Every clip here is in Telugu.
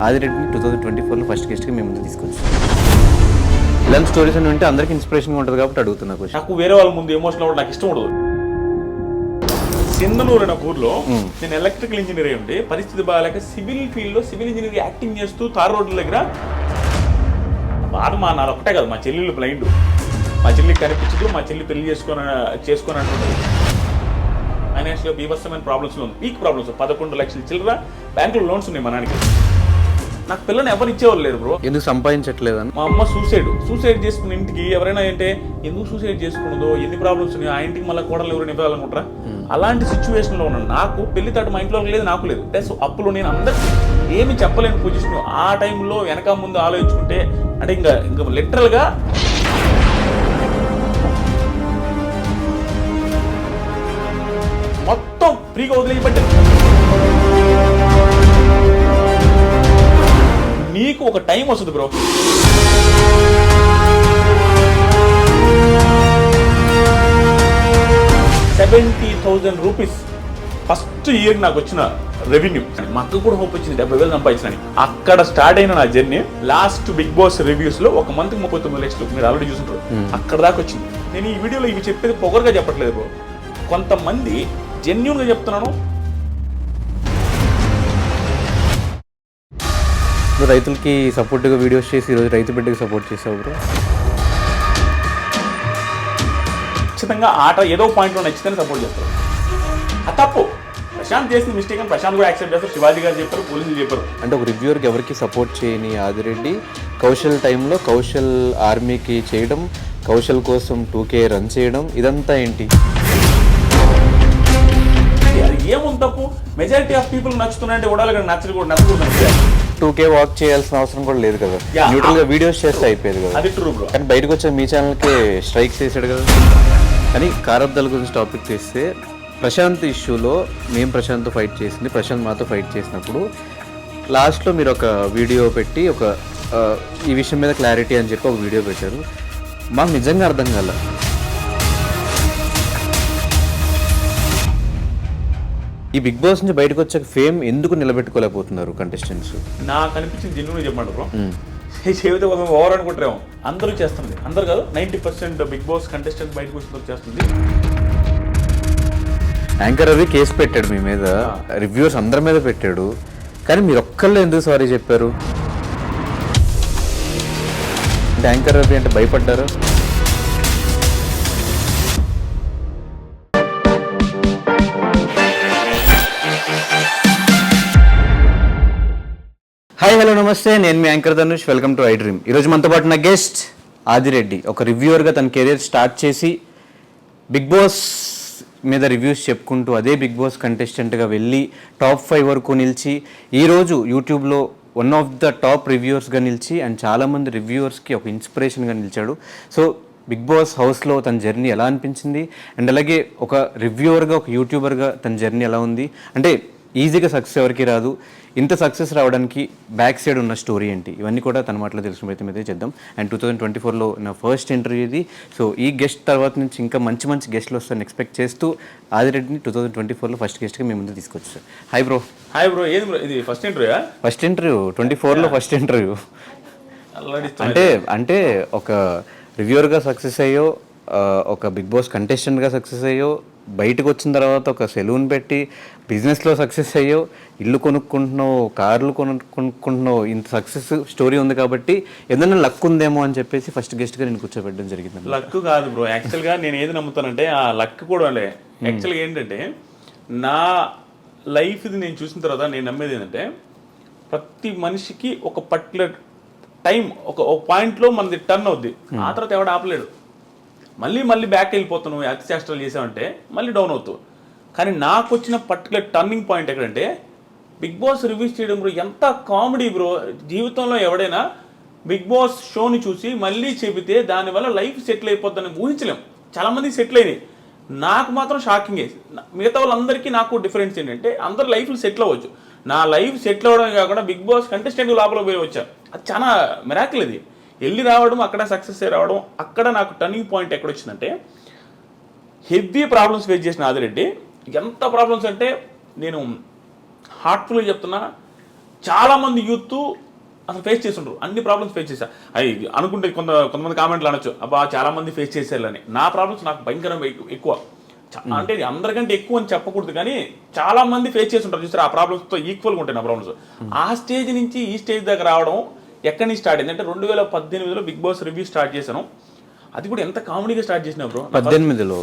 ఆదిరెడ్డిని 2024లో ఫస్ట్ గెస్ట్గా మేము ముందు తీసుకొచ్చాం. ఇలాంటి స్టోరీస్ అని ఉంటే అందరికి ఇన్స్పిరేషన్గా ఉంటుంది కాబట్టి అడుగుతున్నా క్వశ్చన్. నాకు వేరే వాళ్ళ ముందు ఎమోషనల్ అవ్వడం నాకు ఇష్టం ఉండదు. సింధనూరు అనే ఊర్లో నేను ఎలక్ట్రికల్ ఇంజనీర్ అయి ఉండి పరిస్థితి బాగాలేక సివిల్ ఫీల్డ్లో సివిల్ ఇంజనీర్ యాక్టింగ్ చేస్తూ తార్ రోడ్ల దగ్గర బాధ నాది ఒకటే కాదు, మా చెల్లెళ్ళు బ్లైండ్, మా చెల్లికి కనిపించదు, మా చెల్లి పెళ్లి చేసుకొని అంటుంది. ఫైనాన్షియల్గా బీభత్సమైన ప్రాబ్లమ్స్లో ఉంది, పీక్ ప్రాబ్లమ్స్. 11 లక్షల చిల్లర బ్యాంకులో లోన్స్ ఉన్నాయి మా నాన్నకి. నాకు పిల్లని ఎవరు ఇచ్చేవాళ్ళు లేదు బ్రో. ఎందుకు సంపాదించట్లేదని మా అమ్మ సూసైడ్ చేసుకున్న ఇంటికి ఎవరైనా అంటే ఎందుకు సూసైడ్ చేసుకున్నదో, ఎన్ని ప్రాబ్లమ్స్ ఉన్నాయి, ఆ ఇంటికి మళ్ళీ కోడలు ఎవరు నింపాలనుకుంటారా? అలాంటి సిచ్యువేషన్లో ఉన్నాను. నాకు పెళ్లి తాటు మా ఇంట్లో లేదు, నాకు లేదు. అంటే అప్పులు నేను అందరికి ఏమి చెప్పలేని పొజిషన్. ఆ టైంలో వెనక ముందు ఆలోచించుకుంటే అంటే ఇంకా లిటరల్గా మొత్తం ఫ్రీగా వదిలేయబట్టి నీకు ఒక టైం వస్తుంది బ్రో. ₹70,000 ఫస్ట్ ఇయర్ నాకు వచ్చిన రెవెన్యూ. మా అక్క కూడా హోప్ వచ్చింది 70,000 సంపాదించిన. అక్కడ స్టార్ట్ అయిన నా journey last Bigg Boss reviews లో ఒక మంత్ 39 లక్షలు మీరు ఆల్రెడీ చూసుంటారు. అక్కడ దాకా వచ్చింది. నేను ఈ వీడియోలో ఇవి చెప్పేది పొగరుగా చెప్పట్లేదు బ్రో, కొంతమంది జెన్యూన్ గా చెప్తున్నాను. రైతులకి సపోర్ట్గా వీడియోస్ చేసి ఈరోజు రైతు బిడ్డకి సపోర్ట్ చేసావు బ్రో. ఖచ్చితంగా ఆట ఏదో పాయింట్లో నచ్చితేనే సపోర్ట్ చేస్తారు. అది తప్పు. ప్రశాంత్ చేసిన మిస్టేక్ అని ప్రశాంత్ కూడా యాక్సెప్ట్ చేస్తారు, శివాజీ గారు చెప్పారు, పోలీసులు చెప్పారు. అంటే ఒక రివ్యూవర్కి ఎవరికి సపోర్ట్ చేయని ఆదిరెడ్డి కౌశల్ టైంలో కౌశల్ ఆర్మీకి చేయడం, కౌశల్ కోసం 2K రన్ చేయడం, ఇదంతా ఏంటి? అది ఏముంది తప్పు? మెజారిటీ ఆఫ్ పీపుల్ నచ్చుతున్నాయంటే కూడా నచ్చకూడదు. 2K వాక్ చేయాల్సిన అవసరం కూడా లేదు కదా, న్యూట్రల్ గా వీడియోస్ చేస్తే అయిపోయేది కదా. అది ట్రూ బ్రో. కానీ బయటకు వచ్చే మీ ఛానల్కి స్ట్రైక్స్ చేశాడు కదా. కానీ కారబ్దాల గురించి టాపిక్ తీస్తే ప్రశాంత్ ఇష్యూలో మేము ప్రశాంత్తో ఫైట్ చేసింది, ప్రశాంత్ మాతో ఫైట్ చేసినప్పుడు లాస్ట్లో మీరు ఒక వీడియో పెట్టి ఈ విషయం మీద క్లారిటీ అని చెప్పి ఒక వీడియో పెట్టారు. మాకు నిజంగా అర్థం కాల. ఈ బిగ్ బాస్ నుంచి బయటకు వచ్చాక ఫేమ్ ఎందుకు నిలబెట్టుకోలేకపోతున్నారు కంటెస్టెంట్స్? నాకు అనిపించింది జెన్యూన్ చెప్పండి బ్రో. చెబితే ఓవర్ అనుకుంటారేమో. అందరూ చేస్తుంది, అందరు కాదు 90% బిగ్ బాస్ కంటెస్టెంట్స్ బయటకు వచ్చిన చేస్తుంది. యాంకర్ రవి కేసు పెట్టాడు మీ మీద, రివ్యూవర్స్ అందరి మీద పెట్టాడు, కానీ మీరు ఒక్కళ్ళు ఎందుకు సారీ చెప్పారు? అంటే యాంకర్ రవి అంటే భయపడ్డారు? హాయ్ హలో నమస్తే, నేను మీ anchor Dhanush. Welcome to I dream. ఈరోజు మనతో పాటు నా గెస్ట్ ఆదిరెడ్డి. ఒక రివ్యూవర్గా తన కెరీర్ స్టార్ట్ చేసి బిగ్ బాస్ మీద రివ్యూస్ చెప్పుకుంటూ అదే బిగ్ బాస్ కంటెస్టెంట్గా వెళ్ళి టాప్ 5 వరకు నిలిచి ఈరోజు యూట్యూబ్లో వన్ ఆఫ్ ద టాప్ రివ్యూవర్స్గా నిలిచి అండ్ చాలామంది రివ్యూవర్స్కి ఒక ఇన్స్పిరేషన్గా నిలిచాడు. సో బిగ్ బాస్ హౌస్లో తన జర్నీ ఎలా అనిపించింది, అండ్ అలాగే ఒక రివ్యూవర్గా ఒక యూట్యూబర్గా తన జర్నీ ఎలా ఉంది, అంటే ఈజీగా సక్సెస్ ఎవరికి రాదు, ఇంత సక్సెస్ రావడానికి బ్యాక్ సైడ్ ఉన్న స్టోరీ ఏంటి, ఇవన్నీ కూడా తన మాటలో తెలుసుకునే ప్రయత్నం అయితే చేద్దాం. అండ్ 2024లో నా ఫస్ట్ ఇంటర్వ్యూ ఇది. సో ఈ గెస్ట్ తర్వాత నుంచి ఇంకా మంచి మంచి గెస్ట్లు వస్తారని ఎక్స్పెక్ట్ చేస్తూ ఆదిరెడ్డిని 2024లో ఫస్ట్ గెస్ట్గా మేము ముందు తీసుకొచ్చారు. Hi bro. Hi bro. ఏది బ్రో ఇది ఫస్ట్ ఇంటర్వ్యూ? ఫస్ట్ ఇంటర్వ్యూ 24లో ఫస్ట్ ఇంటర్వ్యూ. అంటే ఒక రివ్యూవర్గా సక్సెస్ అయ్యో, ఒక బిగ్ బాస్ కంటెస్టెంట్గా సక్సెస్ అయ్యో, బయటకు వచ్చిన తర్వాత ఒక సెలూన్ పెట్టి బిజినెస్లో సక్సెస్ అయ్యో, ఇల్లు కొనుక్కుంటున్నావు, కార్లు కొనుక్కుంటున్నావు, ఇంత సక్సెస్ స్టోరీ ఉంది కాబట్టి ఏదైనా లక్ ఉందేమో అని చెప్పేసి ఫస్ట్ గెస్ట్గా నేను కూర్చోబెట్టడం జరిగింది. లక్ కాదు బ్రో, యాక్చువల్గా నేను ఏది నమ్ముతానంటే ఆ లక్ కూడా యాక్చువల్గా ఏంటంటే నా లైఫ్ది నేను చూసిన తర్వాత నేను నమ్మేది ఏంటంటే ప్రతి మనిషికి ఒక పర్టికులర్ టైం ఒక పాయింట్లో మనది టర్న్ అవుద్ది, ఆ తర్వాత ఎవడ ఆపలేడు. మళ్ళీ బ్యాక్ వెళ్ళిపోతున్నావు, అతి చేష్టలు చేసామంటే మళ్ళీ డౌన్ అవుతావు. కానీ నాకు వచ్చిన పర్టికులర్ టర్నింగ్ పాయింట్ ఎక్కడంటే బిగ్ బాస్ రివ్యూస్ చేయడం బ్రో. ఎంత కామెడీ బ్రో. జీవితంలో ఎవడైనా బిగ్ బాస్ షోని చూసి మళ్ళీ చెబితే దానివల్ల లైఫ్ సెటిల్ అయిపోద్దని ఊహించలేం. చాలామంది సెటిల్ అయినాయి, నాకు మాత్రం షాకింగ్. మిగతా వాళ్ళందరికీ నాకు డిఫరెన్స్ ఏంటంటే అందరు లైఫ్లు సెటిల్ అవ్వచ్చు, నా లైఫ్ సెటిల్ అవ్వడమే కాకుండా బిగ్ బాస్ కంటెస్టెంట్ లోపల పోయి వచ్చా. అది చాలా మిరాకిల్. ఇది వెళ్ళి రావడం, అక్కడ సక్సెస్ అయ్యి రావడం. అక్కడ నాకు టర్నింగ్ పాయింట్ ఎక్కడ వచ్చిందంటే హెవీ ప్రాబ్లమ్స్ ఫేస్ చేసిన ఆదిరెడ్డి. ఎంత ప్రాబ్లమ్స్ అంటే నేను హార్ట్ఫుల్గా చెప్తున్నా, చాలా మంది యూత్ అసలు ఫేస్ చేస్తుండ్రు, అన్ని ప్రాబ్లమ్స్ ఫేస్ చేశా. అవి అనుకుంటే కొంతమంది కామెంట్లు అనొచ్చు, అబ్బా చాలా మంది ఫేస్ చేసేయాలని. నా ప్రాబ్లమ్స్ నాకు భయంకరంగా ఎక్కువ, అంటే అందరికంటే ఎక్కువ అని చెప్పకూడదు కానీ చాలా మంది ఫేస్ చేస్తుంటారు చూసారు. ఆ ప్రాబ్లమ్స్తో ఈక్వల్గా ఉంటాయి నా ప్రాబ్లమ్స్. ఆ స్టేజ్ నుంచి ఈ స్టేజ్ దగ్గర రావడం ఎక్కడి నుంచి స్టార్ట్ అయింది అంటే 2018లో బిగ్ బాస్ రివ్యూ స్టార్ట్ చేశాను. అది కూడా ఎంత కామెడీగా స్టార్ట్ చేసిన బ్రో, 2018లో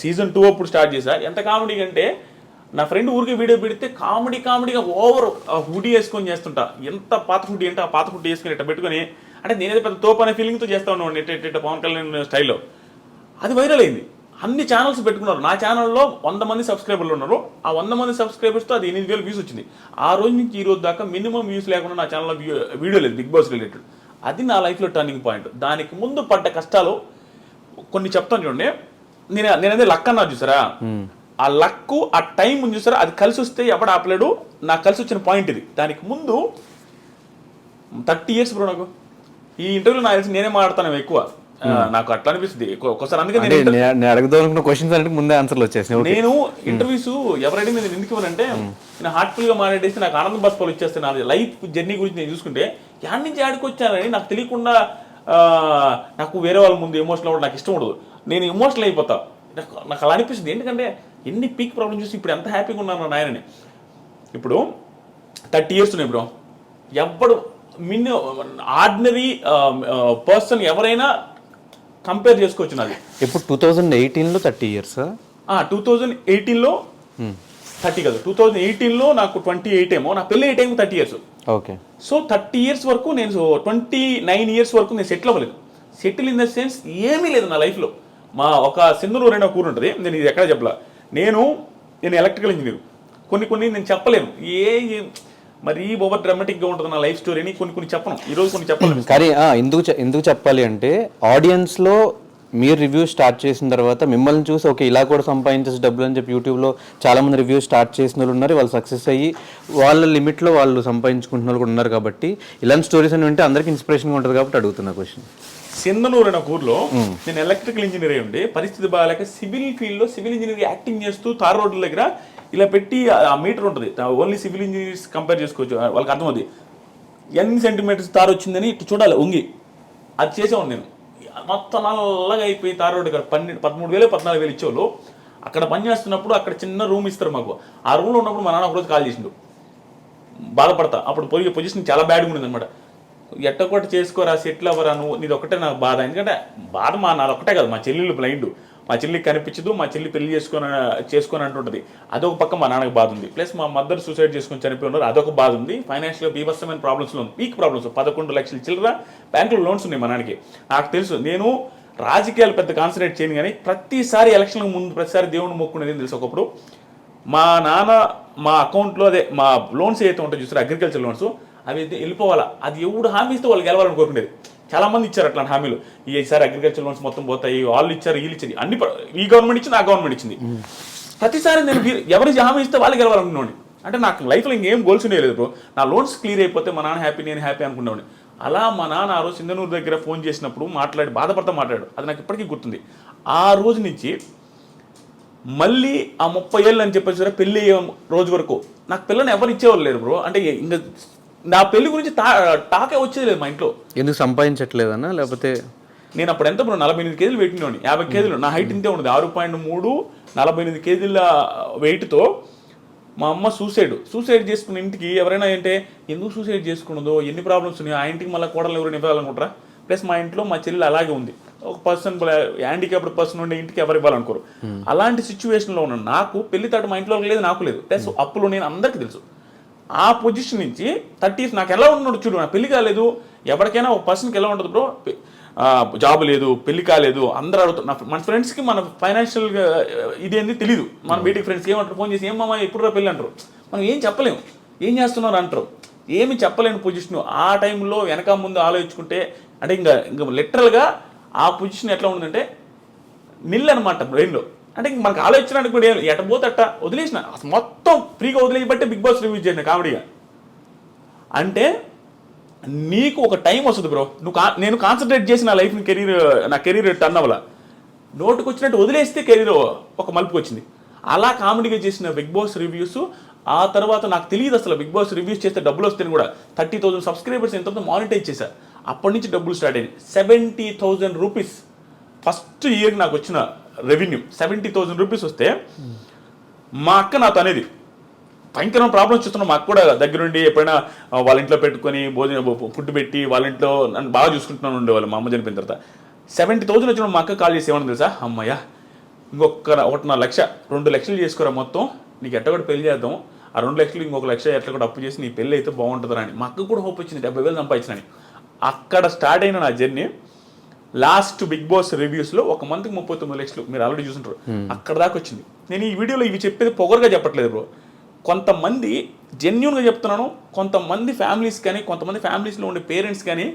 సీజన్ 2 అప్పుడు స్టార్ట్ చేశా. ఎంత కామెడీగా అంటే నా ఫ్రెండ్ ఊరికి వీడియో పెడితే కామెడీగా ఓవర్ హుడీ వేసుకొని చేస్తుంటా. ఎంత పాత హుడీ అంటే ఆ పాత హుడీ వేసుకొని ఇట్లా పెట్టుకొని, అంటే నేనేదో పెద్ద తోపు అనే ఫీలింగ్తో చేస్తా ఉన్నాను ఇట్ట పవన్ కళ్యాణ్ స్టైల్లో. అది వైరల్ అయింది, అన్ని ఛానల్స్ పెట్టుకున్నారు. నా ఛానల్లో 100 మంది సబ్స్క్రైబర్లు ఉన్నారు. ఆ 100 మంది సబ్స్క్రైబర్స్తో అది 8,000 వ్యూస్ వచ్చింది. ఆ రోజు నుంచి ఈ రోజు దాకా మినిమం వ్యూస్ లేకుండా నా ఛానల్లో వీడియో లేదు బిగ్ బాస్ రిలేటెడ్. అది నా లైఫ్లో టర్నింగ్ పాయింట్. దానికి ముందు పడ్డ కష్టాలు కొన్ని చెప్తాను చూడండి. నేనదే లక్ అన్నా చూసారా, ఆ లక్ ఆ టైం ఉంది చూసారా, అది కలిసి వస్తే ఎవడు ఆపలేడు. నాకు కలిసి వచ్చిన పాయింట్ ఇది. దానికి ముందు 30 years బ్రో నాకు. ఈ ఇంటర్వ్యూలో నాకు తెలిసి నేనే మాట్లాడతాను ఎక్కువ, నాకు అట్లా అనిపిస్తుంది ఒకసారి. అందుకే నేను అడగదనుకున్న క్వశ్చన్స్ అంటే ముందే ఆన్సర్లు వచ్చేసాయి. నేను ఇంటర్వ్యూస్ ఎవరైనా నేను ఎందుకు ఇవ్వనంటే, నేను హార్ట్ఫుల్గా మాట్లాడేసి నాకు ఆనందం బస్పాలు ఇచ్చేస్తే నా లైఫ్ జర్నీ గురించి నేను చూసుకుంటే యాడ్ నుంచి యాడికి వచ్చానని నాకు తెలియకుండా నాకు వేరే వాళ్ళ ముందు ఎమోషనల్ అవ్వడం నాకు ఇష్టం ఉండదు. నేను ఎమోషనల్ అయిపోతా. నాకు అలా అనిపిస్తుంది. ఎందుకంటే ఎన్ని పీక్ ప్రాబ్లమ్స్ చూసి ఇప్పుడు ఎంత హ్యాపీగా ఉన్నాను నా నాయనని. ఇప్పుడు 30 years ఉన్నాయి బ్రో. ఎవ్వడు ఆర్డినరీ పర్సన్ ఎవరైనా కంపేర్ చేసుకోవచ్చు నాది. ఇప్పుడు 2018లో 30 years, 2018లో 30 కాదు, 2018లో నాకు 28 ఏమో, నా పెళ్ళి 8 ఏమో 30 years. ఓకే. సో 30 years వరకు నేను 29 years వరకు నేను సెటిల్ అవ్వలేదు. సెటిల్ ఇన్ ద సెన్స్ ఏమీ లేదు నా లైఫ్లో. మా ఒక సింధనూరు అనే కూర ఉంటుంది, నేను ఇది ఎక్కడ చెప్పలా. నేను ఎలక్ట్రికల్ ఇంజనీర్. కొన్ని నేను చెప్పలేను, మరి ఓవర్ డ్రామాటిక్గా ఉంటుంది నా లైఫ్ స్టోరీ అని కొన్ని చెప్పను. ఈరోజు కొన్ని చెప్పలేను. కానీ ఎందుకు చెప్పాలి అంటే, ఆడియన్స్లో మీరు రివ్యూ స్టార్ట్ చేసిన తర్వాత మిమ్మల్ని చూసి ఓకే ఇలా కూడా సంపాదించేసి డబ్బులు అని చెప్పి యూట్యూబ్లో చాలామంది రివ్యూ స్టార్ట్ చేసిన వాళ్ళు ఉన్నారు. వాళ్ళు సక్సెస్ అయ్యి వాళ్ళ లిమిట్లో వాళ్ళు సంపాదించుకుంటున్న వాళ్ళు కూడా ఉన్నారు. కాబట్టి ఇలాంటి స్టోరీస్ అని వింటే అందరికీ ఇన్స్పిరేషన్గా ఉంటుంది కాబట్టి అడుగుతున్నా క్వశ్చన్. సింధనూరు అనే ఊర్లో నేను ఎలక్ట్రికల్ ఇంజనీర్ అయి ఉండి పరిస్థితి బాగాలేక సివిల్ ఫీల్డ్లో సివిల్ ఇంజనీర్ యాక్టింగ్ చేస్తూ తార్ రోడ్ల దగ్గర ఇలా పెట్టి ఆ మీటర్ ఉంటుంది, ఓన్లీ సివిల్ ఇంజనీర్స్ కంపేర్ చేసుకోవచ్చు, వాళ్ళకి అర్థమవుతుంది ఎన్ని సెంటీమీటర్స్ తారు వచ్చిందని ఇటు చూడాలి ఉంగి. అది చేసేవాడు నేను. మొత్తం నల్లగా అయిపోయి తార్ రోడ్డు దగ్గర 13,000 14,000 ఇచ్చేవాళ్ళు. అక్కడ పని చేస్తున్నప్పుడు అక్కడ చిన్న రూమ్ ఇస్తారు మాకు. ఆ రూమ్లో ఉన్నప్పుడు మా నాన్న ఒకరోజు కాల్ చేసిండు, బాధపడతా. అప్పుడు పోయి పొజిషన్ చాలా బ్యాడ్గా ఉండేది అనమాట. ఎట్టొకటి చేసుకోరా, సెటిల్ అవ్వరా, నీది ఒకటే నాకు బాధ. ఎందుకంటే బాధ నాది ఒకటే కాదు, మా చెల్లెలు బ్లైండ్, మా చెల్లికి కనిపించదు, మా చెల్లి పెళ్లి చేసుకొని అంటుంటుంది, అదొక పక్క మా నాన్నకి బాధ ఉంది. ప్లస్ మా మదర్ సూసైడ్ చేసుకొని చనిపోయి ఉన్నారు, అదొక బాధ ఉంది. ఫైనాన్షియల్గా బీభత్సమైన ప్రాబ్లమ్స్లో ఉంది, పీక్ ప్రాబ్లమ్స్. 11 లక్షల చిల్లర బ్యాంకులో లోన్స్ ఉన్నాయి మా నాన్నకి. నాకు తెలుసు, నేను రాజకీయాలు పెద్ద కాన్సన్ట్రేట్ చేయను కానీ ప్రతిసారి ఎలక్షన్లకు ముందు ప్రతిసారి దేవుని మొక్కునేది తెలుసు. ఒకప్పుడు మా నాన్న మా అకౌంట్లో అదే మా లోన్స్ ఏదైతే ఉంటాయో చూస్తారు, అగ్రికల్చర్ లోన్స్, అవి అయితే వెళ్ళిపోవాలా. అది ఎవడు హామీ ఇస్తే వాళ్ళు గెలవాలని కోరుకునేది. చాలా మంది ఇచ్చారు అట్లాంటి హామీలు. ఈసారి అగ్రికల్చర్ లోన్స్ మొత్తం పోతాయి, వాళ్ళు ఇచ్చారు, వీళ్ళు ఇచ్చారు, అన్ని ఈ గవర్నమెంట్ ఇచ్చింది, ఆ గవర్నమెంట్ ఇచ్చింది. ప్రతిసారి నేను ఎవరు హామీ ఇస్తే వాళ్ళు గెలవాలనుకున్నాను. అంటే నాకు లైఫ్లో ఇంకేం గోల్స్ ఉండేది బ్రో. నా లోన్స్ క్లియర్ అయిపోతే మా నాన్న హ్యాపీ, నేను హ్యాపీ అనుకున్నాను. అలా మా నాన్న ఆ రోజు సింధనూరు దగ్గర ఫోన్ చేసినప్పుడు బాధపడతా మాట్లాడాడు. అది నాకు ఇప్పటికీ గుర్తుంది. ఆ రోజు నుంచి మళ్ళీ ఆ 30 ఏళ్ళు అని చెప్పేసి పెళ్ళి అయ్యే రోజు వరకు నాకు పిల్లని ఎవరు ఇచ్చేవాళ్ళు లేరు బ్రో. అంటే ఇంకా నా పెళ్లి గురించి టాకే వచ్చేది లేదు మా ఇంట్లో. ఎందుకు సంపాదించట్లేదన్నా, లేకపోతే నేను అప్పుడు ఎంత బ్రో 48 కేజీలు పెట్టినోని, 50 కేజీలు నా హైట్ ఇంతే ఉండదు, 6.3, 48 కేజీల వెయిట్తో. మా అమ్మ సూసైడ్ చేసుకున్న ఇంటికి ఎవరైనా అంటే ఎందుకు సూసైడ్ చేసుకున్నదో, ఎన్ని ప్రాబ్లమ్స్ ఉన్నాయో, ఆ ఇంటికి మళ్ళీ కోడలు ఎవరైనా ఇవ్వాలనుకుంటారా. ప్లస్ మా ఇంట్లో మా చెల్లి అలాగే ఉంది, ఒక పర్సన్ హ్యాండిక్యాప్డ్ పర్సన్ ఉండే ఇంటికి ఎవరు ఇవ్వాలనుకోరు. అలాంటి సిచ్యువేషన్లో ఉన్నాను. నాకు పెళ్లి తాటు మా ఇంట్లో లేదు, నాకు లేదు. ప్లస్ అప్పులు నేను అందరికీ తెలుసు. ఆ పొజిషన్ నుంచి 30 years నాకు ఎలా ఉన్నాడు చూడు. నా పెళ్లి కాలేదు, ఎవరికైనా ఒక పర్సన్కి ఎలా ఉంటుంది బ్రో, జాబ్ లేదు, పెళ్లి కాలేదు, అందరూ అడుగుతారు. మన ఫ్రెండ్స్కి మన ఫైనాన్షియల్గా ఇదేంది తెలియదు. మన బయటికి ఫ్రెండ్స్కి ఏమంటారు, ఫోన్ చేసి ఏమమ్మా ఎప్పుడు పెళ్ళి అంటారు. మనం ఏం చెప్పలేము, ఏం చేస్తున్నారు అంటారు, ఏమి చెప్పలేని పొజిషన్. ఆ టైంలో వెనక ముందు ఆలోచించుకుంటే అంటే ఇంకా లిటరల్గా ఆ పొజిషన్ ఎట్లా ఉందంటే నిల్ అనమాట బ్రెయిన్లో. అంటే మనకు ఆలోచించడానికి కూడా ఎట పోతట వదిలేసిన, అసలు మొత్తం ఫ్రీగా వదిలేయబట్టే బిగ్ బాస్ రివ్యూ చేసిన కామెడీగా. అంటే నీకు ఒక టైం వస్తుంది బ్రో, నేను కాన్సన్ట్రేట్ చేసి నా లైఫ్ని నా కెరీర్ టర్న్ అవ్వాల, నోటుకు వచ్చినట్టు వదిలేస్తే కెరీర్ ఒక మలుపుకి వచ్చింది. అలా కామెడీగా చేసిన బిగ్ బాస్ రివ్యూస్ ఆ తర్వాత నాకు తెలియదు అసలు బిగ్ బాస్ రివ్యూస్ చేస్తే డబ్బులు వస్తాయని కూడా. 30,000 సబ్స్క్రైబర్స్ ఎంత మానిటైజ్ చేశా. అప్పటి నుంచి డబ్బులు స్టార్ట్ అయ్యింది. 70,000 రూపీస్ ఫస్ట్ ఇయర్ నాకు వచ్చిన రెవెన్యూ. 70,000 రూపీస్ వస్తే మా అక్క నాతో అనేది భయంకరమైన ప్రాబ్లమ్స్ చూస్తున్నాం. మా అక్క కూడా దగ్గరుండి ఎప్పుడైనా వాళ్ళ ఇంట్లో పెట్టుకొని ఫుడ్ పెట్టి వాళ్ళ ఇంట్లో నన్ను బాగా చూసుకుంటున్నాను ఉండేవాళ్ళు. మా అమ్మ చనిపోయిన తర్వాత 70,000 వచ్చిన మా అక్క కాల్ చేసి ఏమన్నా తెలుసా, అమ్మయ్య ఇంకొక 1.5 లక్ష 2 లక్షలు చేసుకోరా మొత్తం, నీకు ఎట్ట కూడా పెళ్లి చేద్దాం, ఆ 2 లక్షలు ఇంకొక 1 లక్ష ఎట్లా కూడా అప్పు చేసి నీ పెళ్ళి అయితే బాగుంటుందని అని. మా అక్క కూడా హోప్ వచ్చింది 70,000 సంపాదించినని. అక్కడ స్టార్ట్ అయిన నా జర్నీ లాస్ట్ బిగ్ బాస్ రివ్యూస్లో ఒక మంత్కి 39 లక్షలు మీరు ఆల్రెడీ చూసుంటారు. అక్కడ దాకా వచ్చింది. నేను ఈ వీడియోలో ఇవి చెప్పేది పొగరుగా చెప్పట్లేదు బ్రో. కొంతమంది జెన్యున్గా చెప్తున్నాను, కొంతమంది ఫ్యామిలీస్ కానీ కొంతమంది ఫ్యామిలీస్లో ఉండే పేరెంట్స్ కానీ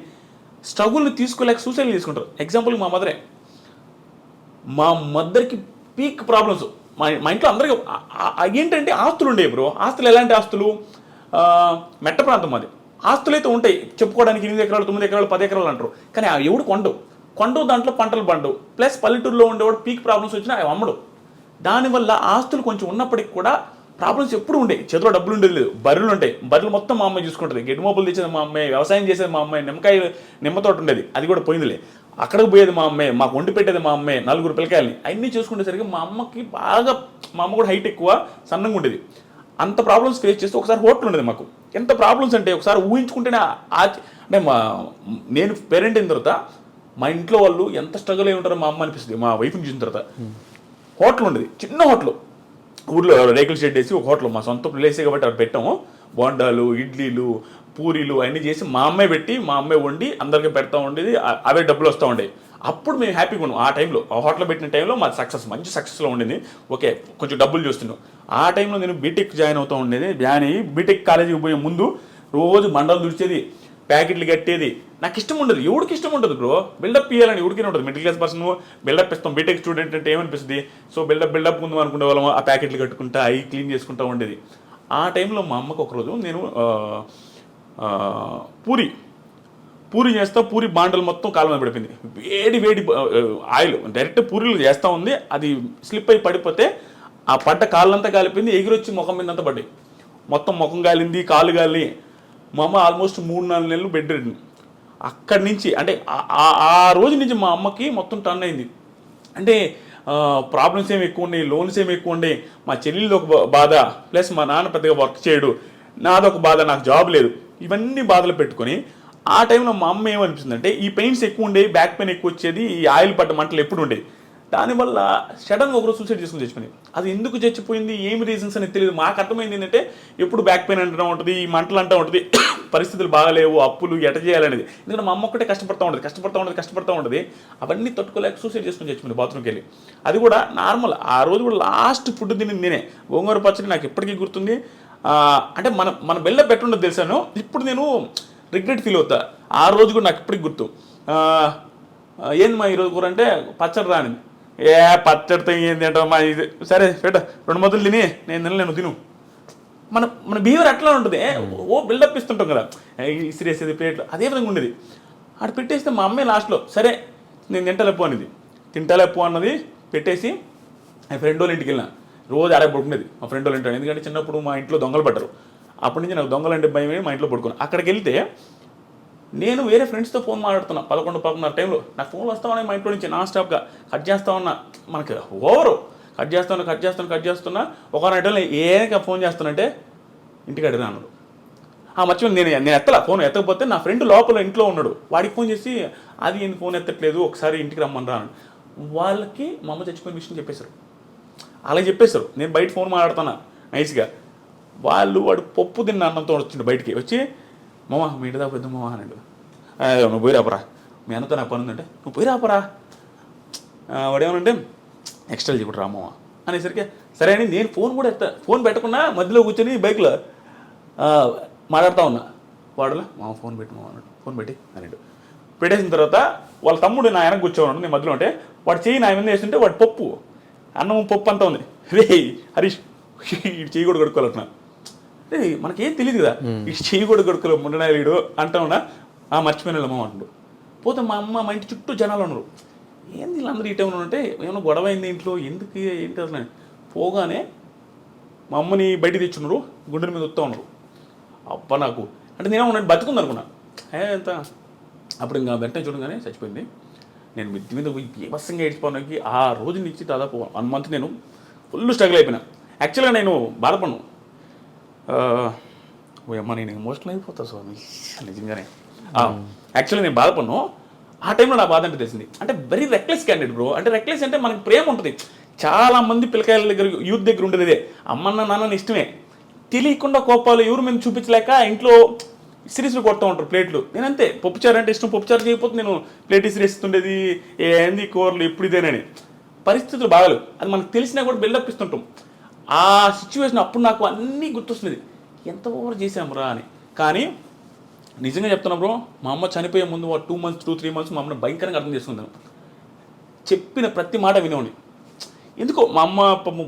స్ట్రగుల్ని తీసుకోలేక సూసైడ్ తీసుకుంటారు. ఎగ్జాంపుల్ మా మదర్కి పీక్ ప్రాబ్లమ్స్. మా ఇంట్లో అందరికీ ఏంటంటే ఆస్తులు ఉండేవి బ్రో. ఆస్తులు ఎలాంటి ఆస్తులు, మెట్ట ప్రాంతం మాది. ఆస్తులు అయితే ఉంటాయి చెప్పుకోవడానికి, 8 ఎకరాలు 9 ఎకరాలు 10 ఎకరాలు అంటారు, కానీ ఆ ఎవడు కొండవు దాంట్లో పంటలు పండవు. ప్లస్ పల్లెటూరులో ఉండేవాడు పీక్ ప్రాబ్లమ్స్ వచ్చినా అవి అమ్మడు. దానివల్ల ఆస్తులు కొంచెం ఉన్నప్పటికి కూడా ప్రాబ్లమ్స్ ఎప్పుడు ఉండే. చేతిలో డబ్బులు ఉండేది లేదు. బర్రెలు ఉంటాయి, బర్రెలు మొత్తం మా అమ్మాయి చూసుకుంటుంది. గెడ్డి మోపులు తెచ్చేది మా అమ్మాయి, వ్యవసాయం చేసేది మా అమ్మాయి, నిమ్మతోట ఉండేది అది కూడా పోయిందిలే. అక్కడికి పోయేది మా అమ్మాయి, మాకు వండి పెట్టేది మా అమ్మాయి, 4 పిల్లకాయలని. అన్నీ చూసుకునేసరికి మా అమ్మకి బాగా, మా అమ్మ కూడా హైట్ ఎక్కువ, సన్నంగా ఉండేది. అంత ప్రాబ్లమ్స్ ఫేస్ చేస్తే ఒకసారి హోటల్ ఉండేది మాకు. ఎంత ప్రాబ్లమ్స్ అంటే ఒకసారి ఊహించుకుంటేనే అంటే నేను పేరెంట్ అయిన తర్వాత మా ఇంట్లో వాళ్ళు ఎంత స్ట్రగుల్ అయి ఉంటారో మా అమ్మ అనిపిస్తుంది. మా వైఫ్ని చూసిన తర్వాత హోటల్ ఉండేది, చిన్న హోటల్, ఊర్లో రేకుల షెడ్ వేసి ఒక హోటల్, మా సొంత ప్లేసే కాబట్టి అక్కడ పెట్టాము. బోండాలు, ఇడ్లీలు, పూరీలు అవన్నీ చేసి మా అమ్మాయి పెట్టి, మా అమ్మాయి వండి అందరికీ పెడతా ఉండేది. అవే డబ్బులు వస్తూ ఉండేవి. అప్పుడు మేము హ్యాపీగా ఉన్నాం. ఆ టైంలో ఆ హోటల్ పెట్టిన టైంలో మా మంచి సక్సెస్లో ఉండేది. ఓకే, కొంచెం డబ్బులు చూస్తున్నాం. ఆ టైంలో నేను బీటెక్ జాయిన్ అవుతూ ఉండేది. జాయిన్ అయ్యి బీటెక్ కాలేజీకి పోయే ముందు రోజు మండలు దుడిచేది, ప్యాకెట్లు కట్టేది. నాకు ఇష్టం ఉండదు, ఎవరికి ఇష్టం ఉంటుంది బ్రో. బిల్డప్ ఇవ్వాలని ఎవరికైనా ఉంటుంది. మిడిల్ క్లాస్ పర్సన్ బిల్డప్ ఇస్తాం. బీటెక్ స్టూడెంట్ అంటే ఏమనిపిస్తుంది, సో బిల్డప్ ముందు అనుకునే వాళ్ళం. ఆ ప్యాకెట్లు కట్టుకుంటా అవి క్లీన్ చేసుకుంటూ ఉండేది. ఆ టైంలో మా అమ్మకు ఒకరోజు నేను పూరి చేస్తా, పూరి బాండలు మొత్తం కాలం మీద పడిపోయింది. వేడి ఆయిల్ డైరెక్ట్ పూరీలు చేస్తూ ఉంది, అది స్లిప్ అయి పడిపోతే ఆ పడ్డ కాళ్ళంతా కాలిపోయింది, ఎగిరొచ్చి ముఖం మీద అంతా పడ్డాయి. మొత్తం ముఖం కాలింది, కాలు కాలి. మా అమ్మ ఆల్మోస్ట్ 3-4 నెలలు బెడ్ రెడ్. అక్కడి నుంచి అంటే ఆ రోజు నుంచి మా అమ్మకి మొత్తం టర్న్ అయింది. అంటే ప్రాబ్లమ్స్ ఏమి ఎక్కువ ఉన్నాయి, లోన్స్ ఏమి ఎక్కువ ఉన్నాయి, మా చెల్లెలది ఒక బాధ, ప్లస్ మా నాన్న పెద్దగా వర్క్ చేయడు, నాదొక బాధ, నాకు జాబ్ లేదు, ఇవన్నీ బాధలు పెట్టుకొని ఆ టైంలో మా అమ్మ ఏమనిపిస్తుంది అంటే ఈ పెయిన్స్ ఎక్కువ ఉండేవి, బ్యాక్ పెయిన్ ఎక్కువ వచ్చేది, ఈ ఆయిల్ పడ్డ మంటలు ఎప్పుడు ఉండేవి. దానివల్ల సడన్గా ఒకరోజు సూసైడ్ చేసుకుని చచ్చిపోయింది. అది ఎందుకు చచ్చిపోయింది, ఏమి రీజన్స్ అనేది తెలియదు. మాకు అర్థమైంది ఏంటంటే ఎప్పుడు బ్యాక్ పెయిన్ అంటూ ఉంటుంది, ఈ మంటలు అంటూ ఉంటుంది, పరిస్థితులు బాగాలేవు, అప్పులు ఎట చేయాలనేది. ఎందుకంటే మా అమ్మ ఒక్కటే కష్టపడుతూ ఉంటుంది. అవన్నీ తట్టుకోలేక సూసైడ్ చేసుకుని చచ్చిపోయింది బాత్రూమ్కి వెళ్ళి. అది కూడా నార్మల్. ఆ రోజు కూడా లాస్ట్ ఫుడ్ తినింది నేనే. గోంగూర పచ్చడి నాకు ఎప్పటికీ గుర్తుంది. అంటే మన బెల్ల పెట్టుండదు తెలుసాను. ఇప్పుడు నేను రిగ్రెట్ ఫీల్ అవుతా. ఆ రోజు కూడా నాకు ఇప్పటికి గుర్తు. ఏంది మా ఈరోజు కూర అంటే పచ్చడి రానిది. పచ్చడితో ఏంది అంటే మా ఇది సరే పెట్ట 2 ముద్దలు తిని నేను తినలేను, తిను. మన బిహేవియర్ అట్లా ఉంటుంది. బిల్డప్ ఇస్తుంటాం కదా, ఇసిరేసేది ప్లేట్లు, అదే విధంగా ఉండేది. అక్కడ పెట్టేస్తే మా అమ్మాయి లాస్ట్లో సరే నేను తింటలేపు అన్నది పెట్టేసి ఆ ఫ్రెండ్ వాళ్ళ ఇంటికి వెళ్ళిన. రోజు ఆడే పడుకునేది మా ఫ్రెండ్ వాళ్ళ ఇంట్లో. ఎందుకంటే చిన్నప్పుడు మా ఇంట్లో దొంగలు పడ్డారు. అప్పటి నుంచి నాకు దొంగలు అంటే భయమే, మా ఇంట్లో పడుకున్నాను. అక్కడికి వెళ్తే నేను వేరే ఫ్రెండ్స్తో ఫోన్ మాట్లాడుతున్నా 11-11 టైంలో. నాకు ఫోన్లు వస్తా ఉన్నాయి మా ఇంట్లో నుంచి నాన్ స్టాప్గా. కట్ చేస్తా ఉన్నా, మనకి ఓవరు కట్ చేస్తున్నా. ఒక టైంలో ఏక ఫోన్ చేస్తానంటే ఇంటికి అడిగినా అన్నాడు. మర్చిపోయింది, నేను ఫోన్ ఎత్తకపోతే నా ఫ్రెండ్ లోపల ఇంట్లో ఉన్నాడు. వాడికి ఫోన్ చేసి అది ఏంది ఫోన్ ఎత్తట్లేదు, ఒకసారి ఇంటికి రమ్మని రాను. వాళ్ళకి మా అమ్మ చచ్చిపోయిన విషయం చెప్పేశారు. అలా చెప్పేశారు. నేను బయట ఫోన్ మాట్లాడుతున్నా నైస్గా. వాడు పప్పు తిన్న అన్నంతో వచ్చిండు బయటికి వచ్చి, మామ మీ ఇంటి దాకా పెద్ద మామ అన్నాడు. నువ్వు పోయి రాపరా, మీ అన్నతో నాకు పని ఉందంటే నువ్వు పోయి రాపరా. వాడేమనంటే ఎక్స్ట్రా చెప్పడు రామమ్మ అనేసరికి సరే అని నేను ఫోన్ పెట్టకుండా మధ్యలో కూర్చొని బైక్లో మాట్లాడుతూ ఉన్నా. వాడులా మా ఫోన్ పెట్టి మామ అన్నాడు. ఫోన్ పెట్టి అన్నాడు. పెట్టేసిన తర్వాత వాళ్ళ తమ్ముడు నా వెనక కూర్చోన్నాడు, నేను మధ్యలో ఉంటే వాడు చెయ్యి నా మీద వేస్తుంటే వాడు అన్నం పప్పు అంతా ఉంది. రే హరీష్ చెయ్యి కూడా కడుక్కోవాలన్నా. మనకేం తెలియదు కదా, ఈ చెయ్యి కూడా కడుక్కోలే ముండనాయుడు అంటా ఉన్నా. మర్చిపోయిన అమ్మ అంటుండు. పోతే మా ఇంటి చుట్టూ జనాలు ఉన్నారు. ఏంది వీళ్ళందరూ ఈ టైంలో ఉంటే ఏమైనా గొడవ అయింది ఇంట్లో, ఎందుకు ఏంటి అసలు. పోగానే మా అమ్మని బయట తెచ్చున్నారు, గుండెల మీద వస్తూ ఉన్నారు. అబ్బా నాకు అంటే నేనే ఉన్నట్టు బతుకుంది అనుకున్నా. ఎంత అప్పుడు ఇంకా వెంటనే చూడగానే చచ్చిపోయింది. నేను మిద్ది మీద పోయి బీభత్సంగా ఏడ్చిపోవడానికి ఆ రోజు నుంచి దాదాపు 1 month నేను ఫుల్ స్ట్రగుల్ అయిపోయినా. యాక్చువల్గా నేను బాధపడను, ఓ అమ్మ నేను ఎమోషనల్ అయిపోతా స్వామి నిజంగానే. యాక్చువల్గా నేను బాధపడను. ఆ టైంలో నా బాధ అంటే తెలిసింది. అంటే వెరీ రెక్లెస్ క్యాండిడేట్ బ్రో. అంటే రెక్లెస్ అంటే మనకి ప్రేమ ఉంటుంది. చాలా మంది పిల్లకాయల దగ్గర యూత్ దగ్గర ఉండేది ఇదే, అమ్మన్న నాన్న ఇష్టమే, తెలియకుండా కోపాలు ఎవరు మీద చూపించలేక ఇంట్లో సిరీస్లు కొడుతూ ఉంటారు ప్లేట్లు. నేనంతే, పప్పుచారు అంటే ఇష్టం, పప్పుచారు చేయకపోతే నేను ప్లేట్ ఇసిరేస్తుండేది, ఏంది కూరలు ఎప్పుడు ఇదేనని. పరిస్థితులు బాగాలేవు, అది మనకు తెలిసినా కూడా బిల్డప్ ఇస్తుంటాం. ఆ సిచ్యువేషన్ అప్పుడు నాకు అన్నీ గుర్తొస్తుంది, ఎంత ఓవర్ చేసామురా అని. కానీ నిజంగా చెప్తున్నా బ్రో, మా అమ్మ చనిపోయే ముందు 2 months 2-3 months మా అమ్మని భయంకరంగా అర్థం చేసుకుందాను. చెప్పిన ప్రతి మాట వినేవాడిని. ఎందుకో మా అమ్మ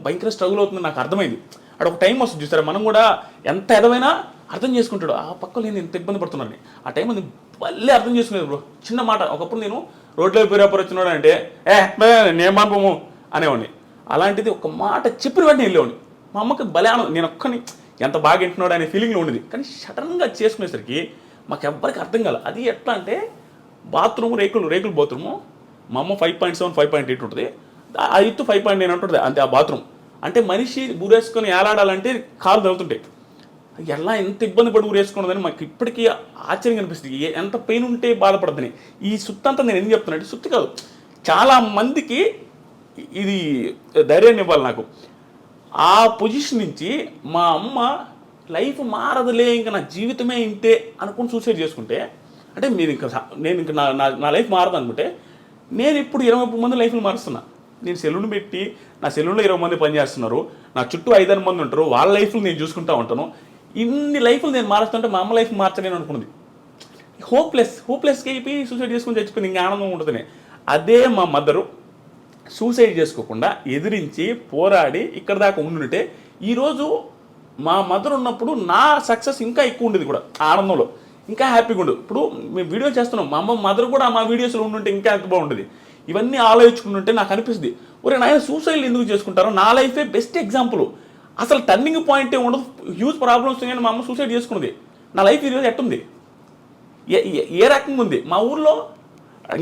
భయంకర స్ట్రగుల్ అవుతుంది నాకు అర్థమైంది. అక్కడ ఒక టైం వస్తుంది చూసారా, మనం కూడా ఎంత ఎదవైనా అర్థం చేసుకుంటాడు. ఆ పక్కలో నేను ఎంత ఇబ్బంది పడుతున్నాను ఆ టైం అది మళ్ళీ అర్థం చేసుకునేది బ్రో. చిన్న మాట, ఒకప్పుడు నేను రోడ్లో పేరాపర్ వచ్చినాడు అంటే నేను మాపము అనేవాడిని. అలాంటిది ఒక మాట చెప్పిన వెంటనే వెళ్ళేవాడిని. మా అమ్మకి భలే నేను ఒక్కని ఎంత బాగా వింటున్నాడు అనే ఫీలింగ్లో ఉండేది. కానీ సడన్గా చేసుకునేసరికి మాకు ఎవ్వరికి అర్థం కాదు. అది ఎట్లా అంటే బాత్రూమ్ రేకులు బాత్రూము, మా అమ్మ 5.7 5.8 ఉంటుంది, ఆ ఎత్తు 5.9 ఉంటుంది అంతే ఆ బాత్రూమ్. అంటే మనిషి ఊరేసుకొని ఏలాడాలంటే కాలు తగులుతుంటాయి. ఎలా ఎంత ఇబ్బంది పడి ఊరేసుకున్నదని మాకు ఇప్పటికీ ఆశ్చర్యంగా అనిపిస్తుంది, ఎంత పెయిన్ ఉంటే బాధపడద్దని. ఈ సుత్తి అంతా నేను ఎందుకు చెప్తున్నా అంటే, సుత్తి కాదు, చాలా మందికి ఇది ధైర్యాన్ని ఇవ్వాలి నాకు. ఆ పొజిషన్ నుంచి మా అమ్మ లైఫ్ మారదులే, ఇంకా నా జీవితమే ఇంతే అనుకుని సూసైడ్ చేసుకుంటే, అంటే మీరు నేను ఇంకా నా లైఫ్ మారదు అనుకుంటే, నేను ఇప్పుడు 20 మంది లైఫ్ని మారుస్తున్నా. నేను సెలూన్ పెట్టి నా సెలూన్లో 20 మంది పనిచేస్తున్నారు, నా చుట్టూ 5-6 మంది ఉంటారు, వాళ్ళ లైఫ్లు నేను చూసుకుంటూ ఉంటాను. ఇన్ని లైఫ్లు నేను మారుస్తుంటే మా అమ్మ లైఫ్ మార్చలేను అనుకున్నది. హోప్లెస్కి అయిపోయి సూసైడ్ చేసుకుని చచ్చిపోయింది, ఇంకా ఆనందం ఉంటుంది. అదే మా మదరు సూసైడ్ చేసుకోకుండా ఎదిరించి పోరాడి ఇక్కడ దాకా ఉండుంటే ఈరోజు మా మదర్ ఉన్నప్పుడు నా సక్సెస్ ఇంకా ఎక్కువ ఉండేది కూడా, ఆనందంలో ఇంకా హ్యాపీగా ఉండదు. ఇప్పుడు మేము వీడియో చేస్తున్నాం, మా అమ్మ మదర్ కూడా మా వీడియోస్లో ఉండుంటే ఇంకా ఎంత బాగుంటుంది. ఇవన్నీ ఆలోచించుకుంటుంటే నాకు అనిపిస్తుంది, ఒరే నాయన సూసైడ్ ఎందుకు చేసుకుంటారో, నా లైఫే బెస్ట్ ఎగ్జాంపుల్. అసలు టర్నింగ్ పాయింటే ఉండదు, హ్యూజ్ ప్రాబ్లమ్స్ కానీ మా అమ్మ సూసైడ్ చేసుకున్నది. నా లైఫ్ ఈరోజు ఎట్టుంది, ఏ రకంగా ఉంది. మా ఊర్లో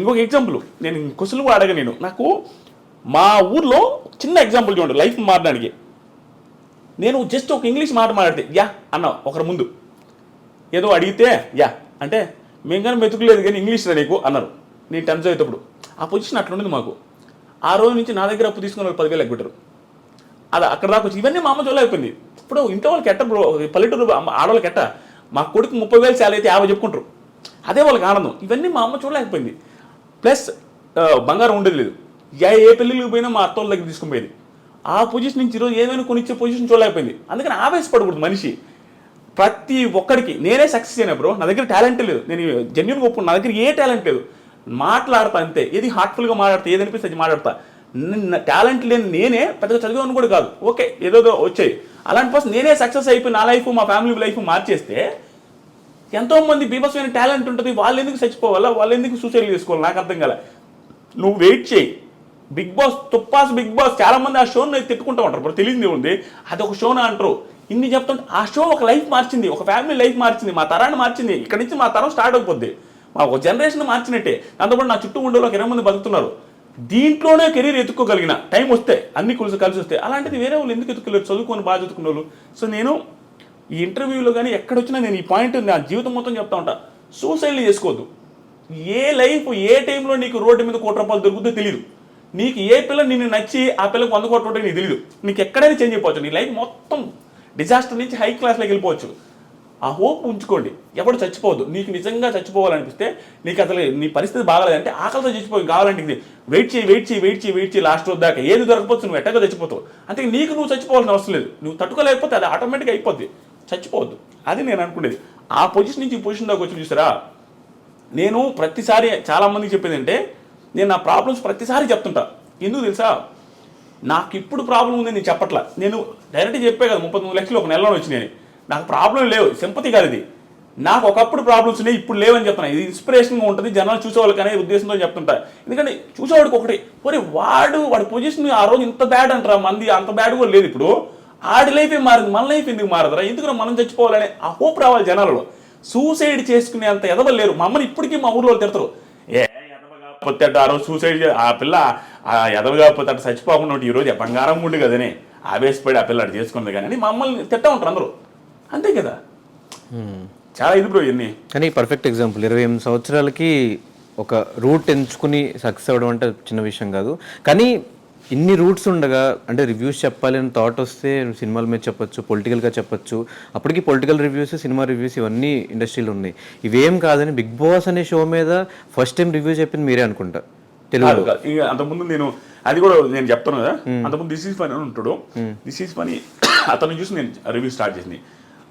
ఇంకొక ఎగ్జాంపుల్, నేను క్వశ్చన్ కూడా అడగ, నాకు మా ఊర్లో చిన్న ఎగ్జాంపుల్ చూడండి లైఫ్ మారడానికి. నేను జస్ట్ ఒక ఇంగ్లీష్ మాట మాట్లాడితే యా అన్న ఒకరి ముందు, ఏదో అడిగితే యా అంటే మేము కానీ మెతుకులేదు కానీ ఇంగ్లీష్ రా నీకు అన్నారు. నేను 10th చదివేటప్పుడు ఆ పొజిషన్ అట్లా ఉండేది మాకు. ఆ రోజు నుంచి నా దగ్గర అప్పు తీసుకుని వాళ్ళు 10,000 ఎగ్గొట్టారు. అది అక్కడ దాకా వచ్చి ఇవన్నీ మా అమ్మ జోలు అయిపోయింది. ఇప్పుడు ఇంట్లో వాళ్ళకి ఎట్ట బ్రో, పల్లెటూరు ఆడవాళ్ళకి ఎట్ట, మా కొడుకు 30,000 శాలరీ అయితే 50 చెప్పుకుంటారు, అదే వాళ్ళకి ఆనందం. ఇవన్నీ మా అమ్మ చూడలేకపోయింది. ప్లస్ బంగారం ఉండేది లేదు, ఏ పెళ్ళిళ్ళకి పోయినా మా అత్తోళ్ళ దగ్గర తీసుకుని పోయేది. ఆ పొజిషన్ నుంచి ఈరోజు ఏమైనా కొనిచ్చే పొజిషన్ చూడలేకపోయింది. అందుకని ఆవేశపడకూడదు మనిషి. ప్రతి ఒక్కడికి నేనే సక్సెస్ అయినా బ్రో, నా దగ్గర టాలెంట్ లేదు, నేను జెన్యున్గా ఒప్పుకున్నా, నా దగ్గర ఏ టాలెంట్ లేదు, మాట్లాడతా అంతే. ఏది హార్ట్ఫుల్గా మాట్లాడతా, ఏది అనిపిస్తే అది మాట్లాడతా. టాలెంట్ లేని నేనే పెద్దగా చదివాను కూడా కాదు, ఓకే ఏదో వచ్చాయి. అలాంటి పర్సన్ నేనే సక్సెస్ అయిపోయి నా లైఫ్ మా ఫ్యామిలీ లైఫ్ మార్చేస్తే, ఎంతోమంది బీభత్సమైన టాలెంట్ ఉంటుంది, వాళ్ళు ఎందుకు చచ్చిపోవాలా, వాళ్ళు ఎందుకు సూసైడ్ చేసుకోవాలి, నాకు అర్థం కాలే. నువ్వు వెయిట్ చేయి. బిగ్ బాస్ బిగ్ బాస్ చాలా మంది ఆ షోని తిట్టుకుంటూ ఉంటారు, ఇప్పుడు తెలియదు ఉంది అది ఒక షోనా అంటారు. ఇన్ని చెప్తుంటే ఆ షో ఒక లైఫ్ మార్చింది, ఒక ఫ్యామిలీ లైఫ్ మార్చింది, మా తరాన్ని మార్చింది. ఇక్కడ నుంచి మా తరం స్టార్ట్ అయిపోద్ది, మా ఒక జనరేషన్ మార్చినట్టే. దాంతోపాటు నా చుట్టూ ఉండే ఒక 20 మంది బతుకుతున్నారు. దీంట్లోనే కెరీర్ ఎత్తుక్కోగలిగిన టైం వస్తే, అన్ని కలిసి వస్తే. అలాంటిది వేరే వాళ్ళు ఎందుకు ఎత్తుకోలేరు, చదువుకొని బాగా చదువుకున్న వాళ్ళు. సో నేను ఈ ఇంటర్వ్యూలో కానీ ఎక్కడొచ్చినా నేను ఈ పాయింట్ నా జీవితం మొత్తం చెప్తా ఉంటా, సూసైడ్లు చేసుకోవద్దు. ఏ లైఫ్ ఏ టైంలో నీకు రోడ్డు మీద 1 కోటి రూపాయలు దొరుకుతుందో తెలియదు. నీకు ఏ పిల్ల నిన్ను నచ్చి ఆ పిల్లకి 100 కోట్లు ఉంటే నీకు తెలియదు. నీకు ఎక్కడైనా చేంజ్ అయిపోవచ్చు, నీ లైఫ్ మొత్తం డిజాస్టర్ నుంచి హై క్లాస్లోకి వెళ్ళిపోవచ్చు. ఆ హోప్ ఉంచుకోండి, ఎప్పుడు చచ్చిపోవద్దు. నీకు నిజంగా చచ్చిపోవాలనిపిస్తే, నీకు అసలు నీ పరిస్థితి బాగాలేదంటే, ఆకలితో చచ్చిపోయి కావాలంటే ఇది వెయిట్ చేయి లాస్ట్ రోజు దాకా ఏది దొరకపోవచ్చు, నువ్వు ఎట్టగా చచ్చిపోతావు. అంటే నీకు నువ్వు చచ్చిపోవాల్సిన అవసరం లేదు, నువ్వు తట్టుకోలేకపోతే అది ఆటోమేటిక్గా అయిపోద్ది. చచ్చిపోవద్దు, అది నేను అనుకునేది. ఆ పొజిషన్ నుంచి ఈ పొజిషన్ దాకా వచ్చి చూసారా, నేను ప్రతిసారి చాలామందికి చెప్పేది అంటే, నేను నా ప్రాబ్లమ్స్ ప్రతిసారి చెప్తుంటా. ఎందుకు తెలుసా, నాకు ఇప్పుడు ప్రాబ్లం ఉంది నేను చెప్పట్లా. నేను డైరెక్ట్గా చెప్పే కదా 39 లక్షలు ఒక నెలలో వచ్చినాయి. నాకు ప్రాబ్లం లేవు, సింపతి కాదు ఇది. నాకు ఒకప్పుడు ప్రాబ్లమ్స్ ఉన్నాయి, ఇప్పుడు లేవని చెప్తున్నా. ఇది ఇన్స్పిరేషన్గా ఉంటుంది, జనాలు చూసేవాళ్ళకి అనే ఉద్దేశంతో చెప్తుంటా. ఎందుకంటే చూసేవాడికి ఒకటి, వాడి పొజిషన్ ఆ రోజు ఇంత బ్యాడ్ అంటారా, మంది అంత బ్యాడ్ కూడా లేదు ఇప్పుడు. ఆడి లైఫ్ మారింది, మన లైఫ్ ఎందుకు మారదురా, ఎందుకు మనం చచ్చిపోవాలని ఆ హోప్ రావాలి జనాలలో. సూసైడ్ చేసుకునే అంత ఎదవలు లేరు. మా అమ్మని ఇప్పటికీ మా ఊర్లో తిడతారు, కాకపోతే ఆ రోజు సూసైడ్ ఆ పిల్ల ఆ ఎదవ కాకపోతే అటు చచ్చిపోకుండా ఈ రోజు బంగారం ఉండి కదనే ఆవేశపడి ఆ పిల్ల అటు చేసుకున్నది కానీ మా మమ్మల్ని తిట్టా ఉంటారు అందరూ. అంతే కదా, చాలా ఇది బ్రో ఇవన్నీ. కానీ పర్ఫెక్ట్ ఎగ్జాంపుల్ 28 సంవత్సరాలకి ఒక రూట్ ఎంచుకుని సక్సెస్ అవ్వడం అంటే చిన్న విషయం కాదు. కానీ ఇన్ని రూట్స్ ఉండగా అంటే రివ్యూస్ చెప్పాలి అని థాట్ వస్తే సినిమాల మీద చెప్పొచ్చు, పొలిటికల్గా చెప్పొచ్చు. అప్పటికి పొలిటికల్ రివ్యూస్, సినిమా రివ్యూస్ ఇవన్నీ ఇండస్ట్రీలో ఉన్నాయి. ఇవేం కాదని బిగ్ బాస్ అనే షో మీద ఫస్ట్ టైం రివ్యూ చెప్పింది మీరే అనుకుంటా తెలుగు. అంతకుముందు నేను అది కూడా నేను చెప్తాను కదా, అంతకుముందు దిస్ ఈజ్ ఫనీ అని ఉంటాడు. దిస్ ఈజ్ ఫనీ అతను చూసి నేను రివ్యూ స్టార్ట్ చేసింది.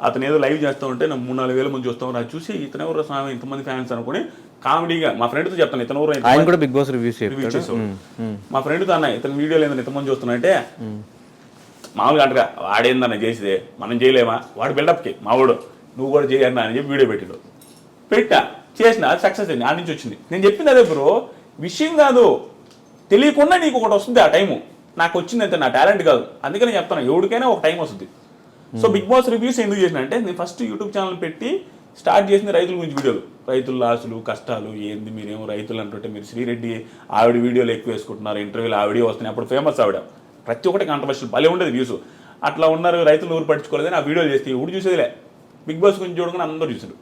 అతను ఏదో లైవ్ చేస్తూ ఉంటే నాకు 3-4 వేల మంది చూస్తాం, అది చూసి ఇతను ఎవరు స్వామి ఇంతమంది ఫ్యాన్స్ అనుకుని కామెడీగా మా ఫ్రెండ్తో చెప్తాను, ఇతను ఎవరు ఆయన కూడా బిగ్ బాస్ రివ్యూ చేసావు. మా ఫ్రెండ్తో అన్న ఇతను వీడియో లేదని ఇంతమంది చూస్తున్నాయంటే మామూలుగా అంటగా వాడేందన్న చేసేదే మనం చేయలేమా, వాడు బిల్డప్కి మావాడు నువ్వు కూడా చేయన్నా అని చెప్పి వీడియో పెట్టా చేసిన, అది సక్సెస్ అయింది, ఆ నుంచి వచ్చింది. నేను చెప్పింది అదే బ్రో, విషయం కాదు, తెలియకుండా నీకు ఒకటి వస్తుంది ఆ టైము. నాకు వచ్చింది అంతే, నా టాలెంట్ కాదు. అందుకని నేను చెప్తాను ఎవరికైనా ఒక టైం వస్తుంది. సో బిగ్ బాస్ రివ్యూస్ ఎందుకు చేసిన అంటే నేను ఫస్ట్ యూట్యూబ్ ఛానల్ పెట్టి స్టార్ట్ చేసింది రైతుల గురించి వీడియోలు, రైతుల లాసులు కష్టాలు ఏంది, మీరేమో రైతులు అంటుంటే మీరు శ్రీరెడ్డి ఆవిడ వీడియోలు ఎక్కువ వేసుకుంటున్నారు, ఇంటర్వ్యూలు ఆవిడే వస్తున్నాయి, అప్పుడు ఫేమస్ ఆవిడ, ప్రతి ఒక్కటి కాంట్రవర్షియల్ భలే ఉండేది వ్యూస్. అట్లా ఉన్నారు రైతులు ఊరు పట్టించుకోలేదని ఆ వీడియోలు చేస్తే ఊడు చూసేదిలే, బిగ్ బాస్ గురించి చూడగానే అందరూ చూసారు.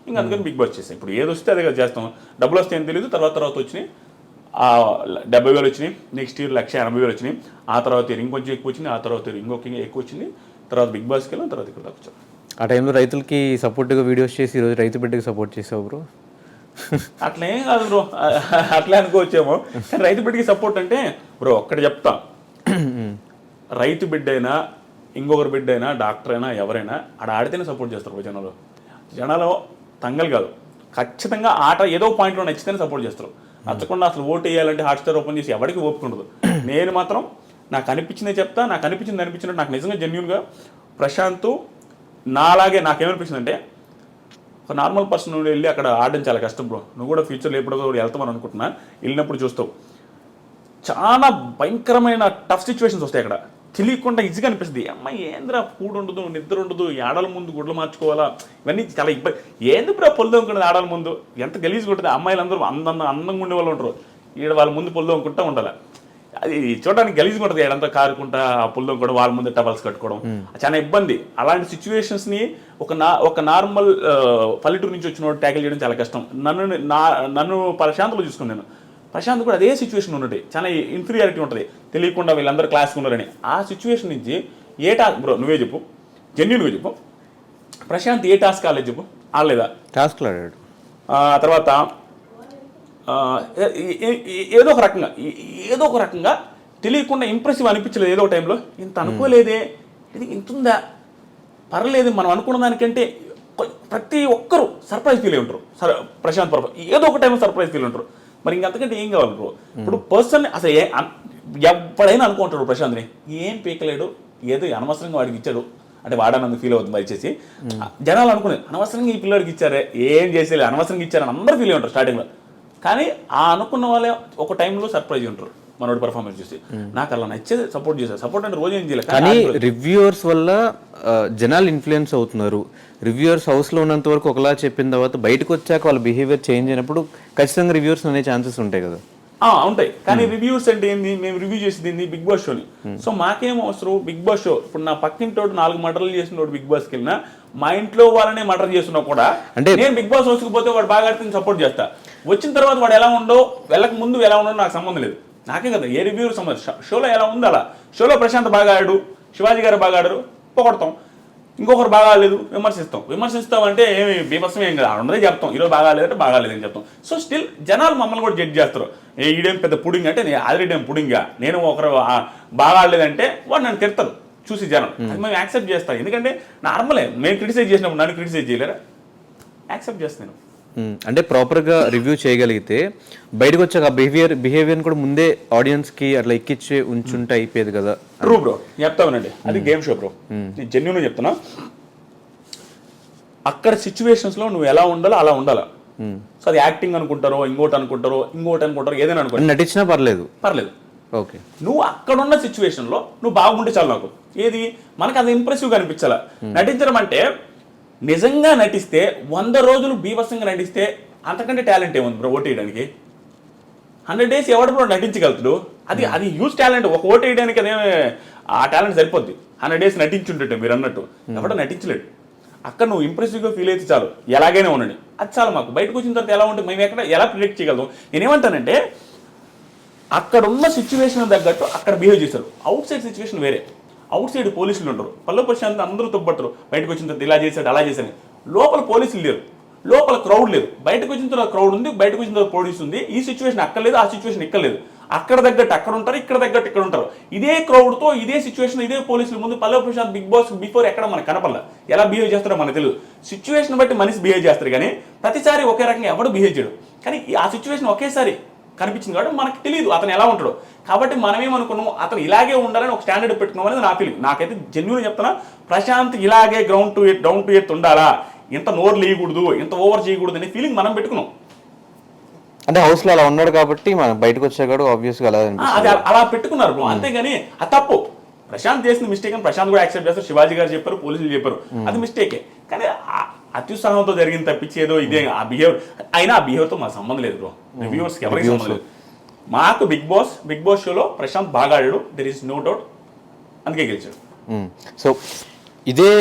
ఇంకా అందుకని బిగ్ బాస్ చేస్తాం. ఇప్పుడు ఏది వస్తే అదే కదా చేస్తాం, డబ్బులు వస్తే ఏం తెలియదు. తర్వాత వచ్చినాయి 70,000 వచ్చినాయి, నెక్స్ట్ ఇయర్ 180,000 వచ్చినాయి, ఆ తర్వాత ఇంకొంచెం ఎక్కువ వచ్చింది, ఆ తర్వాత ఇంకొక ఎక్కువ వచ్చింది, తర్వాత బిగ్ బాస్కి వెళ్ళాం, తర్వాత ఇక్కడ దాకా వచ్చాం. ఆ టైంలో రైతులకి సపోర్ట్గా వీడియోస్ చేసి ఈరోజు రైతు బిడ్డకి సపోర్ట్ చేసావు బ్రో. అట్లా ఏం కాదు బ్రో, అట్లా అనుకోవచ్చేమో. కానీ రైతు బిడ్డకి సపోర్ట్ అంటే బ్రో ఒక్కటి చెప్తా, రైతు బిడ్డ అయినా ఇంకొకరి బిడ్డ అయినా డాక్టర్ అయినా ఎవరైనా ఆడ ఆడితేనే సపోర్ట్ చేస్తారు జనాలు తంగలు కాదు, ఖచ్చితంగా ఆట ఏదో పాయింట్లో నచ్చితేనే సపోర్ట్ చేస్తారు. నచ్చకుండా అసలు ఓటు వేయాలంటే హాట్స్టార్ ఓపెన్ చేసి ఎవరికి ఓపిక ఉండదు. నేను మాత్రం నాకు అనిపించిందే చెప్తా, నాకు అనిపించినట్టు నాకు నిజంగా జెన్యూన్గా ప్రశాంత్ నాలాగే నాకేమనిపించిందంటే ఒక నార్మల్ పర్సన్ వెళ్ళి అక్కడ ఆడడం చాలా కష్టం బ్రో. నువ్వు కూడా ఫ్యూచర్లో ఎప్పుడో కూడా వెళ్తామని అనుకుంటున్నా, వెళ్ళినప్పుడు చూస్తావు చాలా భయంకరమైన టఫ్ సిచ్యువేషన్స్ వస్తాయి అక్కడ. తెలియకుండా ఈజీగా అనిపిస్తుంది, అమ్మాయి ఏంద్రా ఫుడ్ ఉండదు, నిద్ర ఉండదు, ఆడల ముందు గుడ్లు మార్చుకోవాలా, ఇవన్నీ చాలా ఇబ్బంది. ఏంది బ్రో పొల్లు అనుకున్నది ఆడల ముందు, ఎంత గలీజ్గా ఉంటుంది. అమ్మాయిలందరూ అందంగా ఉండే వాళ్ళు ఉంటారు, ఈడ వాళ్ళ ముందు పొల్లు అనుకుంటా ఉండాలి. అది చూడడానికి గలీజ్గా ఉంటుంది, ఏడంతా కారుకుంటా ఆ పుల్లం కూడా వాళ్ళ ముందు టవల్స్ కట్టుకోవడం చాలా ఇబ్బంది. అలాంటి సిచ్యువేషన్స్ని ఒక నార్మల్ పల్లెటూరు నుంచి వచ్చిన ట్యాకిల్ చేయడం చాలా కష్టం. నన్ను ప్రశాంత్లో చూసుకున్నాను, ప్రశాంత్ కూడా అదే సిచ్యువేషన్ ఉన్నది, చాలా ఇన్ఫీరియారిటీ ఉంటుంది, తెలియకుండా వీళ్ళందరూ క్లాస్కి ఉన్నారని. ఆ సిచ్యువేషన్ నుంచి ఏ టాస్క్ బ్రో నువ్వే చెప్పు, జెన్యూన్గా చెప్పు, ప్రశాంత్ ఏ టాస్క్ ఆడలేదు చెప్పు, ఆడలేదా? టాస్క్లు ఆడాడు. తర్వాత ఏదో ఒక రకంగా తెలియకుండా ఇంప్రెసివ్ అనిపించలేదు. ఏదో టైంలో ఇంత అనుకోలేదే, ఇది ఇంతుందా, పర్లేదు మనం అనుకున్న దానికంటే ప్రతి ఒక్కరు సర్ప్రైజ్ ఫీల్ అయి ఉంటారు. ప్రశాంత్ ఏదో ఒక టైంలో సర్ప్రైజ్ ఫీల్ ఉంటారు. మరి ఇంకంతకంటే ఏం కావాలి బ్రో? ఇప్పుడు పర్సన్ అసలు ఎవడైనా అనుకుంటాడు ప్రశాంత్ని ఏం పీకలేడు, ఏదో అనవసరంగా వాడికి ఇచ్చాడు అంటే వాడనందుకు ఫీల్ అవుతుంది వచ్చేసి. జనాలు అనుకునేది అనవసరంగా ఈ పిల్లడికి ఇచ్చారే, ఏం చేసేది అనవసరంగా ఇచ్చారని అందరూ ఫీల్ అయి ఉంటారు స్టార్టింగ్లో. కానీ ఆ అనుకున్న వాళ్ళే ఒక టైంలో సర్ప్రైజ్ ఉంటారు మనోడి పర్ఫార్మెన్స్ చూసి. నాకు అలా నచ్చేది సపోర్ట్ చేశారు. సపోర్ట్ అంటే రోజు ఏం చేయలేదు, కానీ రివ్యూవర్స్ వల్ల జనాలు ఇన్ఫ్లుయెన్స్ అవుతున్నారు. రివ్యూవర్స్ హౌస్లో ఉన్నంత వరకు ఒకలా చెప్పిన తర్వాత బయటకు వచ్చాక వాళ్ళ బిహేవియర్ చేంజ్ అయినప్పుడు ఖచ్చితంగా రివ్యూవర్స్ అనే ఛాన్సెస్ ఉంటాయి కదా. ఉంటాయి, కానీ రివ్యూస్ అంటే ఏంది, మేము రివ్యూ చేసేది ఏంది బిగ్ బాస్ షోని. సో మాకేం అవసరం బిగ్ బాస్ షో. ఇప్పుడు నా పక్కింటోడు 4 మర్డర్లు చేసిన బిగ్ బాస్కి వెళ్ళినా, మా ఇంట్లో వాళ్ళనే మర్డర్ చేస్తున్నా కూడా అంటే నేను బిగ్ బాస్ హౌస్కి పోతే వాడు బాగా ఆడితే సపోర్ట్ చేస్తా. వచ్చిన తర్వాత వాడు ఎలా ఉండో, వెళ్ళక ముందు ఎలా ఉండో నాకు సంబంధం లేదు, నాకే కదా ఏ రివ్యూ సంబంధం. షోలో ఎలా ఉందో అలా. షోలో ప్రశాంత్ బాగా ఆడాడు, శివాజీ గారు బాగా ఆడారు, పొగడతాం. ఇంకొకరు బాగా లేదు విమర్శిస్తామంటే ఏమి బీభత్సం ఏం కదా, అందరే చెప్తాం ఈరోజు బాగా లేదంటే బాగా లేదని చెప్తాం. సో స్టిల్ జనాలు మమ్మల్ని కూడా జడ్జ్ చేస్తారు. ఈడేం పెద్ద పుడింగ్ అంటే నేను ఆల్రెడీ ఏం పుడింగా, నేను ఒకరు బాగా ఆడలేదంటే వాడు నన్ను తిడతారు చూసి జనం. అది మేము యాక్సెప్ట్ చేస్తాం, ఎందుకంటే నార్మలే. మేము క్రిటిసైజ్ చేసినప్పుడు నన్ను క్రిటిసైజ్ చేయలేరా, యాక్సెప్ట్ చేస్తాను. అంటే ప్రాపర్గా రివ్యూ చేయగలిగితే బయటకు వచ్చాక బిహేవియర్ కూడా ముందే ఆడియన్స్కి అట్లా ఎక్కిచ్చే ఉంచుంటే అయిపోయేది కదా. ట్రూ బ్రో, చెప్తామనండి, అది గేమ్ షో బ్రో, నేను జెన్యూన్గా చెప్తున్నా. అక్కడ సిచ్యువేషన్స్లో నువ్వు ఎలా ఉండాలో అలా ఉండాలా. సో అది యాక్టింగ్ అనుకుంటారో, ఇంకోటి అనుకుంటారో, ఏదైనా అనుకుంటారు, నటించినా పర్లేదు. ఓకే. నువ్వు అక్కడున్న సిచ్యువేషన్లో నువ్వు బాగుంటే చాలు నాకు. ఏది మనకు అది ఇంప్రెసివ్గా అనిపించాల. నటించడం అంటే నిజంగా నటిస్తే 100 రోజులు బీభత్సంగా నటిస్తే అంతకంటే టాలెంట్ ఏముంది బ్రో ఓటు వేయడానికి? 100 days ఎవడు బ్రో నటించగలుగుతాడు? అది హ్యూజ్ టాలెంట్. ఒక ఓటు వేయడానికి అదే ఆ టాలెంట్ సరిపోద్ది. 100 days నటించుంటే మీరు అన్నట్టు ఎవడో నటించలేడు. అక్కడ నువ్వు ఇంప్రెసివ్గా ఫీల్ అయితే చాలు, ఎలాగైనా ఉండండి, అది చాలు మాకు. బయటకు వచ్చిన తర్వాత ఎలా ఉంటుంది మేము ఎక్కడ ఎలా ప్రిడిక్ట్ చేయగలం? నేనేమంటానంటే అక్కడ ఉన్న సిచ్యువేషన్ తగ్గట్టు అక్కడ బిహేవ్ చేస్తారు. అవుట్ సైడ్ సిచ్యువేషన్ వేరే. అవుట్ సైడ్ పోలీసులు ఉంటారు, పల్లె ప్రశాంత్ అందరూ తొబ్బడతారు, బయటకు వచ్చిన తర్వాత ఇలా చేశాడు అలా చేశాడు. లోపల పోలీసులు లేరు, లోపల క్రౌడ్ లేదు. బయటకు వచ్చిన తర్వాత క్రౌడ్ ఉంది, బయటకు వచ్చిన తర్వాత పోలీసు ఉంది. ఈ సిచ్యువేషన్ అక్కడ లేదు, ఆ సిచ్యువేషన్ ఇక్కడ లేదు. అక్కడ తగ్గట్టు అక్కడ ఉంటారు, ఇక్కడ తగ్గట్టు ఇక్కడ ఉంటారు. ఇదే క్రౌడ్తో ఇదే సిచ్యువేషన్ ఇదే పోలీసుల ముందు పల్లె ప్రశాంత్ బిగ్ బాస్ బిఫోర్ ఎక్కడ మనకు కనపడలే. ఎలా బిహేవ్ చేస్తారో మనకు తెలియదు. సిచ్యువేషన్ బట్టి మనిషి బిహేవ్ చేస్తారు కానీ ప్రతిసారి ఒకే రకంగా ఎవడు బిహేవ్ చేయడు. కానీ ఆ సిచ్యువేషన్ ఒకేసారి కనిపించింది కాబట్టి మనకు తెలియదు అతను ఎలా ఉంటాడో. కాబట్టి మనమేమనుకున్నాం అతను ఇలాగే ఉండాలని ఒక స్టాండర్డ్ పెట్టుకున్నాం అనేది నా ఫీలింగ్. నాకైతే జెన్యూన్ చెప్తున్నా, ప్రశాంత్ ఇలాగే ground to earth down to earth ఉండాలా, ఇంత నోరు లేయకూడదు, ఇంత ఓవర్ చేయకూడదు అనే ఫీలింగ్ మనం పెట్టుకున్నాం. అంటే హౌస్లో అలా ఉన్నాడు కాబట్టి మనం బయటకు వచ్చాడు ఆబ్వియస్గా అలా అది అలా పెట్టుకున్నారు బ్రో. అంతేగాని అది తప్పు. ప్రశాంత్ చేసిన మిస్టేక్ అని ప్రశాంత్ కూడా యాక్సెప్ట్ చేస్తారు, శివాజీ గారు చెప్పారు, పోలీసులు చెప్పారు, అది మిస్టేకే. కానీ అత్యుత్సాహంతో జరిగింది తప్పించేదో ఇదే ఆ బిహేవియర్. అయినా ఆ బిహేవియర్తో మా సంబంధం లేదు బ్రో, రివ్యూవర్స్కి ఎవరికి సంబంధం లేదు. మాకు బిగ్ బాస్ షోలో ప్రశాంత్ బాగా ఆడాడు, దెర్ ఈస్ నో డౌట్, అందుకే గెలిచాడు. సో ఇదే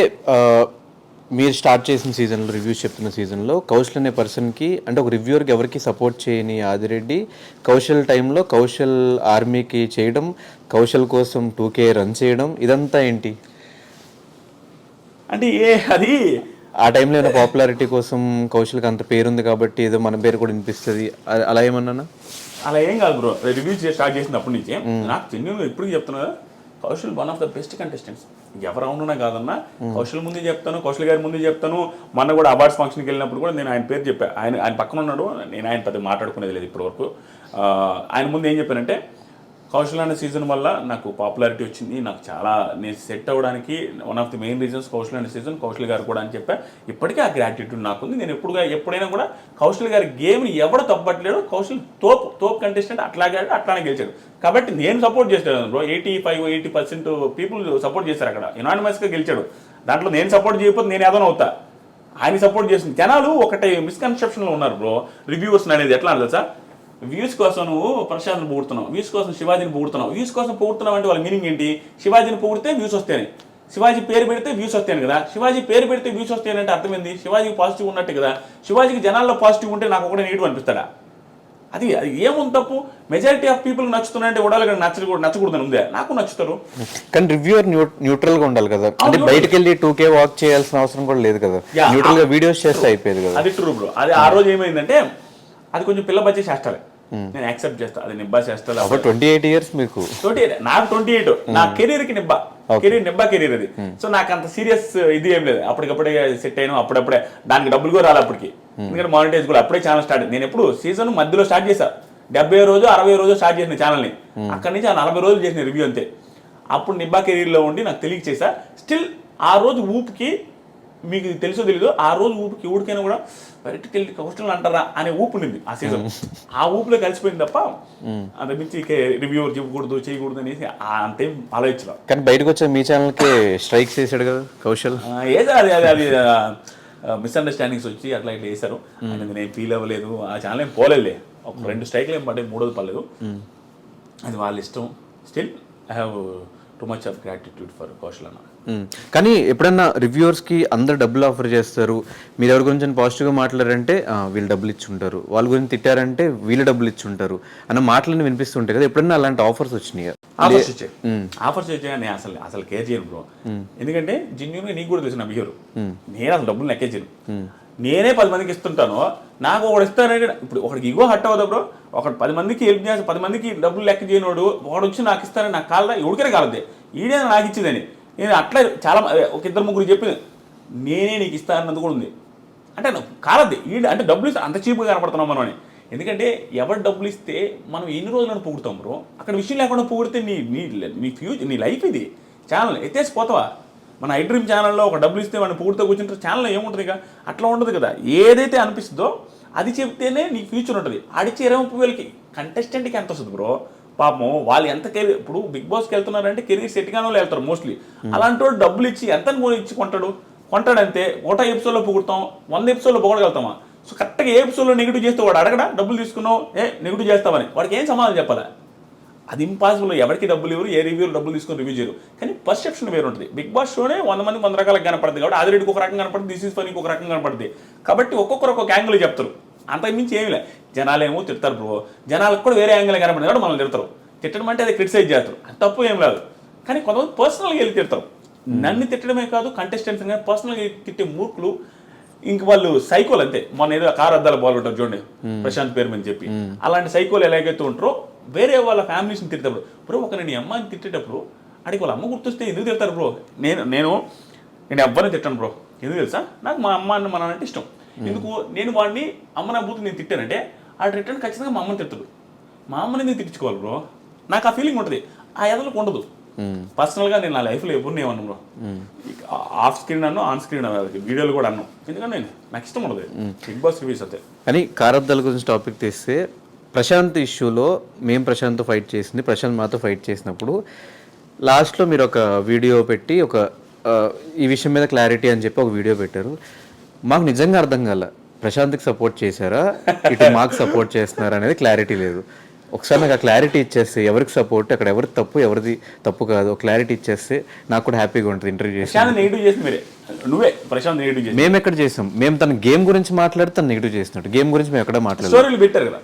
మీరు స్టార్ట్ చేసిన సీజన్లో రివ్యూస్ చెప్తున్న సీజన్లో కౌశల్ అనే పర్సన్కి అంటే ఒక రివ్యూవర్కి ఎవరికి సపోర్ట్ చేయని ఆదిరెడ్డి కౌశల్ టైంలో కౌశల్ ఆర్మీకి చేయడం, కౌశల్ కోసం 2K రన్ చేయడం, ఇదంతా ఏంటి అంటే అది ఆ టైంలో ఏమైనా పాపులారిటీ కోసం కౌశల్కి అంత పేరుంది కాబట్టి ఏదో మన పేరు కూడా వినిపిస్తుంది అలా ఏమన్నా? అలా ఏం కాదు బ్రో. రివ్యూ స్టార్ట్ చేసినప్పటి నుంచి నాకు జెన్యూన్గా ఇప్పటికీ చెప్తున్నా, Kaushal one of the best contestants. ఎవరు అవునున్నా కాదన్నా కౌశల్ ముందే చెప్తాను, కౌశల్ గారి ముందే చెప్తాను. మొన్న కూడా అవార్డ్స్ ఫంక్షన్కి వెళ్ళినప్పుడు కూడా నేను ఆయన పేరు చెప్పాను. ఆయన పక్కన ఉన్నాడు, నేను ఆయన పెద్ద మాట్లాడుకునేది లేదు ఇప్పటివరకు. ఆయన ముందు ఏం చెప్పానంటే, కౌశల్ అనే సీజన్ వల్ల నాకు పాపులారిటీ వచ్చింది, నాకు చాలా నేను సెట్ అవ్వడానికి one of the main reasons Kaushal అనే సీజన్, కౌశల్ గారు కూడా అని చెప్పా. ఇప్పటికీ ఆ గ్రాటిట్యూడ్ నాకుంది. నేను ఎప్పుడైనా కూడా కౌశల్ గారి గేమ్ని ఎవడు తప్పట్లేడు. కౌశల్ తోపు కంటెస్టెంట్, అట్లానే గెలిచాడు. కాబట్టి నేను సపోర్ట్ చేశాను బ్రో. 85-80% పీపుల్ సపోర్ట్ చేశారు అక్కడ, యునానిమస్గా గెలిచాడు. దాంట్లో నేను సపోర్ట్ చేయకపోతే నేను ఏదైనా అవుతా. ఆయన సపోర్ట్ చేసింది. జనాలు ఒకటి మిస్కన్సెప్షన్లో ఉన్నారు బ్రో. రివ్యూవర్స్ అనేది ఎట్లా అంటే తెలుసా, వ్యూస్ కోసం నువ్వు ప్రశాంత్ని పొగుడుతున్నావు, వ్యూస్ కోసం శివాజీని పొగుడుతున్నావు. వ్యూస్ కోసం పొగుడుతున్నావు అంటే వాళ్ళ మీనింగ్ ఏంటి? శివాజీని పొగిడితే వ్యూస్ వస్తాయని, శివాజీ పేరు పెడితే వ్యూస్ వస్తాయని కదా. శివాజీ పేరు పెడితే వ్యూస్ వస్తాయని అర్థమైంది శివాజీకి పాజిటివ్ ఉన్నట్టే కదా. శివాజీకి జనాల్లో పాజిటివ్ ఉంటే నాకు ఒకటే నెగిటివ్ అనిపిస్తాడా? అది ఏముంది తప్పు? మెజారిటీ ఆఫ్ పీపుల్ నచ్చుతున్నాయంటే ఉడాలి నచ్చకూడదని ఉందే. నాకు నచ్చుతారు. కానీ రివ్యూవర్ న్యూట్రల్ గా ఉండాలి కదా. అంటే బయటకు వెళ్ళి 2K వాక్ చేయాల్సిన అవసరం కూడా లేదు కదా, న్యూట్రల్ గా వీడియోస్ చేస్తే అయిపోయేది కదా. అది ట్రూ బ్రో. అది ఆ రోజు ఏమైందంటే అది కొంచెం పిల్ల బచ్చే చేస్తాలే, నేను యాక్సెప్ట్ చేస్తా. అది నిబ్బా చేస్తా. 28 years మీకు? 28. నాకు 28. నా కెరీర్ కి నిబ్బా కెరీర్ అది. సో నాకు అంత సీరియస్ ఇది ఏం లేదు. అప్పటికప్పుడే సెట్ అయినా, అప్పుడప్పుడే దానికి డబ్బులు కూడా రాలి అప్పటికి. ఎందుకంటే మానిటైజ్ కూడా అప్పుడే ఛానల్ స్టార్ట్. నేను ఎప్పుడు సీజన్ మధ్యలో స్టార్ట్ చేశా, 70 రోజు 60 రోజు స్టార్ట్ చేసిన ఛానల్ని. అక్కడి నుంచి ఆ 40 రోజులు చేసిన రివ్యూ అంతే. అప్పుడు నిబ్బా కెరీర్లో ఉండి నాకు తెలియక చేశా. స్టిల్ ఆ రోజు ఊపుకి, మీకు తెలుసో తెలీదు, ఆ రోజు ఊపికి ఊడికైనా కూడా బయటకు వెళ్ళి కౌశల్ అంటారా అనే ఊపు ఉండింది ఆ సీజన్. ఆ ఊపులో కలిసిపోయింది తప్ప అంత మించి రివ్యూవర్ చేయకూడదు అనేసి అంతేం ఆలోచించలేదు. కానీ బయటకు వచ్చే మీ ఛానల్కి స్ట్రైక్స్ చేశాడు కదా కౌశల్. ఏదో అది మిస్అండర్స్టాండింగ్స్ వచ్చి అట్లా ఇట్లా వేశారు. నేను ఫీల్ అవ్వలేదు. ఆ ఛానల్ ఏం పోలేదులే. ఒక 2 స్ట్రైక్లు ఏం పడ్డాయి, 3ది పర్లేదు. అది వాళ్ళ ఇష్టం. Still I have too much of gratitude for Kaushal అన్న. కానీ ఎప్పుడన్నా రివ్యూవర్స్కి అందరు డబ్బులు ఆఫర్ చేస్తారు, మీరు ఎవరి గురించి పాజిటివ్గా మాట్లాడారంటే వీళ్ళు డబ్బులు ఇచ్చి ఉంటారు, వాళ్ళ గురించి తిట్టారంటే వీళ్ళు డబ్బులు ఇచ్చి ఉంటారు అన్న మాటలన్నీ వినిపిస్తుంటాయి కదా. ఎప్పుడన్నా అలాంటి ఆఫర్స్ వచ్చినాయి? ఆఫర్స్ వచ్చాయి. నేను అసలు కేర్ చేయను బ్రో. ఎందుకంటే జెన్యూన్గా నీకు కూడా తెలుసు నా బిహేవియర్. నేను అసలు డబ్బులు లెక్కే చేయను. నేనే 10 మందికి ఇస్తుంటాను. నాకు ఒకడు ఇస్తానంటే ఇప్పుడు ఒకడికి ఇగో హట్ అవుతా బ్రో. ఒకటి 10 మందికి హెల్ప్ చేసి 10 మందికి డబ్బులు లెక్క చేయనోడు వాడు వచ్చి నాకు ఇస్తానని నాకు కాలదా? ఎవరికైనా కాలదే, ఈడే నాకు ఇచ్చిందని. నేను అట్లా చాలా ఒక 2-3 చెప్పింది, నేనే నీకు ఇస్తానన్నది కూడా ఉంది. అంటే కాలద్ది ఈడ, అంటే డబ్బులు ఇస్తే అంత చీప్గా కనపడుతున్నాం మనం అని. ఎందుకంటే ఎవరు డబ్బులు ఇస్తే మనం ఎన్ని రోజులను పొగుడుతాం బ్రో. అక్కడ విషయం లేకుండా పొగిడితే నీ ఫ్యూచర్, నీ లైఫ్ ఇది. ఛానల్ ఎత్తేసిపోతావా? మన ఐ డ్రీమ్ ఛానల్లో ఒక డబ్బులు ఇస్తే మనం పొగిడితే కూర్చుంటే ఛానల్లో ఏముంటుంది ఇక? అట్లా ఉండదు కదా. ఏదైతే అనిపిస్తుందో అది చెప్తేనే నీకు ఫ్యూచర్ ఉంటుంది. ఆడిచ్చే 20-30 వేలకి కంటెస్టెంట్కి ఎంత వస్తుంది బ్రో? పాపం వాళ్ళు ఎంత కెరీర్ ఇప్పుడు బిగ్ బాస్కి వెళ్తున్నారంటే కెరీర్ సెట్ గానే వెళ్తారు మోస్ట్లీ. అలాంటి వాడు డబ్బులు ఇచ్చి ఎంత ఇచ్చి కొంటాడంతే. ఒకటో ఎపిసోడ్లో పొగుడతాం, 100 ఎపిసోడ్లో పొగడగలుగుతామా? సో కరెక్ట్గా ఏ ఎపిసోడ్లో నెగిటివ్ చేస్తే వాడు అడగడా డబ్బులు తీసుకున్నావు నెగిటివ్ చేస్తామని, వాడికి ఏం సమాధానం చెప్పాలా? అది ఇంపాసిబుల్. ఎవరికి డబ్బులు ఇవ్వరు, ఏ రివ్యూలు డబ్బులు తీసుకొని రివ్యూ చేయరు. కానీ పర్సెప్షన్ వేరు ఉంటుంది. బిగ్ బాస్ షోనే 100 మంది 100 రకాలుగా కనపడుతుంది కాబట్టి ఆదిరెడ్డికి ఒక రకంగా కనపడుతుంది, దిస్ ఈజ్ ఫనీకి ఒక రకంగా కనపడుతుంది కాబట్టి ఒక్కొక్కరు ఒక్కొక్క యాంగిల్ చెప్తారు. అంతకుమించి ఏమి లే. జనాలేమో తిడతారు బ్రో, జనాలకు కూడా వేరే యాంగిల్ కనపడింది కాబట్టి మనల్ని తిడతారు. తిట్టడం అంటే అది క్రిటిసైజ్ చేస్తారు, అది తప్పు ఏం లేదు. కానీ కొంతమంది పర్సనల్గా వెళ్ళి తిడతారు. నన్ను తిట్టడమే కాదు, కంటెస్టెంట్స్ కానీ పర్సనల్గా తిట్టే మూర్ఖులు ఇంక వాళ్ళు సైకోలు అంతే. మొన్న ఏదో కారు అద్దాల బాల్ ఉంటారు చూడండి, ప్రశాంత్ పేరు అని చెప్పి, అలాంటి సైకోలు ఎలాగైతే ఉంటారో వేరే వాళ్ళ ఫ్యామిలీస్ని తిట్టేటప్పుడు బ్రో, ఒక నేను అమ్మాయిని తిట్టేటప్పుడు అడిగి వాళ్ళ అమ్మ గుర్తొస్తే ఎందుకు తిడతారు బ్రో? నేను ఎవరిని తిట్టాను బ్రో, ఎందుకు తెలుసా? నాకు మా అమ్మ అన్న మన అంటే ఇష్టం. ఎందుకు నేను వాడిని అమ్మ నా బూతు నేను తిట్టానంటే ఆ రిటర్న్ ఖచ్చితంగా మా అమ్మని తిడతాడు. మా అమ్మని ఎందుకు తిట్టించుకోవాలి బ్రో? నాకు ఆ ఫీలింగ్ ఉంటుంది, ఆ ఎదలకు ఉండదు. పర్సనల్గా నేను నా లైఫ్లో ఎప్పుడు ఏమన్నాను బ్రో, ఆఫ్ స్క్రీన్ అన్నాను, ఆన్ స్క్రీన్ వీడియోలు కూడా అన్నాను. ఎందుకంటే నాకు ఇష్టం ఉండదు బిగ్ బాస్ రివ్యూస్ అయితే. కానీ కారబ్దాల గురించి టాపిక్ తీస్తే ప్రశాంత్ ఇష్యూలో మేము ప్రశాంత్తో ఫైట్ చేసింది, ప్రశాంత్ మాతో ఫైట్ చేసినప్పుడు లాస్ట్లో మీరు ఒక వీడియో పెట్టి ఈ విషయం మీద క్లారిటీ అని చెప్పి ఒక వీడియో పెట్టారు. మాకు నిజంగా అర్థం కాల, ప్రశాంత్కి సపోర్ట్ చేశారా ఇటు మాకు సపోర్ట్ చేస్తున్నారా అనేది క్లారిటీ లేదు. ఒకసారి నాకు ఆ క్లారిటీ ఇచ్చేస్తే ఎవరికి సపోర్ట్, అక్కడ ఎవరికి తప్పు, ఎవరిది తప్పు కాదు, క్లారిటీ ఇచ్చేస్తే నాకు కూడా హ్యాపీగా ఉంటుంది. ఇంటర్వ్యూ చేసి మేము ఎక్కడ చేసాం? మేము తన గేమ్ గురించి మాట్లాడితే తను నెగిటివ్ చేసినట్టు. గేమ్ గురించి మేము ఎక్కడ మాట్లాడలేదు,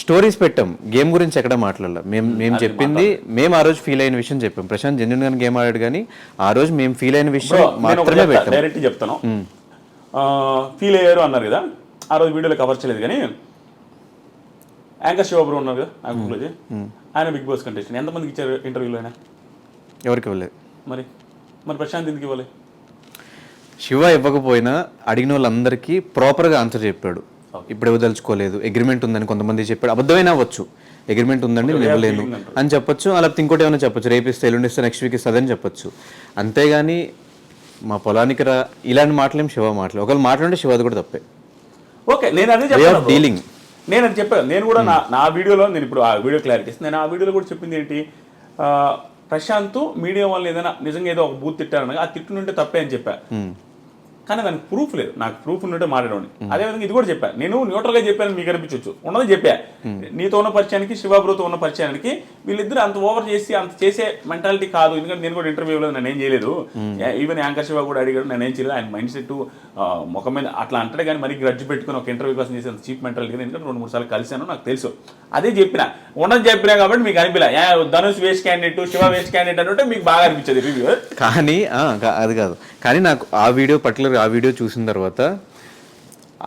స్టోరీస్ పెట్టాం, గేమ్ గురించి ఎక్కడ మాట్లాడాలి. మేము చెప్పింది, మేము ఆ రోజు ఫీల్ అయిన విషయం చెప్పాం. ప్రశాంత్ జెన్యున్ గానే గేమ్ ఆడాడు, కానీ ఆ రోజు మేము ఫీల్ అయిన విషయం మాత్రమే పెట్టాం. డైరెక్ట్ చెప్తాను, ఫీల్ అయ్యారు అన్నారు కదా, ఆ రోజు వీడియోలో కవర్ చేయలేదు. కానీ యాంకర్ శివబ్రో ఉన్నారు కదా నాకు, ఆయన బిగ్ బాస్ కంటెస్టెంట్, ఎంతమందికి ఇచ్చారు ఇంటర్వ్యూలో? ఆయన ఎవరికి ఇవ్వలేదు. మరి ప్రశాంత్ ఎందుకు ఇవ్వాలి? శివ ఇవ్వకపోయినా అడిగిన వాళ్ళందరికీ ప్రాపర్గా ఆన్సర్ చెప్పాడు. ఇప్పుడు ఇవ్వదలుచుకోలేదు, అగ్రిమెంట్ ఉందని కొంతమంది చెప్పాడు. అబద్ధమైనా అవ్వచ్చు, అగ్రిమెంట్ ఉందండి నేను ఇవ్వలేను అని చెప్పొచ్చు, అలా ఇంకోటి ఏమైనా చెప్పొచ్చు, రేపిస్తే ఎల్లుండిస్తే నెక్స్ట్ వీక్ ఇస్తుందని చెప్పొచ్చు. అంతేగాని మా పొలానికి రా ఇలాంటి మాటలేం శివ మాటలు. ఒకవేళ మాట్లాడితే శివ అది కూడా తప్పే. ఓకే, నేను అదే చెప్పాను, డీలింగ్ నేను అది చెప్పాను. నేను కూడా నా వీడియోలో, నేను ఇప్పుడు ఆ వీడియో క్లారిటీ ఇస్తాను. నేను ఆ వీడియోలో కూడా చెప్పింది ఏంటి, ప్రశాంత్ మీడియా వాళ్ళు ఏదైనా నిజంగా ఏదో ఒక బూత్ తిట్టారనగా ఆ తిట్టునుంటే తప్పే అని చెప్పా. కానీ దానికి ప్రూఫ్ లేదు, నాకు ప్రూఫ్ ఉన్నట్టే మాట్లాడండి. అదేవిధంగా ఇది కూడా చెప్పాను, నేను న్యూట్రల్గా చెప్పాను, మీకు అనిపించవచ్చు, ఉన్నది చెప్పా. నీతో ఉన్న పరిచయానికి శివబ్రోతో ఉన్న పరిచయానికి వీళ్ళిద్దరు అంత ఓవర్ చేసి అంత చేసే మెంటాలిటీ కాదు. ఎందుకంటే నేను కూడా ఇంటర్వ్యూలో నేను ఏం చేయలేదు, ఈవెన్ యాంకర్ శివ కూడా అడిగాడు, నేను ఏం చేయలేదు. ఆయన మైండ్ సెట్ ముఖం మీద అట్లా అంటాడు, కానీ మరీ గ్రడ్జ్ పెట్టుకుని ఒక ఇంటర్వ్యూ కోసం చేసే చీప్ మెంటాలిటీ. ఎందుకంటే 2-3 సార్లు కలిసాను, నాకు తెలుసు. అదే చెప్పినా, ఉన్నది చెప్పినా కాబట్టి మీకు అనిపించలే Dhanush waste candidate, Shiva waste candidate అంటే మీకు బాగా అనిపించేది రివ్యూ. కానీ అది కాదు, కానీ నాకు ఆ వీడియో పర్టికులర్ ఆ వీడియో చూసిన తర్వాత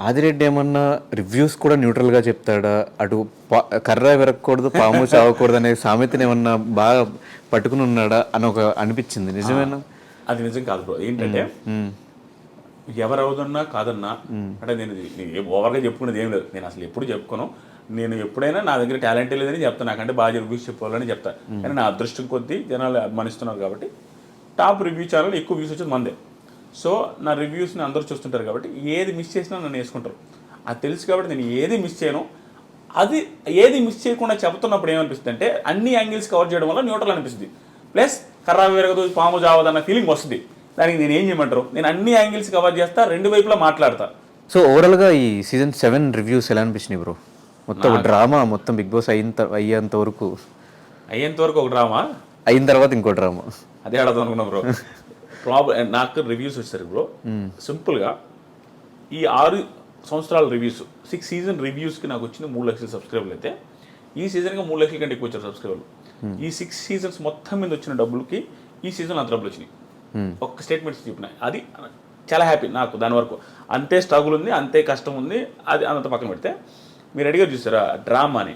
ఆదిరెడ్డి ఏమన్నా రివ్యూస్ కూడా న్యూట్రల్గా చెప్తాడా, అటు కర్ర విరగకూడదు పాము చావకూడదు అనే సామెతను ఏమన్నా బాగా పట్టుకుని ఉన్నాడా అని ఒక అనిపించింది. నిజమేనా? అది నిజం కాదు బ్రో. ఏంటంటే ఎవరు అవుదన్నా కాదన్నా అంటే నేను ఓవర్గా చెప్పుకునేది ఏం లేదు. నేను అసలు ఎప్పుడు చెప్పుకోను. నేను ఎప్పుడైనా నా దగ్గర టాలెంట్ లేదని చెప్తాను, నాకంటే బాగా రివ్యూస్ చెప్పుకోవాలని చెప్తాను. కానీ నా అదృష్టం కొద్దీ జనాలు అభిమానిస్తున్నారు కాబట్టి టాప్ రివ్యూ ఛానల్ ఎక్కువ వ్యూస్ వచ్చేది మందే. సో నా రివ్యూస్ని అందరూ చూస్తుంటారు కాబట్టి ఏది మిస్ చేసినా నన్ను వేసుకుంటారు. అది తెలుసు కాబట్టి నేను ఏది మిస్ చేయను. అది ఏది మిస్ చేయకుండా చెప్తున్నప్పుడు ఏమనిపిస్తుంది అంటే అన్ని యాంగిల్స్ కవర్ చేయడం వల్ల న్యూట్రల్ అనిపిస్తుంది. ప్లస్ కర్రా విరగదు పాము జావదన్న ఫీలింగ్ వస్తుంది. దానికి నేను ఏం చేయమంటారు, నేను అన్ని యాంగిల్స్ కవర్ చేస్తా, రెండు వైపులా మాట్లాడతా. సో ఓవరాల్గా ఈ సీజన్ 7 రివ్యూస్ ఎలా అనిపించినాయి బ్రో? మొత్తం డ్రామా, మొత్తం బిగ్ బాస్ అయ్యేంత వరకు ఒక డ్రామా, అయిన తర్వాత ఇంకో డ్రామా. అదే అడదాం అనుకున్నా బ్రో. నాకు రివ్యూస్ వచ్చారు బ్రో. సింపుల్గా ఈ 6 సంవత్సరాల రివ్యూస్ 6 సీజన్ రివ్యూస్కి నాకు వచ్చిన 3 లక్షల సబ్స్క్రైబర్లు అయితే ఈ సీజన్గా 3 లక్షల కంటే ఎక్కువ వచ్చారు సబ్స్క్రైబర్లు. ఈ 6 సీజన్స్ మొత్తం మీద వచ్చిన డబ్బులకి ఈ సీజన్ అంత డబ్బులు వచ్చినాయి. ఒక్క స్టేట్మెంట్స్ చెప్పినాయి. అది చాలా హ్యాపీ నాకు. దాని వరకు అంతే స్ట్రగుల్ ఉంది, అంతే కష్టం ఉంది. అది అంత పక్కన పెడితే మీరు అడిగారు చూసారా డ్రామాని,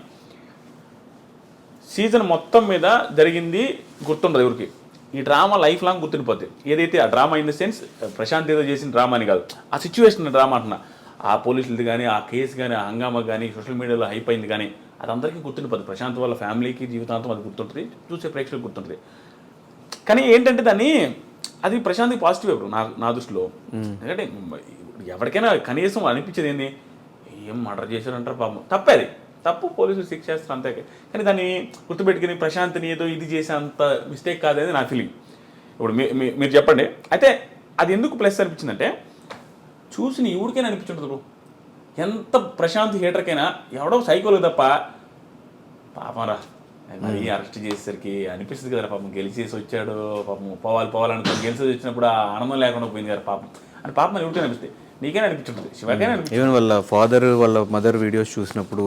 సీజన్ మొత్తం మీద జరిగింది గుర్తుండదు ఎవరికి. ఈ డ్రామా లైఫ్ లాంగ్ గుర్తుండిపోద్ది. ఏదైతే ఆ drama in the sense Prashant ఏదో చేసిన డ్రామా అని కాదు, ఆ సిచ్యువేషన్ డ్రామా అంటున్నా. ఆ పోలీసులది కానీ, ఆ కేసు కానీ, ఆ హంగామా కానీ, సోషల్ మీడియాలో హైప్ అయింది కానీ అది అందరికీ గుర్తుండిపోద్ది. ప్రశాంత్ వాళ్ళ ఫ్యామిలీకి జీవితాంతం అది గుర్తుంటుంది, చూసే ప్రేక్షకులకు గుర్తుంటుంది. కానీ ఏంటంటే అది ప్రశాంత్కి పాజిటివ్ ఎవరు నా దృష్టిలో. ఎందుకంటే ఎవరికైనా కనీసం అనిపించేది ఏంది, ఏం మర్డర్ చేశారంటారు పాపం, తప్పే అది. తప్పు పోలీసులు శిక్ష చేస్తారు అంతే. కానీ దాన్ని గుర్తుపెట్టుకుని ప్రశాంత్ని ఏదో ఇది చేసే అంత మిస్టేక్ కాదనేది నా ఫీలింగ్. ఇప్పుడు మీరు చెప్పండి. అయితే అది ఎందుకు ప్లస్ అనిపించిందంటే చూసి ఎవరికైనా అనిపించుంటుంది బ్రో, ఎంత ప్రశాంత్ హీటర్కైనా ఎవడో సైకోలకు తప్ప పాపం రా మరి అరెస్ట్ చేసేసరికి అనిపిస్తుంది కదా పాపం, గెలిచేసి వచ్చాడు పాపం, పోవాలనుకో గెలిచేసి వచ్చినప్పుడు ఆ ఆనందం లేకుండా పోయింది కదా పాపం అని పాపం అని ఎవరికైనా అనిపిస్తుంది. నీకైనా అనిపించుంటుంది, శివకైనా అనిపిస్తుంది. ఈవెన్ వాళ్ళ ఫాదర్ వాళ్ళ మదర్ వీడియోస్ చూసినప్పుడు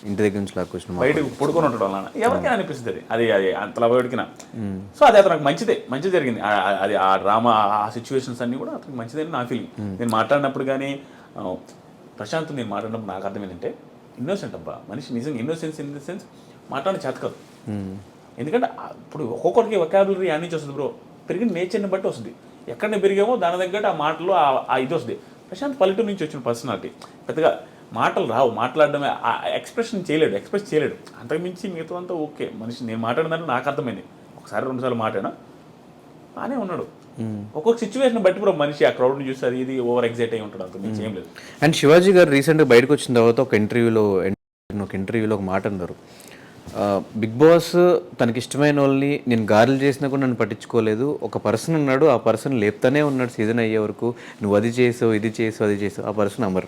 ఇంటి దగ్గర నుంచి లాక్కొచ్చిన బయటకు పడుకొని ఉంటాడు అలా ఎవరికైనా అనిపిస్తుంది అది అంతలా బయటకినా. సో అది అతనికి మంచిదే జరిగింది. అది ఆ డ్రామా ఆ సిచ్యువేషన్స్ అన్ని కూడా అతనికి మంచిదని నా ఫీలింగ్. నేను మాట్లాడినప్పుడు కానీ ప్రశాంత్ నేను మాట్లాడినప్పుడు నాకు అర్థం ఏంటంటే ఇన్నోసెంట్ అబ్బా మనిషి, నిజంగా ఇన్నోసెన్స్ ఇన్ ద సెన్స్ మాట్లాడిన చేత కాదు. ఎందుకంటే ఇప్పుడు ఒక్కొక్కరికి వొకాబులరీ యాడ్ నుంచి వస్తుంది బ్రో, పెరిగిన నేచర్ని బట్టి వస్తుంది. ఎక్కడ పెరిగామో దాని తగ్గట్టు ఆ మాటలు ఆ ఇది వస్తుంది. ప్రశాంత్ పల్లెటూరు నుంచి వచ్చిన పర్సనాలిటీ, పెద్దగా మాటలు రావు, మాట్లాడడమే ఎక్స్ప్రెస్ చేయలేడు. అంతకుమించి మిగతా అంతా ఓకే మనిషి. నేను మాట్లాడినంటే నాకు అర్థమైంది, ఒకసారి 2 సార్లు మాట్లాడినా బాగానే ఉన్నాడు. ఒక్కొక్క సిచ్యువేషన్ బట్టి బ్రో మనిషి ఆ క్రౌడ్ని చూసి అది ఇది ఓవర్ ఎగ్జైట్ అయి ఉంటాడు, అంతకుమించి ఏం లేదు. అండ్ శివాజీ గారు రీసెంట్గా బయటకు వచ్చిన తర్వాత ఒక ఇంటర్వ్యూలో ఒక మాట అన్నారు, బిగ్ బాస్ తనకి ఇష్టమైన వాళ్ళని నేను గారెలు చేసినా కూడా నన్ను పట్టించుకోలేదు, ఒక పర్సన్ ఉన్నాడు ఆ పర్సన్ లేపుతానే ఉన్నాడు సీజన్ అయ్యే వరకు, నువ్వు అది చేసావు ఇది చేసావు ఆ పర్సన్ అమర్,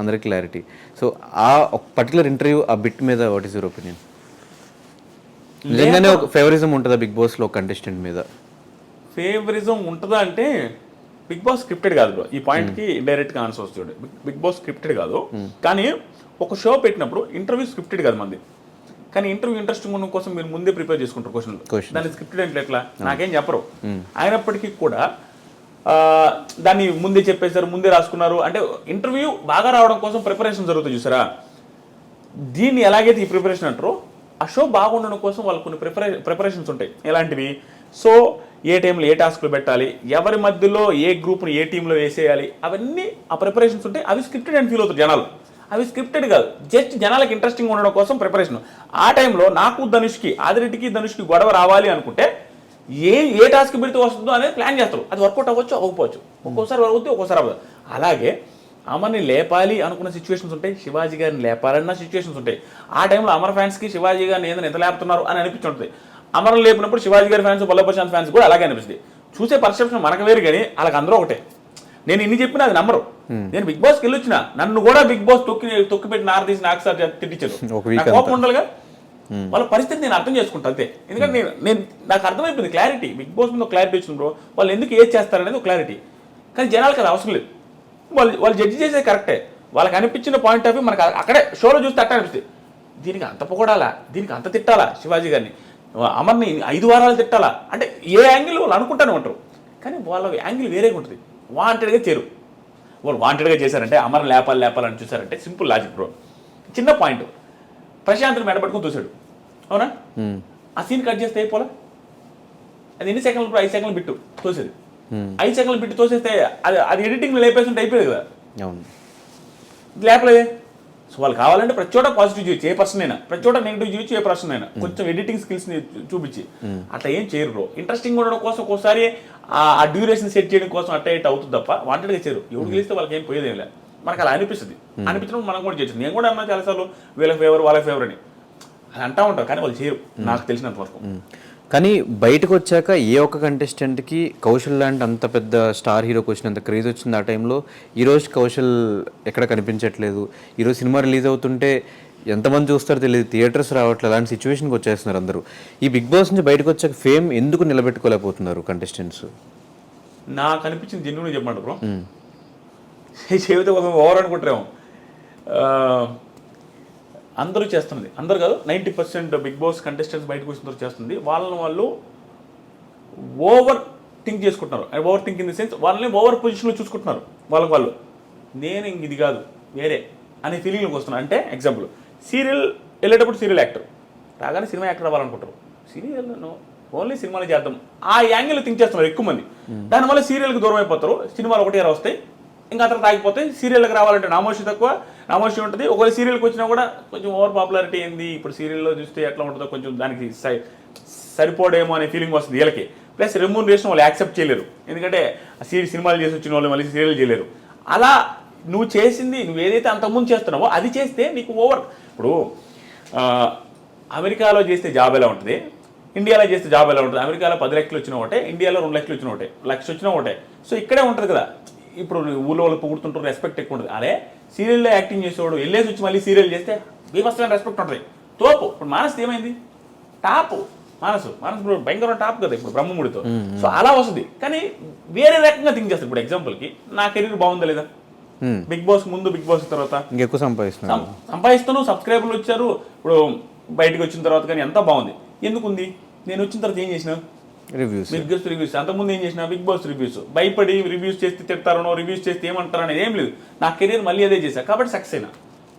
అందరికి క్లారిటీ. సో ఆ ఒక పర్టికులర్ ఇంటర్వ్యూ ఆ బిట్ మీద వాట్ ఈస్ యువర్ ఒపీనియన్? నిజంగానే ఒక ఫేవరిజం ఉంటుందా బిగ్ బాస్లో కంటెస్టెంట్ మీద? ఫేవరిజం ఉంటుందా అంటే బిగ్ బాస్ స్క్రిప్టెడ్ కాదు బ్రో. ఈ పాయింట్కి డైరెక్ట్గా ఆన్సర్ వస్తుంది. బిగ్ బాస్ స్క్రిప్టెడ్ కాదు, కానీ ఒక షో పెట్టినప్పుడు ఇంటర్వ్యూ స్క్రిప్టెడ్ కాదు మంది. కానీ ఇంటర్వ్యూ ఇంట్రెస్టింగ్ ఉండడం కోసం మీరు ముందే ప్రిపేర్ చేసుకుంటారు క్వశ్చన్లు. దాన్ని స్క్రిప్టెడ్ అంటే ఎట్లా నాకేం చెప్పరు. అయినప్పటికీ కూడా దాన్ని ముందే చెప్పేశారు, ముందే రాసుకున్నారు. అంటే ఇంటర్వ్యూ బాగా రావడం కోసం ప్రిపరేషన్ జరుగుతుంది చూసారా. దీన్ని ఎలాగైతే ఈ ప్రిపరేషన్ అంటారో ఆ షో బాగుండడం కోసం వాళ్ళకు కొన్ని ప్రిపరేషన్స్ ఉంటాయి. ఎలాంటివి? సో ఏ టైంలో ఏ టాస్క్లు పెట్టాలి, ఎవరి మధ్యలో ఏ గ్రూప్ని ఏ టీంలో వేసేయాలి, అవన్నీ ఆ ప్రిపరేషన్స్ ఉంటాయి. అవి స్క్రిప్టెడ్ అని ఫీల్ అవుతారు జనాలు. అవి స్క్రిప్టెడ్ కాదు, జస్ట్ జనాలకు ఇంట్రెస్టింగ్ ఉండడం కోసం ప్రిపరేషన్. ఆ టైంలో నాకు ఆదిరెడ్డికి ధనుష్కి గొడవ రావాలి అనుకుంటే ఏ టాస్క్ పెడితే వస్తుందో అనేది ప్లాన్ చేస్తారు. అది వర్కౌట్ అవ్వచ్చు అవ్వకపోవచ్చు, ఒక్కోసారి అవుతుంది ఒక్కోసారి అవ్వదు. అలాగే అమర్ని లేపాలి అనుకున్న సిచ్యువేషన్స్ ఉంటాయి, శివాజీ గారిని లేపాలన్న సిచ్యువేషన్స్ ఉంటాయి. ఆ టైంలో అమర్ ఫ్యాన్స్కి శివాజీ గారిని ఏదైనా ఎంత లేపుతున్నారు అని అనిపించుంటుంది. అమర్ని లేపినప్పుడు శివాజీ గారి ఫ్యాన్స్ పల్లవి ప్రశాంత్ ఫ్యాన్స్ కూడా అలాగే అనిపిస్తుంది. చూసే పర్సెప్షన్ మనకు వేరు, కానీ వాళ్ళకి అందరూ ఒకటే. నేను ఇన్ని చెప్పినా అది నమ్మరు. నేను బిగ్ బాస్కి వెళ్ళి వచ్చిన, నన్ను కూడా బిగ్ బాస్ తొక్కి పెట్టి నారదీసి నాకు సార్ తిట్టించారు. కోపం ఉండాలిగా, వాళ్ళ పరిస్థితి నేను అర్థం చేసుకుంటా అంతే. ఎందుకంటే నేను నాకు అర్థమైపోయింది క్లారిటీ, బిగ్ బాస్ మీద క్లారిటీ వచ్చింది బ్రో. వాళ్ళు ఎందుకు ఏది చేస్తారనేది ఒక క్లారిటీ. కానీ జనాలకు అది అవసరం లేదు. వాళ్ళు జడ్జి చేసేది కరెక్టే, వాళ్ళకి అనిపించిన పాయింట్ ఆఫ్ వ్యూ మనకు అక్కడే షోలో చూస్తే అట్ట అనిపిస్తుంది. దీనికి అంత పొగడాలా, దీనికి అంత తిట్టాలా, శివాజీ గారిని అమర్ని 5 వారాలు తిట్టాలా అంటే ఏ యాంగిల్ వాళ్ళు అనుకుంటానే ఉంటారు. కానీ వాళ్ళ యాంగిల్ వేరేగా ఉంటుంది. వాంటెడ్గా వాళ్ళు వాంటెడ్గా చేశారంటే అమర్ లేపాలని చూసారంటే సింపుల్ లాజిక్ బ్రో. చిన్న పాయింట్, ప్రశాంత్ని మెడపట్టుకుని తోసాడు అవునా, ఆ సీన్ కట్ చేస్తే అయిపోలే. అది ఎన్ని సెకండ్లు బ్రో? 5 సెకండ్లు బిట్టు తోసేది. 5 సెకండ్లు బిట్టు తోసేస్తే అది ఎడిటింగ్ లేపేసి ఉంటే అయిపోయేది కదా, లేపలేదే. సో వాళ్ళు కావాలంటే ప్రతి చోట పాజిటివ్ చూపించి ఏ పర్సన్ అయినా, ప్రతి చోట నెగిటివ్ చూపించి ఏ పర్సన్ అయినా కొంచెం ఎడిటింగ్ స్కిల్స్ని చూపించి అట్లా ఏం చేయరు బ్రో. ఇంట్రెస్టింగ్ ఉండడం కోసం ఒక్కోసారి ఆ డ్యూరేషన్ సెట్ చేయడం కోసం అట్ట ఇట్ అవుతుంది తప్ప వాంటెడ్గా చేయరు. ఎవరు గెలిస్తే వాళ్ళకి ఏం పోయేదేం లేదు. మనకు అలా అనిపిస్తుంది, అనిపించడం మనం కూడా చేస్తుంది. నేను కూడా అన్నా చాలాసార్లు వీళ్ళ ఫేవర్ వాళ్ళ ఫేవర్ అని అది అంటా ఉంటారు, కానీ వాళ్ళు చేయరు నాకు తెలిసినంత వరకు. కానీ బయటకు వచ్చాక ఏ ఒక్క కంటెస్టెంట్కి కౌశల్ లాంటి అంత పెద్ద స్టార్ హీరోకి వచ్చినంత క్రేజ్ వచ్చింది ఆ టైంలో. ఈరోజు కౌశల్ ఎక్కడ కనిపించట్లేదు. ఈరోజు సినిమా రిలీజ్ అవుతుంటే ఎంతమంది చూస్తారో తెలియదు, థియేటర్స్ రావట్లేదు, అలాంటి సిచ్యువేషన్కి వచ్చేస్తున్నారు అందరూ. ఈ బిగ్ బాస్ నుంచి బయటకు వచ్చాక ఫేమ్ ఎందుకు నిలబెట్టుకోలేకపోతున్నారు కంటెస్టెంట్స్? నాకు అనిపించింది జెన్యూన్గా చెప్పండి బ్రో, చెబితే ఓవర్ అనుకుంటారేమో. అందరూ చేస్తున్నది, అందరు కాదు 90% బిగ్ బాస్ కంటెస్టెంట్స్ బయటకు వచ్చిన చేస్తుంది. వాళ్ళు ఓవర్ థింక్ చేసుకుంటున్నారు. Over think in the sense వాళ్ళని ఓవర్ పొజిషన్లో చూసుకుంటున్నారు. వాళ్ళు నేను ఇంక ఇది కాదు వేరే అనే ఫీలింగ్లోకి వస్తున్నారు. అంటే ఎగ్జాంపుల్, సీరియల్ వెళ్ళేటప్పుడు సీరియల్ యాక్టర్ రాగానే సినిమా యాక్టర్ అవ్వాలనుకుంటారు. సీరియల్ ఓన్లీ సినిమాలు చేద్దాం ఆ యాంగిల్ థింక్ చేస్తున్నారు ఎక్కువ మంది. దానివల్ల సీరియల్కి దూరం అయిపోతారు. సినిమాలు ఒకటే వస్తాయి, ఇంకా అతను తాగిపోతాయి. సీరియల్కి రావాలంటే నామోషి తక్కువ, నామోషి ఉంటుంది. ఒకవేళ సీరియల్కి వచ్చినా కూడా కొంచెం ఓవర్ పాపులారిటీ ఏంది, ఇప్పుడు సీరియల్లో చూస్తే ఎట్లా ఉంటుందో కొంచెం దానికి సరిపోడేమో అనే ఫీలింగ్ వస్తుంది వీళ్ళకి. ప్లస్ రెమ్యూనరేషన్ వాళ్ళు యాక్సెప్ట్ చేయలేరు, ఎందుకంటే సినిమాలు చేసి వచ్చిన వాళ్ళు మళ్ళీ సీరియల్ చేయలేరు. అలా నువ్వు చేసింది నువ్వు ఏదైతే అంతకుముందు చేస్తున్నావో అది చేస్తే నీకు ఓవర్. ఇప్పుడు అమెరికాలో చేస్తే జాబ్ ఎలా ఉంటుంది, ఇండియాలో చేస్తే జాబ్ ఎలా ఉంటుంది. అమెరికాలో 10 లక్షలు వచ్చిన ఒకటే, ఇండియాలో 2 లక్షలు వచ్చిన ఒకటే, 1 లక్ష వచ్చిన ఒకటే. సో ఇక్కడే ఉంటుంది కదా. ఇప్పుడు ఊళ్ళో వాళ్ళు పొగుడుతుంటారు, రెస్పెక్ట్ ఎక్కువ ఉంటుంది. అదే సీరియల్లో యాక్టింగ్ చేసేవాడు వెళ్ళేసి వచ్చి మళ్ళీ సీరియల్ చేస్తే బీభత్సమైన రెస్పెక్ట్ ఉంటుంది. తోపు. ఇప్పుడు మానస్ ఏమైంది, టాప్. మానసు ఇప్పుడు భయంకరమైన టాప్ కదా ఇప్పుడు బ్రహ్మముడితో. సో అలా వస్తుంది. కానీ వేరే రకంగా థింక్ చేస్తారు. ఇప్పుడు ఎగ్జాంపుల్కి నా కెరీర్ బాగుందా లేదా, బిగ్ బాస్ ముందు, బిగ్ బాస్ తర్వాత ఇంకెక్కువ సంపాదిస్తాను, సబ్స్క్రైబర్లు వచ్చారు. ఇప్పుడు బయటకు వచ్చిన తర్వాత కానీ ఎంత బాగుంది. ఎందుకుంది, నేను వచ్చిన తర్వాత ఏం చేసిన రివ్యూస్, బిగ్ బాస్ రివ్యూస్. అంతకుముందు ఏం చేసిన బిగ్ బాస్ రివ్యూస్. భయపడి రివ్యూస్ చేస్తే తిడతారనో, రివ్యూస్ చేస్తే ఏమంటారు అనేది ఏం లేదు. నా కెరీర్ మళ్ళీ అదే చేశాను కాబట్టి సక్సెస్ అయినా.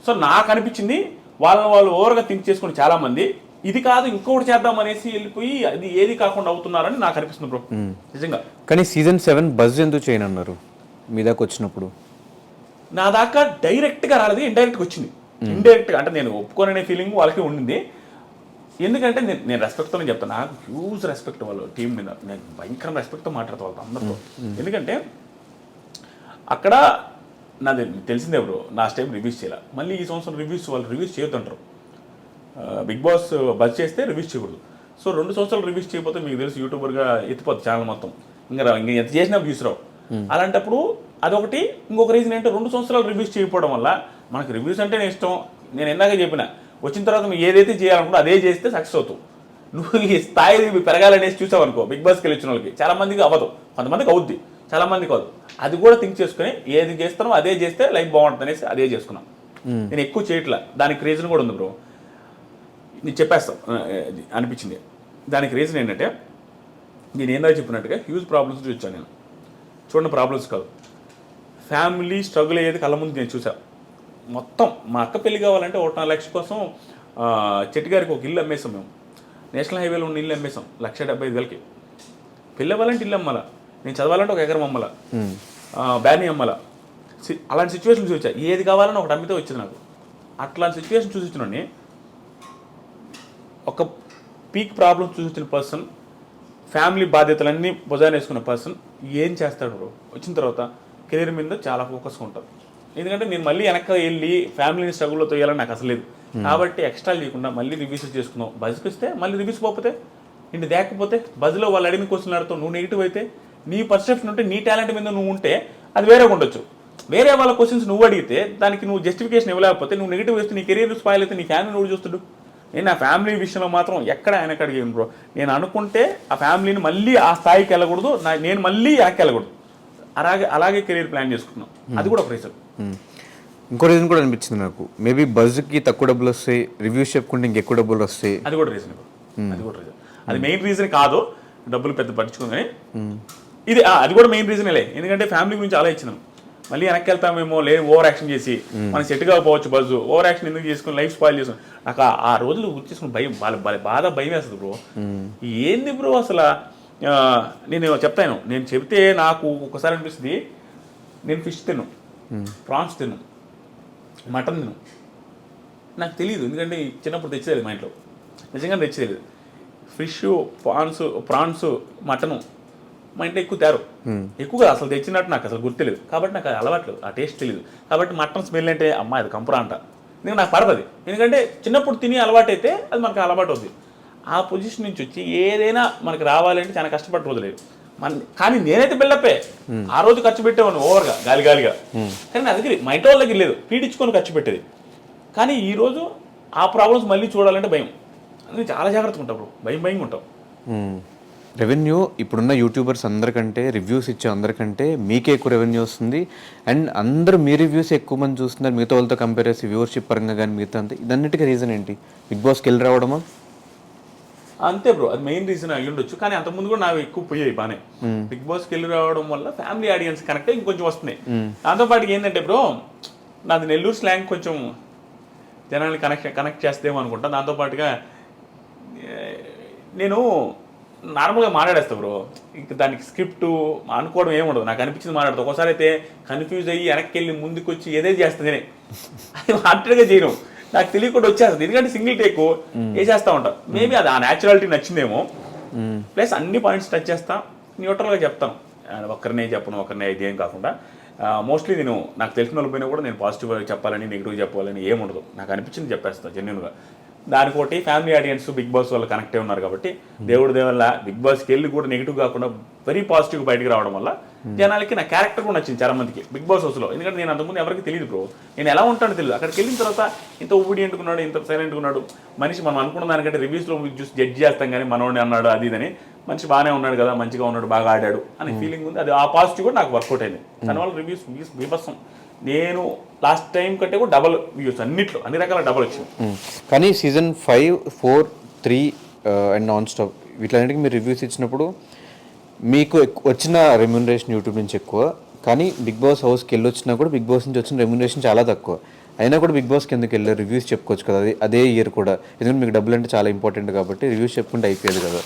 సో నాకు అనిపించింది వాళ్ళు ఓవర్గా థింక్ చేసుకుని చాలా మంది ఇది కాదు ఇంకొకటి చేద్దాం అనేసి వెళ్ళిపోయి అది ఏది కాకుండా అవుతున్నారని నాకు అనిపిస్తుంది బ్రో నిజంగా. కానీ సీజన్ 7 బజ్ ఎందుకు చేయను అన్నారు మీ దాకా వచ్చినప్పుడు? నా దాకా డైరెక్ట్గా రాలేదు, ఇండైరెక్ట్గా వచ్చింది. ఇండైరెక్ట్గా అంటే నేను ఒప్పుకోననే ఫీలింగ్ వాళ్ళకి ఉండింది. ఎందుకంటే నేను రెస్పెక్ట్తోనే చెప్తాను. నాకు హ్యూజ్ రెస్పెక్ట్ వాళ్ళు టీం మీద. నేను భయంకర రెస్పెక్ట్తో మాట్లాడతా వాళ్ళతో అందరితో. ఎందుకంటే అక్కడ నాది తెలిసిందే బ్రో, లాస్ట్ టైం రివ్యూస్ చేయాలి. మళ్ళీ ఈ సంవత్సరం వాళ్ళు రివ్యూస్ చేయొద్దంటారు. బిగ్ బాస్ బజ్ చేస్తే రివ్యూస్ చేయకూడదు. సో 2 సంవత్సరాలు రివ్యూస్ చేయకపోతే మీకు తెలుసు యూట్యూబర్గా ఎత్తిపోద్ది ఛానల్ మొత్తం. ఇంకా ఎంత చేసినా వ్యూస్ రావు. అలాంటప్పుడు అదొకటి. ఇంకొక రీజన్ ఏంటంటే 2 సంవత్సరాలు రివ్యూస్ చేయకపోవడం వల్ల మనకు రివ్యూస్ అంటేనే ఇష్టం. నేను ఇందాక చెప్పిన వచ్చిన తర్వాత నువ్వు ఏదైతే చేయాలనుకుంటో అదే చేస్తే సక్సెస్ అవుతావు. నువ్వు ఈ స్థాయి పెరగాలనేసి చూసావు అనుకో, బిగ్ బాస్కి వచ్చిన వాళ్ళకి చాలా మందికి అవ్వదు, కొంతమందికి అవుద్ది, చాలా మందికి అవ్వదు. అది కూడా థింక్ చేసుకుని ఏది చేస్తానో అదే చేస్తే లైఫ్ బాగుంటుంది అనేసి అదే చేసుకున్నాను. నేను ఎక్కువ చేయట్లా. దానికి రీజన్ కూడా ఉంది బ్రో, నేను చెప్పేస్తాను అనిపించింది. దానికి రీజన్ ఏంటంటే నేను ఏందో చెప్పినట్టుగా హ్యూజ్ ప్రాబ్లమ్స్ చూసాను నేను. చూడండి, ప్రాబ్లమ్స్ కాదు, ఫ్యామిలీ స్ట్రగుల్ అయ్యేది కళ్ళ ముందు నేను చూసాను మొత్తం. మా అక్క పెళ్లి కావాలంటే 1.5 లక్ష కోసం చెట్టు గారికి ఒక ఇల్లు అమ్మేసాం మేము. నేషనల్ హైవేలో ఉన్న ఇల్లు అమ్మేసాం 1,75,000కి. పెళ్ళి అవ్వాలంటే ఇల్లు అమ్మాల, నేను చదవాలంటే 1 ఎకరం అమ్మాల, బ్యానీ అమ్మాల. అలాంటి సిచ్యువేషన్ చూసా. ఏది కావాలని ఒకటి అమ్మితే వచ్చింది నాకు. అట్లాంటి సిచ్యువేషన్ చూసి వచ్చినండి. ఒక పీక్ ప్రాబ్లమ్ చూసి వచ్చిన పర్సన్, ఫ్యామిలీ బాధ్యతలన్నీ భుజాన వేసుకున్న పర్సన్ ఏం చేస్తాడు వచ్చిన తర్వాత కెరీర్ మీద చాలా ఫోకస్గా ఉంటుంది. ఎందుకంటే నేను మళ్ళీ వెనక్కి వెళ్ళి ఫ్యామిలీని స్ట్రగుల్లో తోయాలని నాకు అసలు లేదు. కాబట్టి ఎక్స్ట్రా చేయకుండా మళ్ళీ రివ్యూస్ చేసుకున్నావు. బజ్కి వస్తే మళ్ళీ రివ్యూస్ పోతే ఇంటి దేకపోతే బజ్లో వాళ్ళు అడిగిన క్వశ్చన్ అడుగుతావు. నువ్వు నెగిటివ్ అయితే, నీ పర్సెప్షన్ ఉంటే, నీ టాలెంట్ మీద నువ్వు ఉంటే అది వేరేగా ఉండొచ్చు. వేరే వాళ్ళ క్వశ్చన్స్ నువ్వు అడిగితే దానికి నువ్వు జస్టిఫికేషన్ ఇవ్వలేకపోతే, నువ్వు నెగిటివ్ వేస్తే నీ కెరీర్ స్పాయిల్ అయితే నీ ఫ్యామిలీ నువ్వు చూస్తుడు. నేను ఆ ఫ్యామిలీ విషయంలో మాత్రం ఎక్కడ ఆయనకు అడిగాను బ్రో. నేను అనుకుంటే ఆ ఫ్యామిలీని మళ్ళీ ఆ స్థాయికి వెళ్ళకూడదు, నేను మళ్ళీ వెనక్కి వెళ్ళకూడదు. అలాగే కెరీర్ ప్లాన్ చేసుకున్నాం. అది కూడా ఒక రీజన్. ఇంకో రీజన్ కూడా అనిపించింది నాకు, మేబీ బజ్కి తక్కువ డబ్బులు వస్తాయి, రివ్యూస్ చెప్పుకుంటే ఇంకెక్కువ డబ్బులు వస్తాయి. అది కూడా రీజన్. అది మెయిన్ రీజన్ కాదు, డబ్బులు పెద్ద పట్టించుకుందని ఇది. అది కూడా మెయిన్ రీజనేలే. ఎందుకంటే ఫ్యామిలీ గురించి ఆలోచించాను. మళ్ళీ వెనక్కి వెళ్తామేమో, లేదు ఓవర్ యాక్షన్ చేసి మనకి సెట్ కాకపోవచ్చు బజ్జు. ఓవర్ యాక్షన్ ఎందుకు చేసుకుని లైఫ్ స్పాయిల్ చేసుకుని నాకు ఆ రోజులు గుర్తు చేసుకుని భయం, బాధ భయం వేస్తుంది బ్రో. ఏంది బ్రో అసలు. నేను చెప్తాను, నేను చెప్తే నాకు ఒకసారి అనిపిస్తుంది, నేను ఫిష్ తిను, ప్రాన్స్ తిను, మటన్ తిను. నాకు తెలియదు, ఎందుకంటే చిన్నప్పుడు తెచ్చేది మా ఇంట్లో, నిజంగా తెచ్చేది. ఫిష్, ప్రాన్స్, మటను మా ఇంట్లో ఎక్కువ తేరు. ఎక్కువగా అసలు తెచ్చినట్టు నాకు అసలు గుర్తులేదు. కాబట్టి నాకు అది అలవాట్లేదు, ఆ టేస్ట్ తెలియదు. కాబట్టి మటన్ స్మెల్ అంటే అమ్మ అది కంపురా అంట. ఎందుకంటే నాకు పడదు. ఎందుకంటే చిన్నప్పుడు తిని అలవాటు అయితే అది మనకు అలవాటు అవుతుంది. ఆ పొజిషన్ నుంచి వచ్చి ఏదైనా మనకి రావాలంటే చాలా కష్టపడి రోజులేదు. కానీ నేనైతే బిల్డప్పే. ఆ రోజు ఖర్చు పెట్టేవాడిని ఓవర్గా, గాలిగా. కానీ నా దగ్గర మా ఇంట్లో వాళ్ళ దగ్గర లేదు, పీడించుకొని ఖర్చు పెట్టేది. కానీ ఈరోజు ఆ ప్రాబ్లమ్స్ మళ్ళీ చూడాలంటే భయం. అందుకే చాలా జాగ్రత్తగా ఉంటాం బ్రో, భయంగా ఉంటాం. రెవెన్యూ ఇప్పుడున్న యూట్యూబర్స్ అందరికంటే, రివ్యూస్ ఇచ్చే అందరికంటే మీకే ఎక్కువ రెవెన్యూ వస్తుంది. అండ్ అందరూ మీ రివ్యూస్ ఎక్కువ మంది చూస్తున్నారు మిగతా వాళ్ళతో కంపేర్ చేసి, వ్యూవర్షిప్ పరంగా కానీ మిగతా అంతా. ఇదన్నిటికీ రీజన్ ఏంటి? బిగ్ బాస్కి వెళ్ళి రావడమా? అంతే బ్రో, అది మెయిన్ రీజన్ అయ్యి ఉండొచ్చు. కానీ అంతకుముందు కూడా నాకు ఎక్కువ పోయాయి బాగానే. బిగ్ బాస్కి వెళ్ళి రావడం వల్ల ఫ్యామిలీ ఆడియన్స్ కనెక్ట్ ఇంకొంచెం వస్తున్నాయి. దాంతోపాటు ఏంటంటే బ్రో, నాది నెల్లూరు స్లాంగ్ కొంచెం జనాన్ని కనెక్ట్ చేస్తేమో అనుకుంటా. దాంతోపాటుగా నేను నార్మల్గా మాట్లాడేస్తా బ్రో. ఇంకా దానికి స్క్రిప్ట్ అనుకోవడం ఏముండదు, నాకు అనిపించింది మాట్లాడతా. ఒకసారి అయితే కన్ఫ్యూజ్ అయ్యి వెనక్కి వెళ్ళి ముందుకు వచ్చి ఏదైతే చేస్తుంది నేనే, అది హార్ట్గా చేయను, నాకు తెలియకుండా వచ్చేస్తుంది. ఎందుకంటే సింగిల్ టేక్ వేసేస్తా ఉంటా. మేబీ అది ఆ న్యాచురాలిటీ నచ్చిందేమో. ప్లస్ అన్ని పాయింట్స్ టచ్ చేస్తా, న్యూట్రల్గా చెప్తాను. ఒక్కరినే చెప్పను, ఒకరినే ఇది ఏం కాకుండా. మోస్ట్లీ నేను నాకు తెలిసిన వాళ్ళు పోయినా కూడా నేను పాజిటివ్గా చెప్పాలని, నెగిటివ్గా చెప్పాలని ఏముండదు. నాకు అనిపించింది చెప్పేస్తాను జెన్యున్గా. దానికోటి ఫ్యామిలీ ఆడియన్స్ బిగ్ బాస్ వల్ల కనెక్ట్ అయి ఉన్నారు కాబట్టి దేవుడి దేవల్ల బిగ్ బాస్కి వెళ్ళి కూడా నెగిటివ్ కాకుండా వెరీ పాజిటివ్ బయటకు రావడం వల్ల జనాలకి నా క్యారెక్టర్ కూడా నచ్చింది చాలా మందికి బిగ్ బాస్ హౌస్లో. ఎందుకంటే నేను అంతకుముందు ఎవరికి తెలియదు బ్రో, నేను ఎలా ఉంటానో తెలియదు. అక్కడికి వెళ్ళిన తర్వాత ఇంత ఒబీడియంట్గా ఉన్నాడు, ఇంత సైలెంట్గా ఉన్నాడు మనిషి. మనం అనుకున్న దానికంటే రివ్యూస్లో చూసి జడ్జ్ చేస్తాం కానీ మనోడిని అన్నాడు అది ఇదని, మనిషి బాగానే ఉన్నాడు కదా, మంచిగా ఉన్నాడు, బాగా ఆడాడు అనే ఫీలింగ్ ఉంది. అది ఆ పాజిటివ్ కూడా నాకు వర్కౌట్ అయింది. దానివల్ల రివ్యూస్ బీభత్సం. నేను లాస్ట్ టైం కంటే కూడా డబల్ వ్యూస్ అన్నిట్లో, అన్ని రకాల డబల్ వచ్చింది. కానీ సీజన్ 5, 4, 3 అండ్ నాన్ స్టాప్ వీటిలన్నిటికీ మీరు రివ్యూస్ ఇచ్చినప్పుడు మీకు వచ్చిన రెమ్యూనరేషన్ యూట్యూబ్ నుంచి ఎక్కువ, కానీ బిగ్ బాస్ హౌస్కి వెళ్ళి వచ్చినా కూడా బిగ్ బాస్ నుంచి వచ్చిన రెమ్యూనరేషన్ చాలా తక్కువ. అయినా కూడా బిగ్ బాస్కి ఎందుకు వెళ్ళారు? రివ్యూస్ చెప్పుకోవచ్చు కదా అదే ఇయర్ కూడా, ఎందుకంటే మీకు డబ్బులు అంటే చాలా ఇంపార్టెంట్ కాబట్టి రివ్యూస్ చెప్పుకుంటే అయిపోయేది కదా,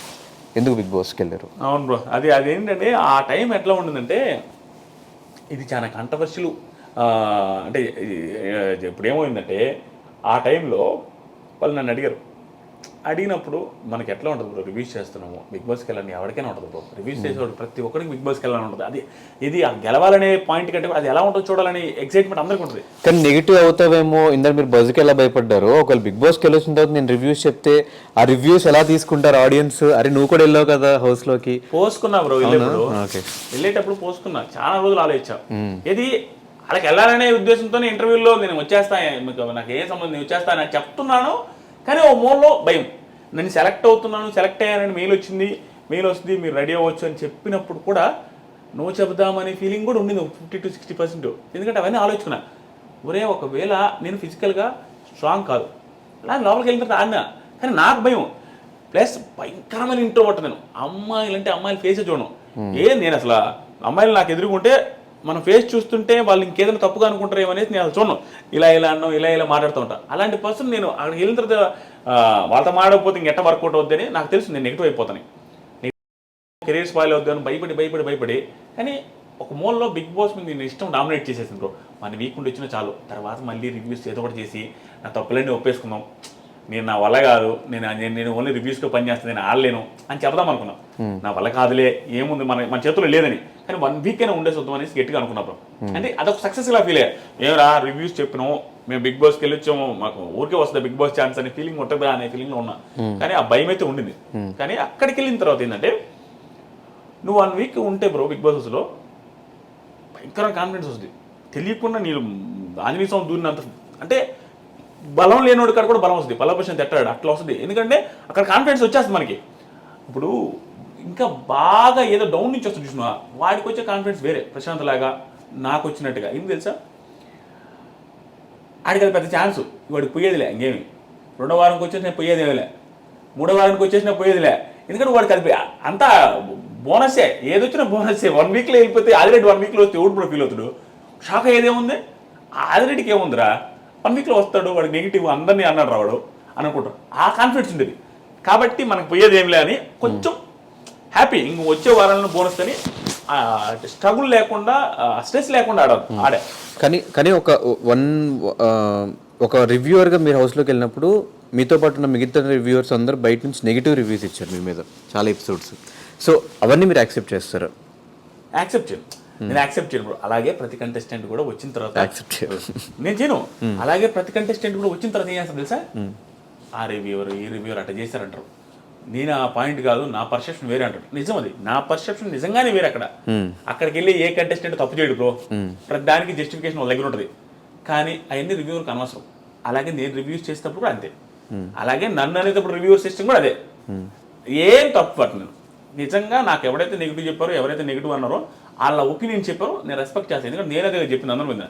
ఎందుకు బిగ్ బాస్కి వెళ్ళారు? అవును బ్రో, అదేంటంటే ఆ టైం ఎట్లా ఉండిందంటే ఇది చాలా కంట్రవర్షియల్. అంటే ఇప్పుడు ఏమైందంటే ఆ టైంలో వాళ్ళు నన్ను అడిగినప్పుడు మనకి ఎట్లా ఉంటుంది బ్రో, రివ్యూస్ చేస్తున్నాము బిగ్ బాస్కి వెళ్ళాలని ఎవరికైనా ఉంటుంది బ్రో. రివ్యూస్ చేసేవాడు ప్రతి ఒక్కరికి బిగ్ బాస్కి వెళ్ళాలని ఉంటుంది. అది ఇది గెలవాలనే పాయింట్ కంటే అది ఎలా ఉంటుందో చూడాలని ఎక్సైట్మెంట్ అందరికీ ఉంటుంది. కానీ నెగిటివ్ అవుతావేమో, ఇందాక మీరు బజ్కి ఎలా భయపడ్డారు, ఒకవేళ బిగ్ బాస్కి వెళ్ళొచ్చిన తర్వాత నేను రివ్యూస్ చెప్తే ఆ రివ్యూస్ ఎలా తీసుకుంటారు ఆడియన్స్? అరే నువ్వు కూడా వెళ్ళావు కదా హౌస్లోకి. పోసుకున్నా బ్రో, వెళ్ళేటప్పుడు పోసుకున్నా, చాలా రోజులు ఆలోచించా. ఇది వాళ్ళకి వెళ్ళాలనే ఉద్దేశంతో ఇంటర్వ్యూలో నేను వచ్చేస్తాను, నాకు ఏ సంబంధం నేను వచ్చేస్తాను అని చెప్తున్నాను. కానీ ఓ మూలలో భయం, నేను సెలెక్ట్ అవుతున్నాను, సెలెక్ట్ అయ్యానని మెయిల్ వస్తుంది, మీరు రెడీ అవ్వచ్చు అని చెప్పినప్పుడు కూడా నో చెబుదామనే ఫీలింగ్ కూడా ఉండింది 50 to 60%. ఎందుకంటే అవన్నీ ఆలోచుకున్నా, ఒరే ఒకవేళ నేను ఫిజికల్గా స్ట్రాంగ్ కాదు, అలా లోపలికి వెళ్ళిన తర్వాత ఆడినా, కానీ నాకు భయం. ప్లస్ భయంకరమైన ఇంట్రోవర్ట్ నేను. అమ్మాయిలు ఫేసే చూడను. నేను అసలు అమ్మాయిలు నాకు ఎదురుకుంటే మనం ఫేస్ చూస్తుంటే వాళ్ళు ఇంకేదైనా తప్పుగా అనుకుంటారేమో అనేసి నేను అసలు చూడను. ఇలా అన్నాం, ఇలా మాట్లాడుతూ ఉంటాను. అలాంటి పర్సన్ నేను అక్కడికి వెళ్ళిన తర్వాత వాళ్ళతో మాడకపోతే ఇంకెట్ట వర్కౌట్ అవుద్దని నాకు తెలుసు, నేను నెగిటివ్ అయిపోతాను, కెరీర్ స్పాయిల్ అవుద్దని భయపడి. కానీ ఒక మూలలో బిగ్ బాస్ మీద నేను ఇష్టం డామినేట్ చేసేసింది బ్రో. 1 వీక్ ఉండి వచ్చినా చాలు, తర్వాత మళ్ళీ రివ్యూస్ ఏదో ఒకటి చేసి నా తప్పులన్నీ ఒప్పేసుకుందాం, నేను నా వల్ల కాదు, నేను ఓన్లీ రివ్యూస్లో పని చేస్తాను, నేను ఆడలేను అని చెప్దాం అనుకున్నాను. నా వల్ల కాదులే, ఏముంది మన చేతుల్లో లేదని. కానీ 1 వీక్ అయినా ఉండేసి వద్దాం అనేసి గట్టిగా అనుకున్నాం. అంటే అదొక సక్సెస్ ఇలా ఫీల్ అయ్యా. ఏమరా రివ్యూస్ చెప్పినాము, మేము బిగ్ బాస్కి వెళ్ళి వచ్చాము, మాకు ఊరికే వస్తుంది బిగ్ బాస్ ఛాన్స్ అనే ఫీలింగ్ ఉంటుందా అనే ఫీలింగ్లో ఉన్నా. కానీ ఆ భయం అయితే ఉండింది. కానీ అక్కడికి వెళ్ళిన తర్వాత ఏంటంటే నువ్వు 1 వీక్ ఉంటే బ్రో బిగ్ బాస్ హౌస్లో భయంకర కాన్ఫిడెన్స్ వస్తుంది. తెలియకుండా నేను ఆంజనేయ స్వామి దూరినంత, అంటే బలం లేనివాడి కాడ కూడా బలం వస్తుంది, బలపరిచిన తిట్టాడు అట్లా వస్తుంది. ఎందుకంటే అక్కడ కాన్ఫిడెన్స్ వచ్చేస్తుంది మనకి. ఇప్పుడు ఇంకా బాగా ఏదో డౌన్ నుంచి వస్తుంది చూసినా, వాడికి వచ్చే కాన్ఫిడెన్స్ వేరే, ప్రశాంత్ లాగా నాకు వచ్చినట్టుగా. ఏం తెలుసా, ఆడికి అది పెద్ద ఛాన్స్, వాడికి పోయేదిలే ఇంకేమి. 2వ వారానికి వచ్చేసిన పోయేదేమిలే, 3వ వారానికి వచ్చేసిన పోయేదిలే. ఎందుకంటే వాడికి అది అంతా బోనస్సే, ఏదొచ్చినా బోనస్సే. 1 వీక్లో వెళ్ళిపోతే ఆదిరెడ్డి 1 వీక్లో వస్తే ఎవడు కూడా ఫీల్ అవుతాడు, షాక్ అయ్యేదేముంది, ఆదిరెడ్డికి ఏముందిరా 1 వీక్లో వస్తాడు, వాడికి నెగిటివ్ అందరినీ అన్నాడు రావాడు అనుకుంటారు. ఆ కాన్ఫిడెన్స్ ఉండేది కాబట్టి మనకు పోయేది ఏమిలే అని కొంచెం హ్యాపీ. ఇంక వచ్చే వారాలను బోనస్ అని స్ట్రగుల్ లేకుండా, స్ట్రెస్ లేకుండా ఆడా. కానీ ఒక రివ్యూవర్గా మీరు హౌస్లోకి వెళ్ళినప్పుడు మీతో పాటు ఉన్న మిగతా రివ్యూవర్స్ అందరూ బయట నుంచి నెగిటివ్ రివ్యూస్ ఇచ్చారు మీ మీద చాలా ఎపిసోడ్స్. సో అవన్నీ మీరు యాక్సెప్ట్ చేస్తారు? యాక్సెప్ట్ చేయను, నేను యాక్సెప్ట్ చేయను. అలాగే ప్రతి కంటెస్టెంట్ కూడా వచ్చిన తర్వాత యాక్సెప్ట్ చేయను, నేను చేయను. అలాగే ప్రతి కంటెస్టెంట్ కూడా వచ్చిన తర్వాత ఏం చేస్తాను తెలుసా, ఆ రివ్యూవర్ ఈ రివ్యూవర్ అట్లా చేశారంటారు, నేను ఆ పాయింట్ కాదు, నా పర్సెప్షన్ వేరే అంటాడు. నిజం, అది నా పర్సెప్షన్ నిజంగానే వేరే. అక్కడికి వెళ్ళి ఏ కంటెస్టెంట్ తప్పు చేయడు బ్రో, ప్రతి దానికి జస్టిఫికేషన్ వాళ్ళ దగ్గర ఉంటుంది. కానీ అవన్నీ రివ్యూవర్కి అనవసరం. అలాగే నేను రివ్యూస్ చేసేటప్పుడు కూడా అంతే, అలాగే నన్ను అనేటప్పుడు రివ్యూవర్ సిస్టమ్ కూడా అదే. ఏం తప్పు పట్టను, నిజంగా నాకు ఎవరైతే నెగిటివ్ చెప్పారో, ఎవరైతే నెగిటివ్ అన్నారో వాళ్ళ ఒపీనియన్ చెప్పారో నేను రెస్పెక్ట్ చేస్తాను. ఎందుకంటే నేను అదే చెప్పింది అందరి మీద.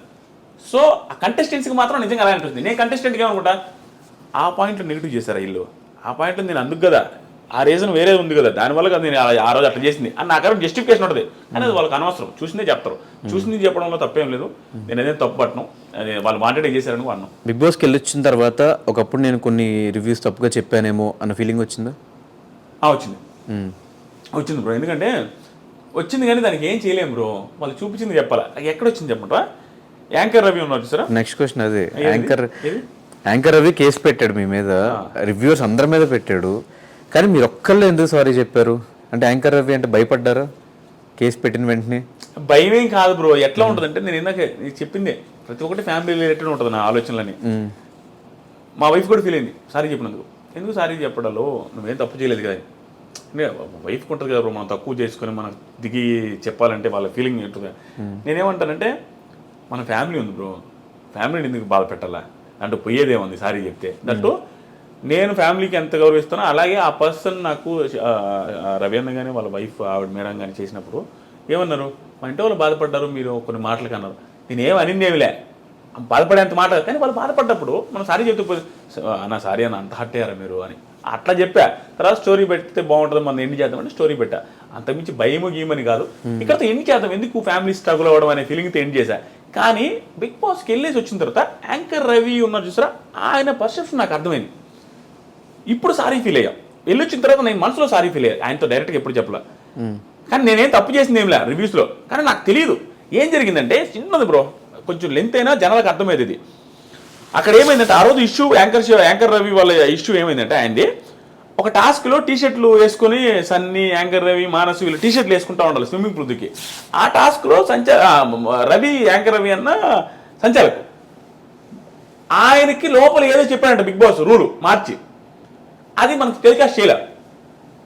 సో ఆ కంటెస్టెంట్స్కి మాత్రం నిజంగా అలా అనిపిస్తుంది. నేను కంటెస్టెంట్కి ఏమనుకుంటా, ఆ పాయింట్లో నెగిటివ్ చేశారా వీళ్ళు, ఆ పాయింట్లో నేను అందుకు కదా, ఆ రీజన్ వేరే ఉంది కదా, దానివల్ల కదా నేను ఆ రోజు అట్లా చేసింది అని నాకు జస్టిఫికేషన్ ఉంటుంది. కానీ అది వాళ్ళకి అనవసరం, చూసిందే చెప్తారు. చూసింది చెప్పడంలో తప్పేం లేదు, నేను అదే తప్పు పట్టను, అదే వాళ్ళు మాట్లాడే చేశారని వాడినాం. బిగ్ బాస్కి వెళ్ళి వచ్చిన తర్వాత ఒకప్పుడు నేను కొన్ని రివ్యూస్ తప్పుగా చెప్పానేమో అన్న ఫీలింగ్ వచ్చిందా? వచ్చింది బ్రో. ఎందుకంటే వచ్చింది కానీ దానికి ఏం చేయలేము బ్రో, వాళ్ళు చూపించింది చెప్పాలా. ఎక్కడ వచ్చింది చెప్పంటారా, యాంకర్ రవి ఉన్నారు చూసారా. నెక్స్ట్ క్వశ్చన్ అదే, యాంకర్ రవి కేసు పెట్టాడు మీ మీద, రివ్యూవర్స్ అందరి మీద పెట్టాడు, కానీ మీరు ఒక్కళ్ళు ఎందుకు సారీ చెప్పారు? అంటే యాంకర్ రవి అంటే భయపడ్డారా కేసు పెట్టిన వెంటనే? భయం ఏం కాదు బ్రో. ఎట్లా ఉంటుంది అంటే, నేను ఇందాక చెప్పిందే, ప్రతి ఒక్కటి ఫ్యామిలీ రిలేటెడ్ ఉంటుంది నా ఆలోచనలని. మా వైఫ్ కూడా ఫీల్ అయింది సారీ చెప్పినందుకు. ఎందుకు సారీ చెప్పడాలో నువ్వేం తప్పు చేయలేదు కదా. అంటే వైఫ్ ఉంటుంది కదా బ్రో, మనం తక్కువ చేసుకొని మనం దిగి చెప్పాలంటే వాళ్ళ ఫీలింగ్ ఉంటుంది. నేనేమంటానంటే మన ఫ్యామిలీ ఉంది బ్రో, ఫ్యామిలీని ఎందుకు బాధ పెట్టాలా అంటే పోయేదేముంది సారీ చెప్తే. దట్టు నేను ఫ్యామిలీకి ఎంత గౌరవిస్తానో అలాగే ఆ పర్సన్ నాకు రవి అన్న కానీ వాళ్ళ వైఫ్ ఆవిడ మేడం కానీ చేసినప్పుడు ఏమన్నారు, మా ఇంటి వాళ్ళు బాధపడ్డారు మీరు కొన్ని మాటలకి అన్నారు. నేనేం అనిందేమిలే, బాధపడేంత మాట కానీ వాళ్ళు బాధపడ్డప్పుడు మనం సారీ చెప్తే అన్న సారీ అన్న అంత హట్ అయ్యారా మీరు అని అట్లా చెప్పా. తర్వాత స్టోరీ పెడితే బాగుంటుంది, మనం ఎన్ని చేద్దామంటే స్టోరీ పెట్టా. అంతకుమించి భయము గీమని కాదు, ఇక్కడతో ఎన్ని చేద్దాం ఎందుకు ఫ్యామిలీ స్ట్రగుల్ అవ్వడం అనే ఫీలింగ్తో ఎండ్ చేశా. కానీ బిగ్ బాస్కి వెళ్ళేసి వచ్చిన తర్వాత యాంకర్ రవి ఉన్నారు చూసారా, ఆయన పర్సెప్షన్ నాకు అర్థమైంది. ఇప్పుడు సారీ ఫీల్ అయ్యా, వెళ్ళొచ్చిన తర్వాత నేను మనసులో సారీ ఫీల్ అయ్యా, ఆయనతో డైరెక్ట్గా ఎప్పుడు చెప్పలే. కానీ నేనేం తప్పు చేసింది ఏమిలే రివ్యూస్లో, కానీ నాకు తెలియదు ఏం జరిగిందంటే చిన్నది బ్రో, కొంచెం లెంత్ అయినా జనాలకు అర్థమయ్యేది ఇది. అక్కడ ఏమైందంటే ఆ రోజు ఇష్యూ యాంకర్ రవి వాళ్ళ ఇష్యూ ఏమైందంటే ఆయనది ఒక టాస్క్లో టీషర్ట్లు వేసుకొని సన్నీ, యాంకర్ రవి, మానసు వీళ్ళు టీషర్ట్లు వేసుకుంటా ఉండాలి స్విమ్మింగ్ పూల్కి. ఆ టాస్క్లో రవి యాంకర్ రవి అన్న సంచాలకు ఆయనకి లోపల ఏదో చెప్పాడంట బిగ్ బాస్ రూలు మార్చి, అది మనకు టెలికాస్ట్ చేయలే.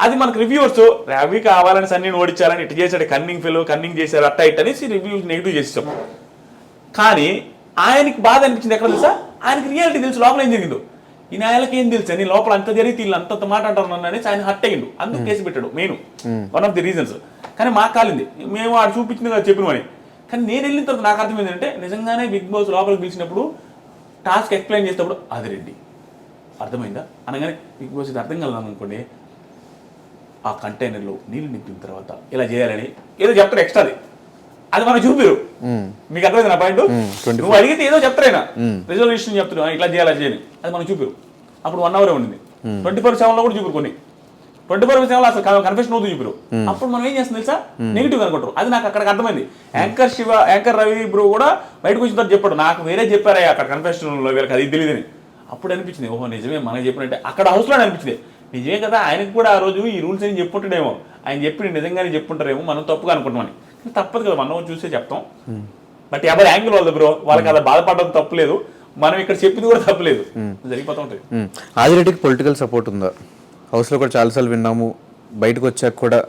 అది మనకు రివ్యూవర్స్ రవి కావాలని సన్నీని ఓడించాలని ఇటు చేశాడు, కన్నింగ్ ఫెలో కన్నింగ్ చేశారు అట్ట ఇట్ అనేసి రివ్యూస్ నెగిటివ్ చేసాం. కానీ ఆయనకి బాధ అనిపించింది ఎక్కడ తెలుసా, ఆయనకి రియాలిటీ తెలుసు లోపల ఏం జరిగిందో. ఈ నాయలకి ఏం తెలుసు అని లోపల అంత జరిగితే వీళ్ళు అంత మాట అంటారు అనేసి ఆయన హట్ అయ్యిండు, అందుకు కేసు పెట్టాడు main one of the reasons. కానీ మాకు కాలింది, మేము ఆడు చూపించింది కదా చెప్పినవని. కానీ నేను వెళ్ళిన తర్వాత నాకు అర్థమైంది అంటే నిజంగానే బిగ్ బాస్ లోపలికి పిలిచినప్పుడు టాస్క్ ఎక్స్ప్లెయిన్ చేసేటప్పుడు అది రెడ్డి అర్థమైందా అనగానే బిగ్ బాస్ ఇది అర్థం కలదాం అనుకోండి, ఆ కంటైనర్లో నీళ్ళు నింపిన తర్వాత ఇలా చేయాలని ఏదో చెప్తారు ఎక్స్ట్రాది, అది మనకు చూపిరు. మీకు అర్థమైంది నా పాయింట్, నువ్వు అడిగితే ఏదో చెప్తారైనా రిజల్యూషన్ చెప్తున్నా ఇట్లా చేయాలి అది చేయని, అది మనకు చూపిరు. అప్పుడు 1 hour ఉండింది, 24/7 కూడా చూపిరు, కొన్ని 24/7 అసలు కన్ఫెషన్ అవుతూ చూపిరు. అప్పుడు మనం ఏం చేస్తుంది తెలుసా, నెగిటివ్ అనుకుంటారు. అది నాకు అక్కడికి అర్థమైంది. యాంకర్ రవి బ్రో కూడా బయటకు వచ్చిన తర్వాత చెప్పాడు, నాకు వేరే చెప్పారా అక్కడ కన్ఫెషన్లో వీళ్ళకి అది తెలియదని. అప్పుడు అనిపించింది ఓహో నిజమే మనకి చెప్పినట్టే, అక్కడ హౌస్లో అనిపించింది నిజమే కదా, ఆయనకు కూడా ఆ రోజు ఈ రూల్స్ ఏం చెప్పుంటాడేమో, ఆయన చెప్పి నిజంగానే చెప్పుంటారేమో, మనం తప్పుగా అనుకుంటామని. తప్పదు కదా, మనం చూసే చెప్తాం. బట్ ఎవరి యాంగిల్ వాళ్ళది బ్రో, వాళ్ళకి అలా బాధపడడం తప్పులేదు, మనం ఇక్కడ చెప్పింది కూడా తప్పులేదు, జరిగిపోతూ ఉంటుంది. ఆదిరెడ్డికి పొలిటికల్ సపోర్ట్ ఉందా? హౌస్లో కూడా చాలాసార్లు విన్నాము, బయటకు వచ్చాక కూడా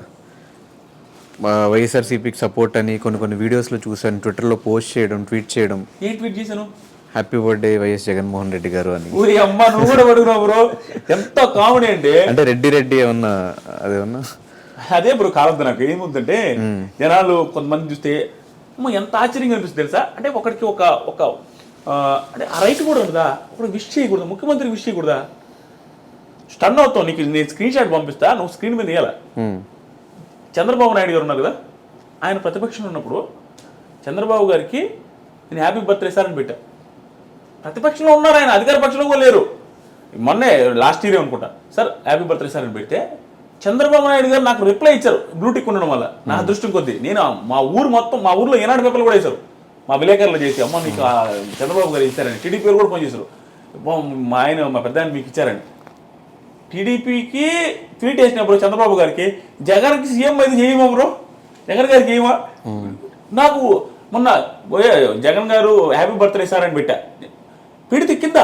వైఎస్ఆర్సీపీకి సపోర్ట్ అని కొన్ని వీడియోస్లో చూశాను, ట్విట్టర్లో పోస్ట్ చేయడం, ట్వీట్ చేయడం. ఏం ట్వీట్ చేశాను? Happy birthday YS Jaganmohan Reddy గారు అని. ఊరి అమ్మ నువ్వు కూడా పడుకున్నావు బ్రో, ఎంత కామెడీ అంటే రెడ్డి ఏమన్నా అదేమన్నా అదే బ్రో కాలద్దు. నాకు ఏముందంటే జనాలు కొంతమంది చూస్తే ఎంత ఆశ్చర్యంగా అనిపిస్తుంది తెలుసా, అంటే ఒకరికి ఒక అంటే ఆ రైట్ కూడా ఉండదా, ఒకటి విష్ చేయకూడదు, ముఖ్యమంత్రికి విష్ చేయకూడదా? స్టన్ అవుతావు, నీకు నేను స్క్రీన్ షాట్ పంపిస్తా, నువ్వు స్క్రీన్ మీద వేయాల. చంద్రబాబు నాయుడు గారు ఉన్నారు కదా, ఆయన ప్రతిపక్షంలో ఉన్నప్పుడు చంద్రబాబు గారికి నేను హ్యాపీ బర్త్డే సార్ అని పెట్టా. ప్రతిపక్షంలో ఉన్నారు ఆయన, అధికార పక్షంలో కూడా లేరు. మొన్నే లాస్ట్ ఇయర్ అనుకుంటా, సార్ హ్యాపీ బర్త్డే సార్ అని పెడితే చంద్రబాబు నాయుడు గారు నాకు రిప్లై ఇచ్చారు, బ్లూటిక్ ఉండడం వల్ల నా అదృష్టం కొద్దీ. నేను మా ఊర్లో ఏనాడు పేపర్లు కూడా వేశారు, మా విలేకరులు చేసి అమ్మ నీకు చంద్రబాబు గారు ఇచ్చారని. టీడీపీ కూడా ఫోన్ చేశారు, మా పెద్ద ఆయన మీకు ఇచ్చారని. టీడీపీకి ట్వీట్ వేసినప్పుడు చంద్రబాబు గారికి జగన్కి సీఎం అయితే చేయమా బ్రో, జగన్ గారికి చేయమా? నాకు మొన్న జగన్ గారు హ్యాపీ బర్త్డే సార్ అని పెట్టా, పెడితే కింద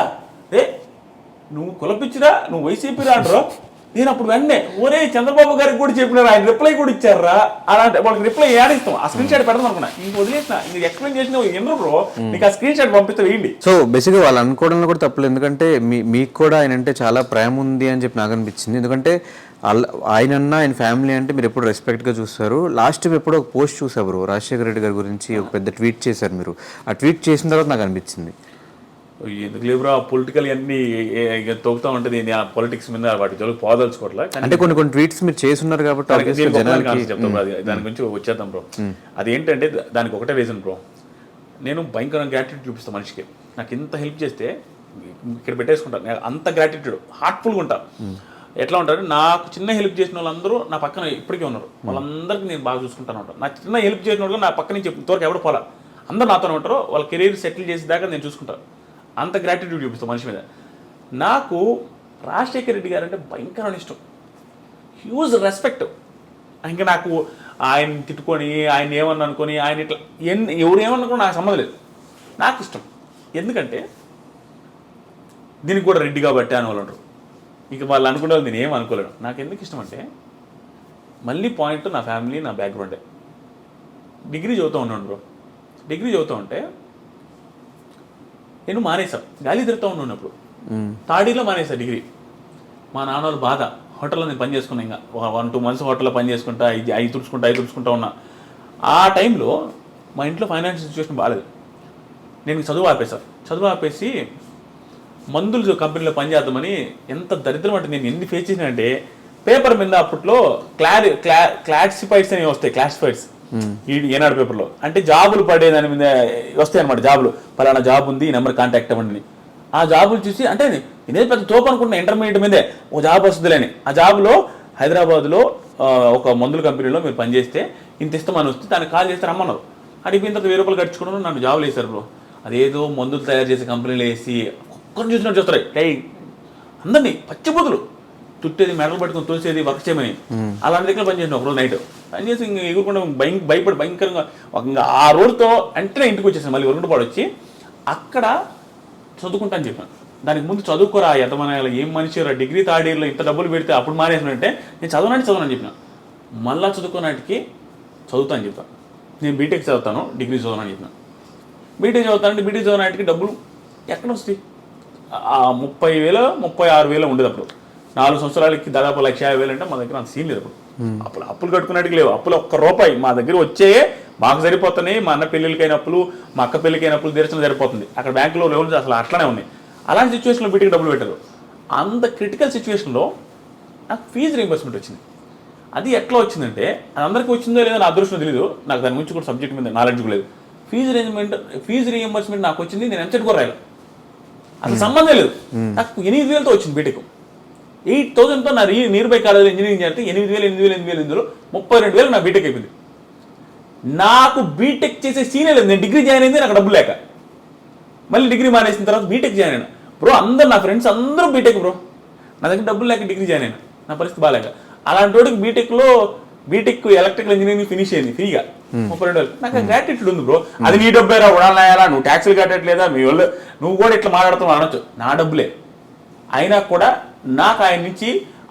నువ్వు కులపిచ్చిరా, నువ్వు వైసీపీ రాండ్రో. నేను అప్పుడు వెంటనే ఒరే చంద్రబాబు గారికి కూడా చెప్పినారు, ఆయన రిప్లై కూడా ఇచ్చారా అలాంటి వాళ్ళకి రిప్లై ఏడిస్తాం, ఆ స్క్రీన్ షాట్ పెడదాం అనుకున్నా. ఇంక వదిలేసిన, ఇంక ఎక్స్ప్లెయిన్ చేసిన ఎందుకు బ్రో, నీకు ఆ స్క్రీన్ షాట్ పంపిస్తే వేయండి. సో బేసిక్గా వాళ్ళు అనుకోవడంలో కూడా తప్పలేదు, ఎందుకంటే మీకు కూడా ఆయన అంటే చాలా ప్రేమ ఉంది అని చెప్పి నాకు అనిపించింది. ఎందుకంటే ఆయన ఫ్యామిలీ అంటే మీరు ఎప్పుడు రెస్పెక్ట్గా చూస్తారు. లాస్ట్ టైం ఎప్పుడో ఒక పోస్ట్ చూసారు రాజశేఖర రెడ్డి గారి గురించి, ఒక పెద్ద ట్వీట్ చేశారు మీరు. ఆ ట్వీట్ చేసిన తర్వాత నాకు అనిపించింది ఎందుకు లేబురా పొలిటికల్ అన్ని తొగుతూ ఉంటుంది, ఆ పొలిటిక్స్ మీద వాటి జోలికి పోదలుచుకోవట్లే. అంటే కొన్ని ట్వీట్స్ మీరు చేస్తున్నారు కాబట్టి చెప్తాం బ్రో, దాని గురించి వచ్చేద్దాం బ్రో. అదేంటంటే దానికి ఒకటే రీజన్ బ్రో, నేను భయంకరంగా గ్రాటిట్యూడ్ చూపిస్తాను మనిషికి. నాకు ఇంత హెల్ప్ చేస్తే ఇక్కడ పెట్టేసుకుంటాను, నేను అంత గ్రాటిట్యూడ్ హార్ట్ఫుల్గా ఉంటాను. ఎట్లా ఉంటారు, నాకు చిన్న హెల్ప్ చేసిన వాళ్ళందరూ నా పక్కన ఇప్పటికే ఉన్నారు, వాళ్ళందరికీ నేను బాగా చూసుకుంటాను ఉంటాను. నా చిన్న హెల్ప్ చేసిన వాళ్ళు నా పక్క నుంచి ఇంతవరకు ఎవరు పోలా, అందరూ నాతోనే ఉంటారు, వాళ్ళ కెరీర్ సెటిల్ చేసేదాకా నేను చూసుకుంటాను. అంత గ్రాటిట్యూడ్ చూపిస్తాం మనిషి మీద. నాకు రాజశేఖర రెడ్డి గారు అంటే భయంకరమైన ఇష్టం, హ్యూజ్ రెస్పెక్ట్. ఇంకా నాకు ఆయన తిట్టుకొని ఆయన ఏమన్నా అనుకొని ఆయన ఇట్లా ఎవరు ఏమన్నా కూడా నాకు సంబంధం లేదు, నాకు ఇష్టం. ఎందుకంటే దీనికి కూడా రెడ్డి కాబట్టి అని వాళ్ళు అంటారు. ఇక వాళ్ళు అనుకునే వాళ్ళు నేను ఏం అనుకోలేను. నాకు ఎందుకు ఇష్టం అంటే మళ్ళీ పాయింట్ నా ఫ్యామిలీ, నా బ్యాక్గ్రౌండే. డిగ్రీ చదువుతూ ఉన్నాను బ్రో. డిగ్రీ చదువుతూ ఉంటే నేను మానేసాను, గాలి తిరుగుతూ ఉన్నప్పుడు థర్డ్ ఇయర్లో మానేసా డిగ్రీ. మా నాన్న వాళ్ళు బాధ, హోటల్లో నేను పని చేసుకున్నా, ఇంకా 1-2 months హోటల్లో పని చేసుకుంటా, అవి తుడుచుకుంటా ఉన్నా. ఆ టైంలో మా ఇంట్లో ఫైనాన్షియల్ సిచ్యువేషన్ బాగాలేదు. నేను చదువు ఆపేసి మందులు కంపెనీలో పని చేద్దామని, ఎంత దరిద్రం అంటే నేను ఎన్ని ఫేస్ చేసిన అంటే, పేపర్ మీద అప్పట్లో క్లాసిఫైడ్స్ అనేవి వస్తాయి, క్లాసిఫైడ్స్ ఈ ఏనాడు పేపర్లో, అంటే జాబులు పడే దాని మీద వస్తాయి అనమాట. జాబులు పలానా జాబ్ ఉంది, ఈ నెంబర్ కాంటాక్ట్ అవ్వండి. ఆ జాబులు చూసి అంటే ఇదే పెద్ద తోపు అనుకుంటున్నా, ఇంటర్మీడియట్ మీదే ఒక జాబ్ వస్తుందిలేని. ఆ జాబ్లో హైదరాబాద్లో ఒక మందుల కంపెనీలో మీరు పనిచేస్తే ఇంత ఇస్తామని వస్తే దానికి కాల్ చేస్తే రమ్మన్నారు. అడిగిన తర్వాత 1000 రూపాయలు ఖర్చుకోవడం నన్ను జాబులు వేశారు బ్రో. అదేదో మందులు తయారు చేసే కంపెనీలు వేసి ఒక్కరిని చూసినట్టు చూస్తారు. అందరినీ పచ్చిబూతులు చుట్టేది, మెడలు పట్టుకుని తోసేది, వర్క్ చేయమని. అలాంటి దగ్గర పనిచేసిన ఒకరోజు నైట్ పనిచేసి ఇంకా ఎగురుకుండా భయపడి భయంకరంగా ఇంకా ఆ రోజుతో వెంటనే ఇంటికి వచ్చేసాను. మళ్ళీ ఒరుగుపాడు వచ్చి అక్కడ చదువుకుంటా అని చెప్పాను. దానికి ముందు చదువుకోరా ఎంతమంది, ఏం మనిషి రా, డిగ్రీ థర్డ్ ఇయర్లో ఇంత డబ్బులు పెడితే అప్పుడు మానేసినంటే నేను చదవనని చెప్పిన. మళ్ళీ చదువుకోనాటికి చదువుతా అని చెప్పాను. నేను బీటెక్ చదువుతాను, డిగ్రీ చదవనని చెప్పిన. బీటెక్ చదువుతానంటే బీటెక్ చదవనాటికి డబ్బులు ఎక్కడ వస్తాయి? 30,000 36,000 ఉండేది అప్పుడు. 4 సంవత్సరాలకి దాదాపు 1,50,000 అంటే మా దగ్గర అంత సీన్ లేదు అప్పుడు. అప్పులు కట్టుకున్నట్టుకు లేవు. అప్పులు ₹1 మా దగ్గర వచ్చేయే మాకు సరిపోతున్నాయి. మా అన్న పెళ్ళిళ్ళకైన అప్పులు, మా అక్క పెళ్ళికైన అప్పులు తీర్చడం సరిపోతుంది. అక్కడ బ్యాంకులో లోన్స్ అసలు అట్లానే ఉన్నాయి. అలాంటి సిచ్యువేషన్లో బీటెక్ డబ్బులు పెట్టారు. అంత క్రిటికల్ సిచ్యువేషన్లో నాకు ఫీజు రీయింబర్స్మెంట్ వచ్చింది. అది ఎట్లా వచ్చిందంటే, అది అందరికీ వచ్చిందో లేదో నా అదృష్టం తెలియదు. నాకు దాని గురించి కూడా సబ్జెక్ట్ మీద నాలెడ్జ్ లేదు. ఫీజు రీయింబర్స్మెంట్ నాకు వచ్చింది. నేను ఎంసెట్ కూడా రాయాలి, అసలు సంబంధం లేదు. నాకు 8,000తో వచ్చింది బీటెక్. 8,000తో నా నియర్ బై కాలేజీలో ఇంజనీరింగ్ చేస్తే 8,000 32,000 నా బీటెక్ అయిపోయింది. నాకు బీటెక్ చేసే సీనే లేదు. నేను డిగ్రీ జాయిన్ అయింది నాకు డబ్బు లేక. మళ్ళీ డిగ్రీ మానేసిన తర్వాత బీటెక్ జాయిన్ అయినా బ్రో. అందరు నా ఫ్రెండ్స్ అందరూ బీటెక్ బ్రో. నా దగ్గర డబ్బులు లేక డిగ్రీ జాయిన్ అయినా, నా పరిస్థితి బాగాలేక. అలాంటి వాడికి బీటెక్ ఎలక్ట్రికల్ ఇంజనీరింగ్ ఫినిష్ అయింది ఫ్రీగా 32,000. నాకు గ్రాటిట్యూడ్ ఉంది బ్రో. అది నీ డబ్బేరా, ఉడాలనాయాలా, నువ్వు ట్యాక్సులు కట్టట్లేదా, మీ వాళ్ళు నువ్వు కూడా ఇట్లా మాట్లాడుతావు అనొచ్చు. నా డబ్బులే అయినా కూడా నాకు ఆయన నుంచి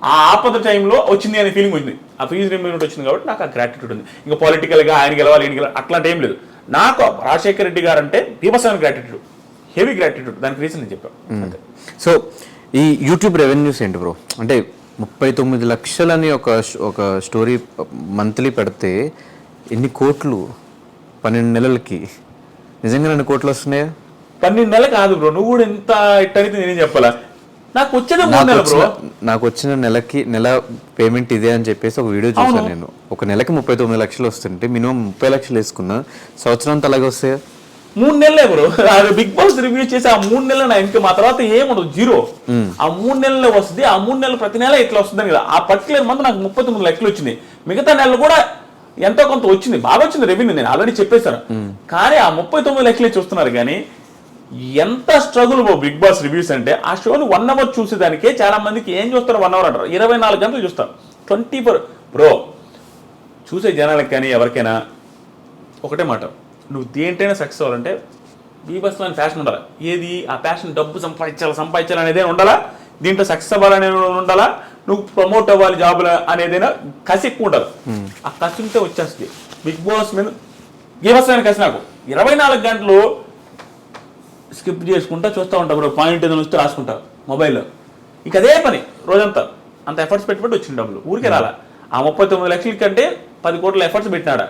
ఆ ఆపద టైంలో వచ్చింది అనే ఫీలింగ్ వచ్చింది. ఆ ఫీజు రీయింబర్స్మెంట్ వచ్చింది కాబట్టి నాకు ఆ గ్రాటిట్యూడ్ ఉంది. ఇంకా పొలిటికల్గా ఆయన గెలవాలి, ఈయన గెలవాలి అట్లాంటి ఏం లేదు. నాకు రాజశేఖర రెడ్డి గారు అంటే బీభత్సమైన గ్రాటిట్యూడ్, హెవీ గ్రాటిట్యూడ్. దానికి రీజన్ నేను చెప్పాను. సో ఈ యూట్యూబ్ రెవెన్యూస్ ఏంటి బ్రో? అంటే 39 లక్షలని ఒక స్టోరీ మంత్లీ పెడితే ఎన్ని కోట్లు 12 నెలలకి? నిజంగా 2 కోట్లు వస్తున్నాయా? 12 నెలలు కాదు బ్రో. నువ్వు కూడా ఎంత ఇట్టయితే నేనేం చెప్పాలా. నాకు వచ్చేది 3 నెలలు బ్రో. నాకు వచ్చిన నెల పేమెంట్ ఇదే అని చెప్పేసి ఒక వీడియో చూసాను నేను. ఒక నెలకి 39 లక్షలు వస్తుంటే మినిమం 30 లక్షలు వేసుకున్నా, సంవత్సరం అంతా అలాగే వస్తాయా? 3 నెలలే బ్రో. బిగ్ బాస్ రివ్యూ చేసి ఆ 3 నెలలు నా ఇంకా మా తర్వాత ఏముండదు, జీరో. ఆ 3 నెలల్లో వస్తుంది. ఆ 3 నెలలు ప్రతి నెల ఇట్లా వస్తుందని కదా. ఆ పర్టికులర్ మంత్ నాకు 39 లక్షలు వచ్చింది. మిగతా నెలలు కూడా ఎంతో కొంత వచ్చింది, బాగా వచ్చింది రెవెన్యూ. నేను ఆల్రెడీ చెప్పేశాను. కానీ ఆ 39 లక్షలే చూస్తున్నారు. కానీ ఎంత స్ట్రగుల్ బిగ్ బాస్ రివ్యూస్ అంటే, ఆ షోని 1 hour చూసేదానికే చాలా మందికి ఏం చూస్తారు 1 hour అంటారు. 24 గంటలు చూస్తారు. 24 బ్రో. చూసే జనాలకు కానీ ఎవరికైనా ఒకటే మాట, నువ్వు దేంటైనా సక్సెస్ అవ్వాలంటే బీభత్సమైన అని ఫ్యాషన్ ఉండాలి. ఏది ఆ ప్యాషన్? డబ్బు సంపాదించాలి అనేదే ఉండాలా, దీంట్లో సక్సెస్ అవ్వాలనే ఉండాలా, నువ్వు ప్రమోట్ అవ్వాలి జాబులు అనేదైనా కసి ఎక్కువ ఉండాలి. ఆ కసి ఉంటే వచ్చేస్తుంది. బిగ్ బాస్ మీద బీభత్సమైన కసి నాకు. 24 గంటలు స్కిప్ చేసుకుంటా చూస్తూ ఉంటా బ్రో. పాయింట్ ఏదైనా వస్తే రాసుకుంటా మొబైల్లో. ఇక అదే పని రోజంతా. అంత ఎఫర్ట్స్ పెట్టుబడి వచ్చింది డబ్బులు, ఊరికే రాలా. ఆ 39 లక్షల కంటే 10 కోట్ల ఎఫర్ట్స్ పెట్టినాడా.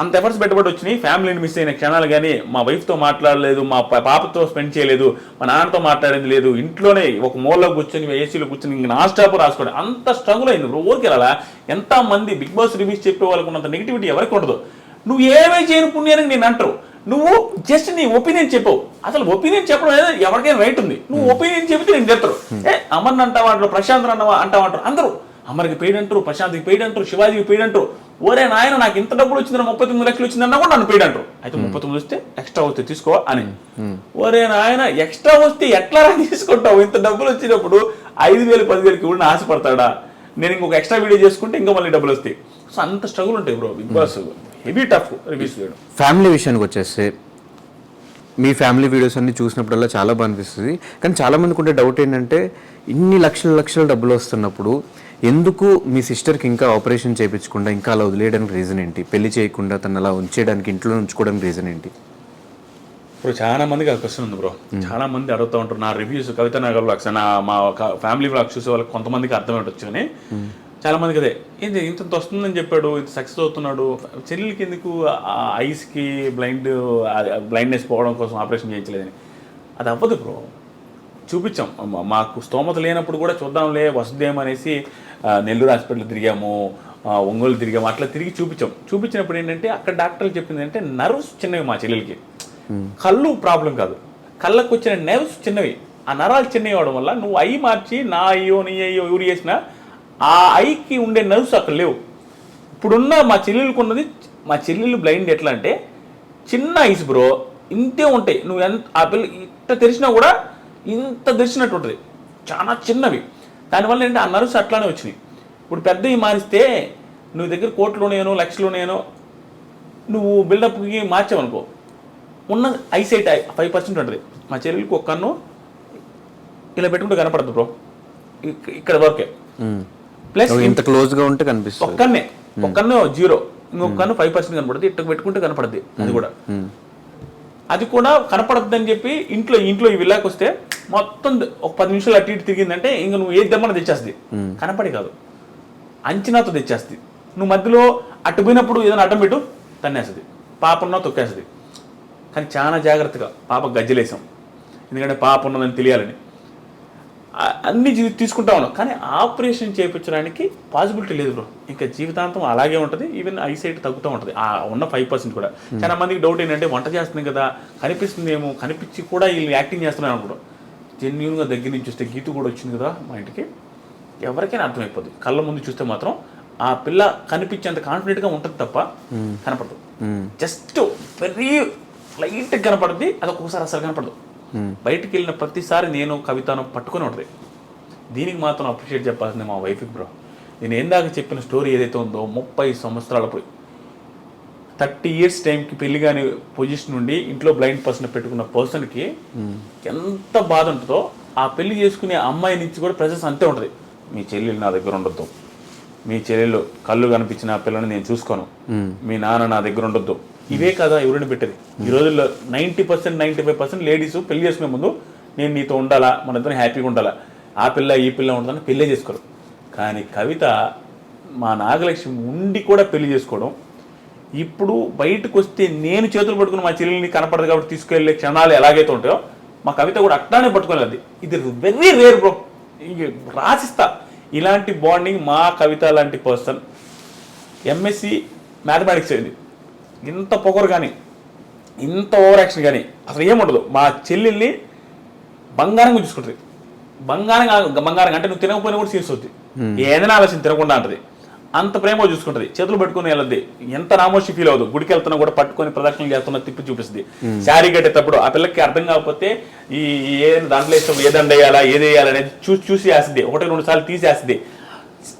అంత ఎఫర్ట్స్ పెట్టుబడి వచ్చినాయి. ఫ్యామిలీని మిస్ అయిన క్షణాలు కానీ, మా వైఫ్తో మాట్లాడలేదు, మా పాపతో స్పెండ్ చేయలేదు, మా నాన్నతో మాట్లాడింది లేదు, ఇంట్లోనే ఒక మూలలో కూర్చొని ఏసీలో కూర్చొని ఇంక నాన్ స్టాప్ రాసుకోండి. అంత స్ట్రగుల్ అయింది బ్రో. ఊరికి రాలా. ఎంతమంది బిగ్ బాస్ రివ్యూస్ చెప్పే వాళ్ళకు ఉన్నంత నెగిటివిటీ ఎవరికి ఉండదు. నువ్వు ఏమీ చేయని పుణ్యానికి నేను అంటారు. నువ్వు జస్ట్ నీ ఒపీనియన్ చెప్పవు. అసలు ఒపీనియన్ చెప్పడం అనేది ఎవరికైనా రైట్ ఉంది. నువ్వు ఒపీనియన్ చెబితే నేను చెప్తారు. అమర్ని అంటావా అంటారు, ప్రశాంత్ అంటావా అంటారు. అందరూ అమర్కి పెయిడ్ అంటారు, ప్రశాంత్కి పెయిడ్ అంటారు, శివాజీకి పెయిడ్ అంటారు. ఓరే నాయన నాకు ఇంత డబ్బులు వచ్చిందని 39 లక్షలు వచ్చిందన్నా కూడా నన్ను పెయిడ్ అంటారు. అయితే 39 వస్తే ఎక్స్ట్రా వస్తే తీసుకో అని. ఓరే నాయన ఎక్స్ట్రా వస్తే ఎట్లా తీసుకుంటావు? ఇంత డబ్బులు వచ్చినప్పుడు 5,000 10,000కి కూడా ఆశపడతాడా? నేను ఇంకొక ఎక్స్ట్రా వీడియో చేసుకుంటే ఇంకా మళ్ళీ డబ్బులు వస్తాయి. సో అంత స్ట్రగుల్ ఉంటాయి bro Bigg Boss. Heavy tough reviews చేయడం. ఫ్యామిలీ విషయానికి వచ్చేస్తే మీ ఫ్యామిలీ వీడియోస్ అన్ని చూసినప్పుడల్లా చాలా బాగా అనిపిస్తుంది. కానీ చాలామందికి ఉండే డౌట్ ఏంటంటే ఇన్ని లక్షల డబ్బులు వస్తున్నప్పుడు ఎందుకు మీ సిస్టర్కి ఇంకా ఆపరేషన్ చేయించకుండా ఇంకా అలా వదిలేయడానికి రీజన్ ఏంటి? పెళ్లి చేయకుండా తను అలా ఉంచేయడానికి, ఇంట్లో ఉంచుకోవడానికి రీజన్ ఏంటి? ఇప్పుడు చాలా మందికి ఆ క్వశ్చన్ ఉంది బ్రో. చాలా మంది అడుగుతూ ఉంటారు. నా రివ్యూస్ కవిత నగర్ వ్లాగ్స్, నా మా ఫ్యామిలీ వ్లాగ్స్ చూసే వాళ్ళకి కొంతమందికి అర్థమైండొచ్చు. కానీ చాలా మందికి అదే ఏంటి ఇంత వస్తుందని చెప్పాడు, ఇంత సక్సెస్ అవుతున్నాడు, చెల్లెలకి ఎందుకు ఐస్కి బ్లైండ్నెస్ పోవడం కోసం ఆపరేషన్ చేయించలేదని. అది అవ్వదు బ్రో. చూపించాం, మాకు స్తోమత లేనప్పుడు కూడా చూద్దాంలే వస్తుందేమనేసి నెల్లూరు హాస్పిటల్ తిరిగాము, ఒంగోలు తిరిగాము, అట్లా తిరిగి చూపించినప్పుడు ఏంటంటే అక్కడ డాక్టర్లు చెప్పింది అంటే నర్వ్స్ చిన్నవి మా చెల్లెలకి, కళ్ళు ప్రాబ్లం కాదు, కళ్ళకు వచ్చిన నర్వ్స్ చిన్నవి, ఆ నరాలు చిన్నవి అవడం వల్ల నువ్వు ఐ మార్చి నా అయ్యో నీ అయ్యో ఎవరు చేసినా ఆ ఐకి ఉండే నర్వ్స్ అక్కడ లేవు. ఇప్పుడున్న మా చెల్లెలకు ఉన్నది, మా చెల్లెలు బ్లైండ్ ఎట్లా అంటే చిన్న ఐస్ బ్రో, ఇంతే ఉంటాయి. నువ్వు ఎంత ఆ పిల్ల ఇంత తెరిచినా కూడా ఇంత తెరిచినట్టు ఉంటుంది, చాలా చిన్నవి. దానివల్ల ఏంటంటే ఆ నర్వ్స్ అట్లానే వచ్చినాయి. ఇప్పుడు పెద్దవి మారిస్తే నువ్వు దగ్గర కోట్లోనేనో లక్షలోనేనో నువ్వు బిల్డప్కి మార్చావనుకో, ఉన్న ఐసైట్ 5% ఉంటుంది. మా చెల్లెలకు ఒక కన్ను ఇలా పెట్టుకుంటే కనపడదు బ్రో, ఇక్కడ వరకే. ప్లస్ ఇంత క్లోజ్గా ఉంటే కనిపిస్తుంది. ఒక కన్ను 0, ఇంకొక కన్ను 5% కనపడుతుంది, ఇట్లా పెట్టుకుంటే కనపడుద్ది. అది కూడా కనపడద్దు అని చెప్పి ఇంట్లో ఈ విల్లాకి వస్తే మొత్తం ఒక 10 నిమిషాలు అటు ఇటు తిరిగిందంటే ఇంక నువ్వు ఏది దమ్మని తెచ్చేస్తుంది. కనపడి కాదు, అంచనాతో తెచ్చేస్తుంది. నువ్వు మధ్యలో అటు పోయినప్పుడు ఏదైనా అడ్డం పెట్టు తన్నేస్తుంది, పాపన్నా తొక్కేస్తుంది. కానీ చాలా జాగ్రత్తగా పాప గజ్జలేసాం, ఎందుకంటే పాప ఉన్నదని తెలియాలని అన్ని తీసుకుంటా ఉన్నాం. కానీ ఆపరేషన్ చేయించడానికి పాసిబిలిటీ లేదు బ్రో. ఇంకా జీవితాంతం అలాగే ఉంటుంది. ఈవెన్ ఐసైట్ తగ్గుతూ ఉంటుంది ఆ ఉన్న 5% కూడా. చాలా మందికి డౌట్ ఏంటంటే వంట చేస్తుంది కదా కనిపిస్తుందేమో, కనిపించి కూడా వీళ్ళు యాక్టింగ్ చేస్తున్నారు అనుకుంటాం. జెన్యున్గా దగ్గర నుంచి చూస్తే గీత కూడా వచ్చింది కదా మా ఇంటికి, ఎవరికైనా అర్థమైపోద్ది. కళ్ళ ముందు చూస్తే మాత్రం ఆ పిల్ల కనిపించేంత కాన్ఫిడెంట్గా ఉంటుంది తప్ప కనపడదు. జస్ట్ వెరీ లైట్గా కనపడుద్ది, అది ఒక్కొక్కసారి అసలు కనపడదు. బయటికి వెళ్ళిన ప్రతిసారి నేను కవితను పట్టుకుని ఉంటుంది. దీనికి మాత్రం అప్రిషియేట్ చెప్పాల్సింది మా వైఫ్కి బ్రో. నేను ఏందాక చెప్పిన స్టోరీ ఏదైతే ఉందో 30 సంవత్సరాల పోయి 30 years టైంకి పెళ్లి కాని పొజిషన్ నుండి ఇంట్లో బ్లైండ్ పర్సన్ పెట్టుకున్న పర్సన్కి ఎంత బాధ ఉంటుందో ఆ పెళ్లి చేసుకునే అమ్మాయి నుంచి కూడా ప్రెసెన్స్ అంతే ఉంటుంది. మీ చెల్లెలు నా దగ్గర ఉండొద్దు, మీ చెల్లెలు కళ్ళు కనిపించిన పిల్లని నేను చూసుకోను, మీ నాన్న నా దగ్గర ఉండొద్దు. ఇవే కదా ఎవరిని పెట్టేది ఈ రోజుల్లో. 90% 95% లేడీస్ పెళ్లి చేసుకునే ముందు నేను నీతో ఉండాలా, మన ఇద్దరు హ్యాపీగా ఉండాలా, ఆ పిల్ల ఈ పిల్ల ఉండాలని పెళ్ళే చేసుకోరు. కానీ కవిత మా నాగలక్ష్మి ఉండి కూడా పెళ్లి చేసుకోవడం, ఇప్పుడు బయటకు వస్తే నేను చేతులు పట్టుకుని మా చెల్లెల్ని కనపడదు కాబట్టి తీసుకెళ్లే క్షణాలు ఎలాగైతే ఉంటాయో మా కవిత కూడా అట్లానే పట్టుకోలేదు. ఇది వెరీ రేర్ బ్రో. రాసిస్తా ఇలాంటి బాండింగ్ మా కవిత లాంటి పర్సన్. MSc మ్యాథమెటిక్స్ అయింది, ఇంత పొగరు కానీ ఇంత ఓవర్ యాక్షన్ కానీ అసలు ఏముండదు. మా చెల్లెల్ని బంగారంగా చూసుకుంటుంది. బంగారం అంటే నువ్వు తినకపోయినా కూడా తీరుస్తుంది, ఏదైనా ఆలోచన తినకుండా అంటది. అంత ప్రేమగా చూసుకుంటుంది. చేతులు పట్టుకుని వెళ్ళద్ది, ఎంత నామోషి ఫీల్ అవ్వదు. గుడికి వెళ్తున్నా కూడా పట్టుకొని ప్రదక్షిణలు చేస్తున్నా తిప్పి చూపిస్తుంది. శారీ కట్టేటప్పుడు ఆ పిల్లకి అర్థం కాకపోతే ఈ దాంట్లో ఇష్టం ఏదండ వేయాలా ఏది వేయాలనేది చూసి వేస్తుంది. 1-2 సార్లు తీసేస్తుంది.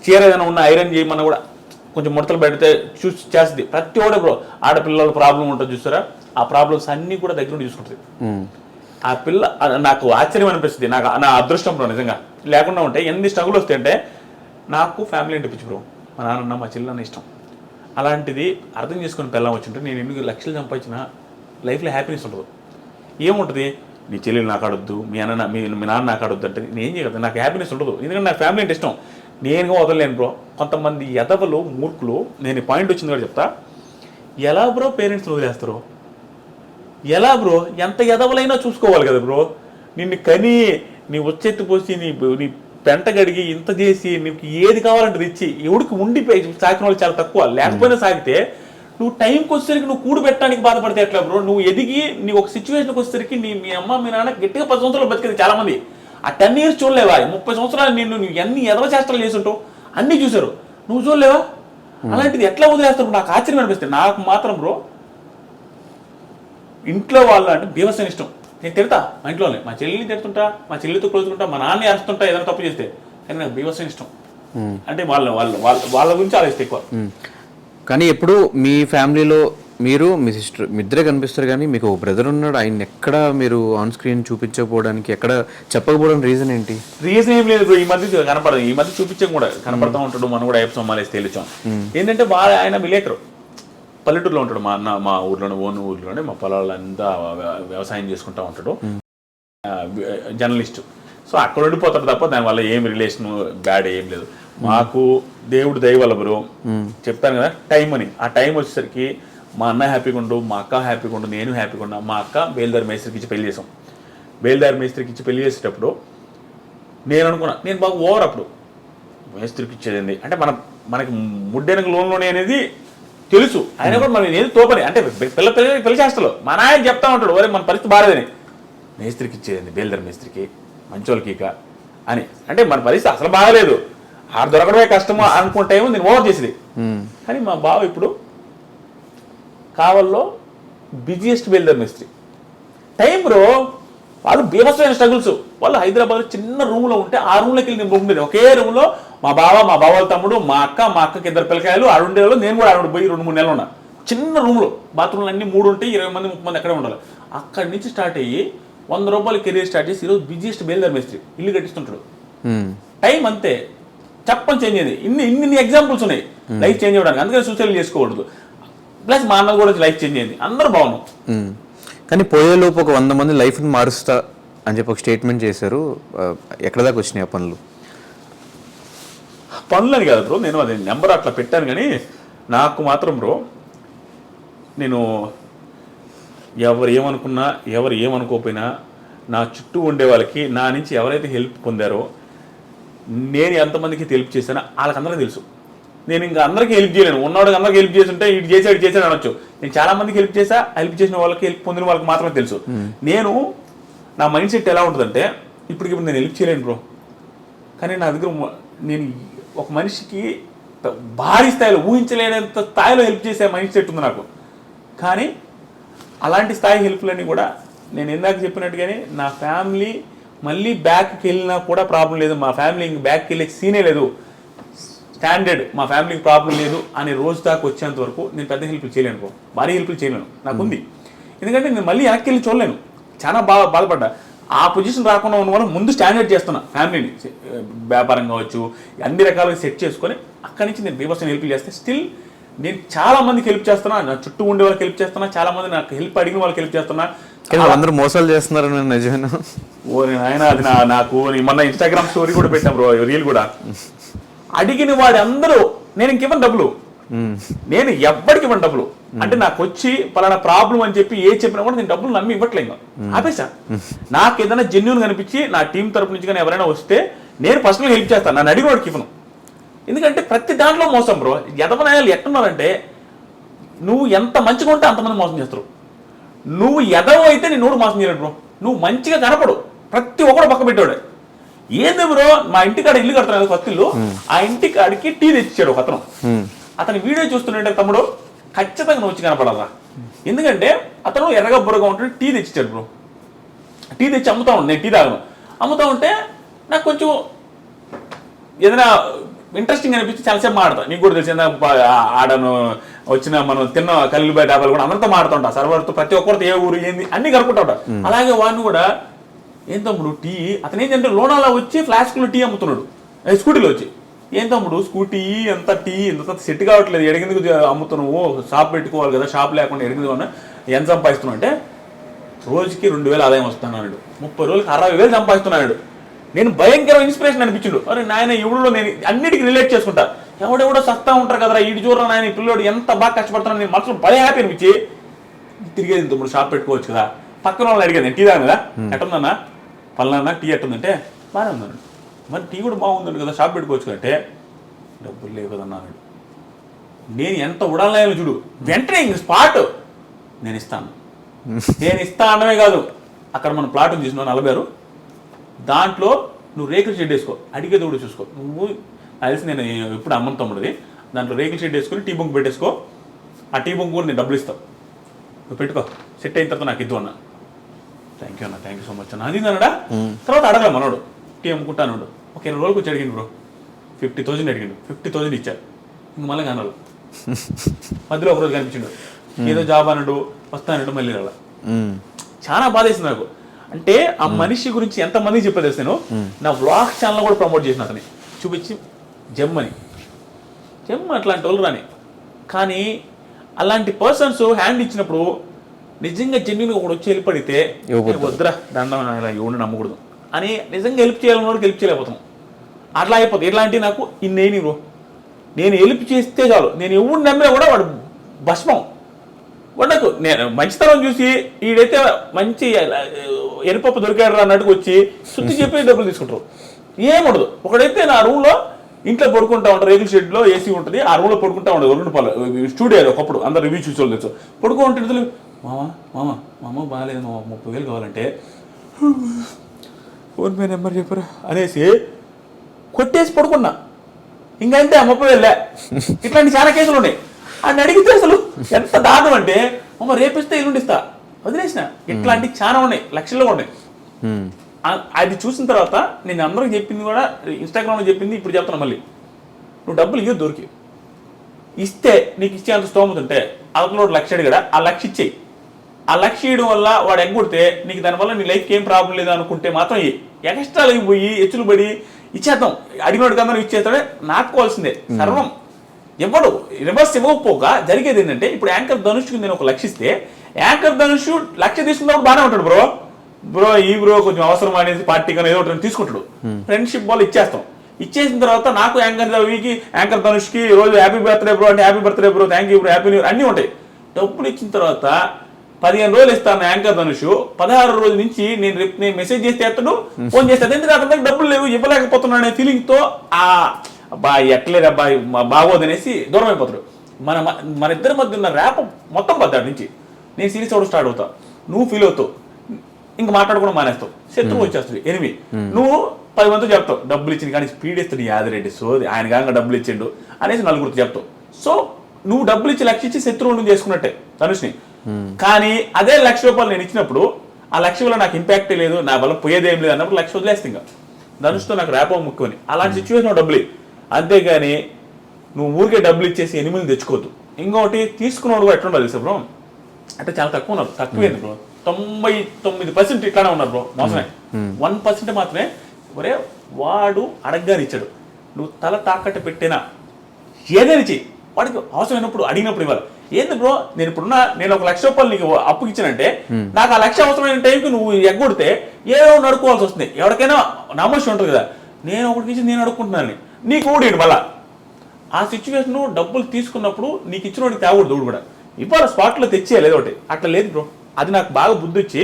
చీర ఏదైనా ఉన్న ఐరన్ చేయమన్నా కూడా కొంచెం ముడతలు పెడితే చూసి చేస్తుంది. ప్రతి ఒక్కటి బ్రో. ఆడపిల్లల ప్రాబ్లం ఉంటుంది చూస్తారా, ఆ ప్రాబ్లమ్స్ అన్నీ కూడా దగ్గర నుండి చూసుకుంటుంది. ఆ పిల్ల నాకు ఆశ్చర్యం అనిపిస్తుంది. నాకు నా అదృష్టం బ్రో నిజంగా. లేకుండా ఉంటే ఎన్ని స్ట్రగుల్ వస్తాయంటే, నాకు ఫ్యామిలీ అంటే పిచ్చి బ్రో. మా నాన్న మా చెల్లెన్న ఇష్టం. అలాంటిది అర్థం చేసుకుని పిల్లం వచ్చింటే నేను ఎన్ని లక్షలు సంపాదించిన లైఫ్లో హ్యాపీనెస్ ఉండదు. ఏముంటుంది, నీ చెల్లెలు నాకు ఆడొద్దు, మీ నాన్న నాకు ఆడొద్దు అంటే నేను ఏం చేయగలను, నాకు హ్యాపీనెస్ ఉండదు. ఎందుకంటే నాకు ఫ్యామిలీ అంటే ఇష్టం. నేనుగా వదలలేను బ్రో. కొంతమంది ఎదవలు మూర్ఖులు, నేను ఈ పాయింట్ వచ్చింది కూడా చెప్తా, ఎలా బ్రో పేరెంట్స్ని వదిలేస్తారు? ఎలా బ్రో? ఎంత ఎదవలైనా చూసుకోవాలి కదా బ్రో. నిన్ను కని నీ వచ్చెత్తి పోసి నీ పెంట గడిగి ఇంత చేసి నీకు ఏది కావాలంటే ఇచ్చి ఎవడికి ఉండిపోయి సాకిన వాళ్ళు చాలా తక్కువ. లేకపోయినా సాగితే నువ్వు టైంకి వచ్చేసరికి నువ్వు కూడు పెట్టడానికి బాధపడితే ఎట్లా బ్రో? నువ్వు ఎదిగి నీ ఒక సిచ్యువేషన్కి వచ్చేసరికి మీ అమ్మ మీ నాన్న గట్టిగా 10 సంవత్సరాలు బతికేది చాలా మంది. ఆ 10 years చూడలేవా? 30 సంవత్సరాలు నువ్వు ఎన్ని ఎదవ చేష్టలు చేసుంటావు, అన్నీ చూసారు, నువ్వు చూడలేవా? అలాంటిది ఎట్లా వదిలేస్తారు? నాకు ఆశ్చర్యం అనిపిస్తుంది. నాకు మాత్రం బ్రో ఇంట్లో వాళ్ళు అంటే బీభత్సం ఇష్టం. నేను తిడతా మా ఇంట్లోనే, మా చెల్లిని తిడుతుంటా, మా చెల్లితో కొలుచుకుంటా, మా నాన్న వేస్తుంటా ఏదైనా తప్పు చేస్తే. కానీ నాకు బీభత్సం ఇష్టం. అంటే వాళ్ళ గురించి ఆలోచిస్తే ఎక్కువ. కానీ ఎప్పుడు మీ ఫ్యామిలీలో మీరు మీ సిస్టర్ మీ ఇద్దరే కనిపిస్తారు కానీ మీకు ఒక బ్రదర్ ఉన్నాడు, ఆయన ఎక్కడ మీరు ఆన్ స్క్రీన్ చూపించకపోవడానికి, ఎక్కడ చెప్పకపోవడం రీజన్ ఏంటి? రీజన్ ఏం లేదు, ఈ మధ్య కనపడదు, ఈ మధ్య చూపించం కూడా కనపడతా ఉంటాడు. మనం కూడా అయ్యప్ప సొమ్మాలేసి తేలిచాం. ఏంటంటే ఆయన విలేకరు, పల్లెటూరులో ఉంటాడు. మా అన్న మా ఊర్లోనే, ఊర్లోనే మా పొలాలంతా వ్యవసాయం చేసుకుంటా ఉంటాడు. జర్నలిస్టు. సో అక్కడ ఉండిపోతాడు తప్ప దానివల్ల ఏం రిలేషన్ బ్యాడ్ ఏం లేదు. మాకు దేవుడు దయ వల్ల బ్రో చెప్తాను కదా టైం అని, ఆ టైం వచ్చేసరికి మా అన్న హ్యాపీగా ఉండు, మా అక్క హ్యాపీగా ఉండు, నేను హ్యాపీగా ఉన్నా. మా అక్క బేల్దారి మేస్త్రికి ఇచ్చి పెళ్లి చేసాం. బేల్దారి మేస్త్రికి ఇచ్చి పెళ్లి చేసేటప్పుడు నేను అనుకున్నా, నేను బాగా ఓవర్ అప్పుడు మేస్త్రికి ఇచ్చేది అంటే మనకి ముడ్డెనక లోన్లోనే అనేది తెలుసు. ఆయన కూడా మనం ఏది తోపని అంటే పిల్ల చేస్తలో మా నాయన చెప్తా ఉంటాడు, ఒరే మన పరిస్థితి బాగాలేదని, మేస్త్రికి ఇచ్చేది బేల్దారి మేస్త్రికి మంచోళ్ళకి ఇక అని. అంటే మన పరిస్థితి అసలు బాగాలేదు, ఆరు దొరకడమే కష్టమో అనుకుంటేమో నేను ఓవర్ చేసేది. కానీ మా బావ ఇప్పుడు కావల్లో బిజియెస్ట్ బేల్దారి మేస్త్రి. టైం బ్రో, వాళ్ళు బీభత్సమైన స్ట్రగుల్స్. వాళ్ళు హైదరాబాద్ చిన్న రూమ్లో ఉంటే ఆ రూమ్లోకి వెళ్ళి నేను ఉండేది. ఒకే రూమ్లో మా బావ తమ్ముడు, మా అక్కకి 2 పిల్లకాయలు, ఆడుండేవాళ్ళు. నేను కూడా ఆవిడ పోయి 2-3 నెలలు ఉన్నా. చిన్న రూమ్లో బాత్రూమ్లు అన్ని 3 ఉంటాయి, 20 మంది 30 మంది అక్కడే ఉండాలి. అక్కడి నుంచి స్టార్ట్ అయ్యి 100 రూపాయలు కెరీర్ స్టార్ట్ చేసి ఈరోజు బిజియెస్ట్ బేల్దారి మేస్త్రి, ఇల్లు కట్టిస్తుంటాడు. టైం అంతే, చెప్పని చేంజ్ అయింది. ఇన్ని ఎగ్జాంపుల్స్ ఉన్నాయి లైఫ్ చేంజ్ అవ్వడానికి. అందుకని సూసైడ్ చేసుకోకూడదు. ప్లస్ మా అన్న కూడా లైఫ్ చేంజ్ అయింది, అందరూ బాగున్నాం. కానీ పోయేలోపు ఒక 100 మంది లైఫ్ని మారుస్తా అని చెప్పి ఒక స్టేట్మెంట్ చేశారు. ఎక్కడ దాకా వచ్చినాయి ఆ పనులు? పనులని కాదు బ్రో, నేను అది నెంబర్ అట్లా పెట్టాను. కానీ నాకు మాత్రం బ్రో, నేను ఎవరు ఏమనుకున్నా ఎవరు ఏమనుకోకపోయినా నా చుట్టూ ఉండే వాళ్ళకి నా నుంచి ఎవరైతే హెల్ప్ పొందారో, నేను ఎంతమందికి హెల్ప్ చేశానో వాళ్ళకందరికీ తెలుసు. నేను ఇంకా అందరికీ హెల్ప్ చేయలేను. ఉన్నవాడికి అందరికీ హెల్ప్ చేస్తుంటే ఇటు చేశాడు అనొచ్చు. నేను చాలా మందికి హెల్ప్ చేశా, హెల్ప్ చేసిన వాళ్ళకి హెల్ప్ పొందిన వాళ్ళకి మాత్రమే తెలుసు. నేను నా మైండ్ సెట్ ఎలా ఉంటుందంటే, ఇప్పటికిప్పుడు నేను హెల్ప్ చేయలేను బ్రో, కానీ నా దగ్గర నేను ఒక మనిషికి భారీ స్థాయిలో ఊహించలేనంత స్థాయిలో హెల్ప్ చేసే మైండ్ సెట్ ఉంది నాకు. కానీ అలాంటి స్థాయి హెల్ప్లన్నీ కూడా నేను ఇందాక చెప్పినట్టుగానే నా ఫ్యామిలీ మళ్ళీ బ్యాక్కి వెళ్ళినా కూడా ప్రాబ్లం లేదు. మా ఫ్యామిలీ ఇంక బ్యాక్కి వెళ్ళే సీనే లేదు. స్టాండర్డ్ మా ఫ్యామిలీకి ప్రాబ్లం లేదు అనే రోజు దాకా వచ్చేంత వరకు నేను పెద్ద హెల్ప్లు చేయలేను బ్రో, భారీ హెల్ప్లు చేయలేను. నాకు ఉంది, ఎందుకంటే నేను మళ్ళీ వెనక్కి వెళ్ళి చూడలేను. చాలా బాధపడ్డా. ఆ పొజిషన్ రాకుండా ఉన్న వాళ్ళు ముందు స్టాండర్డ్ చేస్తున్నా ఫ్యామిలీని, వ్యాపారం కావచ్చు, అన్ని రకాలుగా సెట్ చేసుకొని అక్కడి నుంచి నేను బీభత్సన హెల్ప్ చేస్తే స్టిల్ నేను చాలా మందికి హెల్ప్ చేస్తున్నా. నా చుట్టూ ఉండే వాళ్ళకి హెల్ప్ చేస్తున్నా, చాలా మంది నాకు హెల్ప్ అడిగిన వాళ్ళకి హెల్ప్ చేస్తున్నా. అందరూ మోసాలు చేస్తున్నారు నిజమేనా? ఓ ఆయన అది నాకు మొన్న ఇన్స్టాగ్రామ్ స్టోరీ కూడా పెట్టాం బ్రో, రీల్ కూడా. అడిగిన వాడి అందరూ నేను ఇంకేమన్నా డబ్బులు, నేను ఎవ్వడికి ఇవ్వను డబ్బులు. అంటే నాకు వచ్చి పలానా ప్రాబ్లం అని చెప్పి ఏ చెప్పినా కూడా నేను డబ్బులు నమ్మి ఇవ్వట్లేదు, ఆపేసా. నాకు ఏదైనా జెన్యూన్ కనిపించి నా టీం తరపు నుంచి కానీ ఎవరైనా వస్తే నేను పర్సనల్గా హెల్ప్ చేస్తాను, నన్ను అడిగిన వాడికి ఇవ్వను. ఎందుకంటే ప్రతి దాంట్లో మోసం బ్రో. ఎదవనాయాలు ఎట్టున్నారంటే, నువ్వు ఎంత మంచిగా ఉంటే అంతమంది మోసం చేస్తారు. నువ్వు ఎదవ అయితే నేను మోసం చేయలేడు బ్రో. నువ్వు మంచిగా కనపడు, ప్రతి ఒక్కడు పక్క పెట్టాడు. ఏంది బ్రో, మా ఇంటికాడ ఇల్లు కడుతున్నాడు కొత్త ఇల్లు, ఆ ఇంటికాడికి టీ తెచ్చిచ్చాడు ఒక అతను. అతని వీడియో చూస్తుంటే తమ్ముడు ఖచ్చితంగా నువ్వు వచ్చి కనపడాలా. ఎందుకంటే అతను ఎర్రగా బుర్రగా ఉంటే టీ తెచ్చిచ్చాడు బ్రో. టీ తెచ్చి అమ్ముతా ఉంటే, నేను టీ తాగను, అమ్ముతా ఉంటే నాకు కొంచెం ఏదైనా ఇంట్రెస్టింగ్ అనిపించి చాలాసేపు మాడతా. నీకు కూడా తెలిసిందా, ఆడను వచ్చిన మనం తిన్న కళ్ళు బయట డాబాలు కూడా అందరితో మాడుతుంటా, సర్వర్తో ప్రతి ఒక్కరితో ఏ ఊరు ఏంది అన్ని కనుక్కుంటా ఉంటా. అలాగే వాడిని కూడా ఏం తమ్ముడు టీ, అతను ఏంటంటే లోనాలా వచ్చి ఫ్లాస్క్లో టీ అమ్ముతున్నాడు స్కూటీలో వచ్చి. ఏం తమ్ముడు స్కూటీ ఎంత టీ ఎంత సెట్ కావట్లేదు, ఎడిగిందుకు అమ్ముతున్నావు, షాప్ పెట్టుకోవాలి కదా, షాప్ లేకుండా ఎడిగింది అన్న ఎంత సంపాదిస్తున్నావు అంటే, రోజుకి 2,000 ఆదాయం వస్తున్నాడు, 30 రోజులకి 60,000 సంపాదిస్తున్నాడు. నేను భయంకర ఇన్స్పిరేషన్ అనిపించిండు. అరే నాయన ఎవడో, నేను అన్నిటికీ రిలేట్ చేసుకుంటా. ఎవడెవడో సస్తా ఉంటారు కదరా, ఈడు చూడరా నాయన ఈ పిల్లోడు ఎంత బాగా కష్టపడుతున్నాను, నేను మనసులో భయం హ్యాపీ అనిపించి తిరిగేది. తమ్ముడు షాప్ పెట్టుకోవచ్చు కదా, పక్కన వాళ్ళని అడిగేది టీ తాను కదా, ఎట్టుందన్నా పలానా టీ ఎట్టుందంటే బాగానే ఉందన్నాడు. మరి టీ కూడా బాగుందండి కదా, షాప్ పెట్టుకోవచ్చు అంటే డబ్బులు లేవు కదా అన్నాడు. నేను ఎంత ఉడాలనాయాలో చూడు, వెంటనే ఇంక స్పాట్ నేను ఇస్తాను, నేను ఇస్తా అనమే కాదు, అక్కడ మన ప్లాట్ తీసుకున్నావు 40 దాంట్లో నువ్వు రేకుల షెడ్ వేసుకో, అడిగేది కూడా చూసుకో. నువ్వు తెలిసి నేను ఎప్పుడు అమ్మను తమ్ముడిది, దాంట్లో రేకుల షెడ్ వేసుకొని టీ బొంకు పెట్టేసుకో, ఆ టీ బొంకు కూడా నేను డబ్బులు ఇస్తావు, నువ్వు పెట్టుకో, సెట్ అయిన తర్వాత నాకు ఇద్దు అన్నా. థ్యాంక్ యూ అన్న, థ్యాంక్ యూ సో మచ్ అన్న. అది అన్నాడా. తర్వాత అడగలే మనోడు, టీ అమ్ముకుంటాను ఒక 20 రోజులకు వచ్చి అడిగిండు బ్రో, 50,000 అడిగిండు, 50,000 ఇచ్చారు. ఇంక మళ్ళీ కనాలి. మధ్యలో ఒకరోజు కనిపించిండు, ఏదో జాబ్ అనడు వస్తానడు మళ్ళీ రాలా. చాలా బాధేసింది నాకు. అంటే ఆ మనిషి గురించి ఎంతమందికి చెప్పేది నేను నా వ్లాగ్ ఛానల్ కూడా ప్రమోట్ చేసిన అతని చూపించి జమ్ అట్లాంటి వాళ్ళు రాని. కానీ అలాంటి పర్సన్స్ హ్యాండ్ ఇచ్చినప్పుడు నిజంగా జెన్యున్గా ఒకటి వచ్చి హెల్ప్ అడిగితే వద్దురా దండం ఎవరిని నమ్మకూడదు అని నిజంగా హెల్ప్ చేయాలన్న వాడికి హెల్ప్ చేయలేకపోతున్నాం. అట్లా అయిపోతుంది. ఇట్లాంటివి నాకు ఇన్నేని బ్రో. నేను హెల్ప్ చేస్తే చాలు, నేను ఎవరిని నమ్మినా కూడా వాడు భస్మం. వాడకు నేను మంచితనం చూసి వీడైతే మంచి ఎరుపప్పు దొరికాడు అన్నట్టుకు వచ్చి శుద్ధి చెప్పి డబ్బులు తీసుకుంటారు. ఏముండదు. ఒకడైతే నా రూమ్లో ఇంట్లో పడుకుంటా ఉంటారు, రేకుల షెడ్లో ఏసీ ఉంటుంది, ఆ రూమ్లో పడుకుంటా ఉండదు. 2 రూపాయలు స్టూడియో ఒకప్పుడు అందరు రివ్యూ చూసి వాళ్ళు తెలుసు. పడుకుంటే మామ బాగాలేదు మామ 30,000 కావాలంటే ఫోన్ పే నెంబర్ చెప్పరా అనేసి కొట్టేసి పడుకున్నా. ఇంకంతే 30,000. ఇట్లాంటి చాలా కేసులు ఉన్నాయి. అని అడిగితే అసలు ఎంత దారుణం అంటే మామ రేపిస్తే ఇల్లుండిస్తా వదిలేసిన. ఇట్లాంటివి చాలా ఉన్నాయి, లక్షల్లో ఉన్నాయి. అది చూసిన తర్వాత నేను అందరికి చెప్పింది కూడా ఇన్స్టాగ్రామ్లో చెప్పింది ఇప్పుడు చెప్తాను మళ్ళీ. నువ్వు డబ్బులు ఇవ్వదు దొరికి ఇస్తే నీకు ఇచ్చే అంత స్తోమత ఉంటే అవతల 1,00,000 అడిగాడా ఆ 1,00,000 ఇచ్చేయి. ఆ 1,00,000 ఇవ్వడం వల్ల వాడు ఎగ్గొడితే నీకు దానివల్ల నీ లైఫ్కి ఏం ప్రాబ్లం లేదు అనుకుంటే మాత్రం ఎక్స్ట్రా లైఫ్ పోయి ఎచ్చులు పడి ఇచ్చేద్దాం. అడిగినోడు కన్నా ఇచ్చేస్తాడే నాటుకోవాల్సిందే సర్వం. ఎవడు రివర్స్ ఇవ్వకపోగా జరిగేది ఏంటంటే ఇప్పుడు యాంకర్ ధనుష్కి నేను 1,00,000 ఇస్తే యాంకర్ ధనుష్ 1,00,000 తీసుకున్నప్పుడు బాగానే ఉంటాడు. బ్రో కొంచెం అవసరం అనేది పార్టీ కానీ ఏదో ఒకటి తీసుకుంటాడు. ఫ్రెండ్షిప్ వాళ్ళు ఇచ్చేసిన తర్వాత నాకు యాంకర్ ధనుష్కి రోజు హ్యాపీ బర్త్డే బ్రో అంటే happy birthday bro, thank you bro, happy new year అన్నీ ఉంటాయి. డబ్బులు ఇచ్చిన తర్వాత 15 రోజులు ఇస్తాను యాంకర్ ధనుష్. 16 రోజుల నుంచి నేను మెసేజ్ చేస్తే ఎత్తడు, ఫోన్ చేస్తాడు. ఎందుకంటే అతనికి డబ్బులు లేవు, ఇవ్వలేకపోతున్నాడు అనే ఫీలింగ్తో ఎక్కలేదు అబ్బాయి బాగోదనేసి దూరం అయిపోతాడు. మన ఇద్దరి మధ్య ఉన్న ర్యాప్ మొత్తం పద్దాడి నుంచి నేను సీరియస్ అవ్వడం స్టార్ట్ అవుతా. నువ్వు ఫీల్ అవుతావు, ఇంకా మాట్లాడుకోవడం మానేస్తావు, శత్రువు వచ్చేస్తుంది ఎనిమి. నువ్వు 10 మందితో చెప్తావు డబ్బులు ఇచ్చింది కానీ స్పీడ్ ఇస్తాడు యాదిరెడ్డి సోది ఆయన కాగా డబ్బులు ఇచ్చిండు అనేసి 4గురితో చెప్తావు. సో నువ్వు డబ్బులు ఇచ్చి 1,00,000 ఇచ్చి శత్రువులను చేసుకున్నట్టే ధనుష్ని. కానీ అదే 1,00,000 రూపాయలు నేను ఇచ్చినప్పుడు ఆ 1,00,000 వల్ల నాకు ఇంపాక్టే లేదు, నా వల్ల పోయేదేం లేదు అన్నప్పుడు 1,00,000 వదిలేస్తే ఇంకా ధనుష్తో నాకు ర్యాపో ముక్కుని అలాంటి సిచ్యువేషన్ డబ్బులు. అంతేగాని నువ్వు ఊరికే డబ్బులు ఇచ్చేసి ఎనిమిది తెచ్చుకోవద్దు. ఇంకొకటి తీసుకున్నవాడు కూడా ఎట్లుండాలి తెలుసా బ్రో, అంటే చాలా తక్కువ ఉన్నారు. తక్కువేంది బ్రో, 99% ఇట్లానే ఉన్నారు బ్రో. మోసమే 1% మాత్రమే ఒరే వాడు అడగగానే ఇచ్చాడు. నువ్వు తల తాకట్టు పెట్టినా ఏదైనా చెయ్యి, వాడికి అవసరమైనప్పుడు అడిగినప్పుడు ఇవ్వాలి. ఏంది బ్రో నేను నేను 1,00,000 రూపాయలు నీకు అప్పుకి ఇచ్చానంటే నాకు ఆ 1,00,000 అవసరమైన టైంకి నువ్వు ఎగ్గొడితే ఏదో నడుకోవాల్సి వస్తుంది. ఎవరికైనా నమ్మకం ఉంటుంది కదా, నేను ఒకటికి ఇచ్చి నేను అడుక్కుంటున్నాను నీకు ఊడి మళ్ళా. ఆ సిచ్యువేషన్ డబ్బులు తీసుకున్నప్పుడు నీకు ఇచ్చిన వాడికి తేవకూడదు ఊడు కూడా, ఇవాళ స్పాట్లో తెచ్చేయాలి ఏదో ఒకటి. అట్లా లేదు బ్రో, అది నాకు బాగా బుద్ధి వచ్చి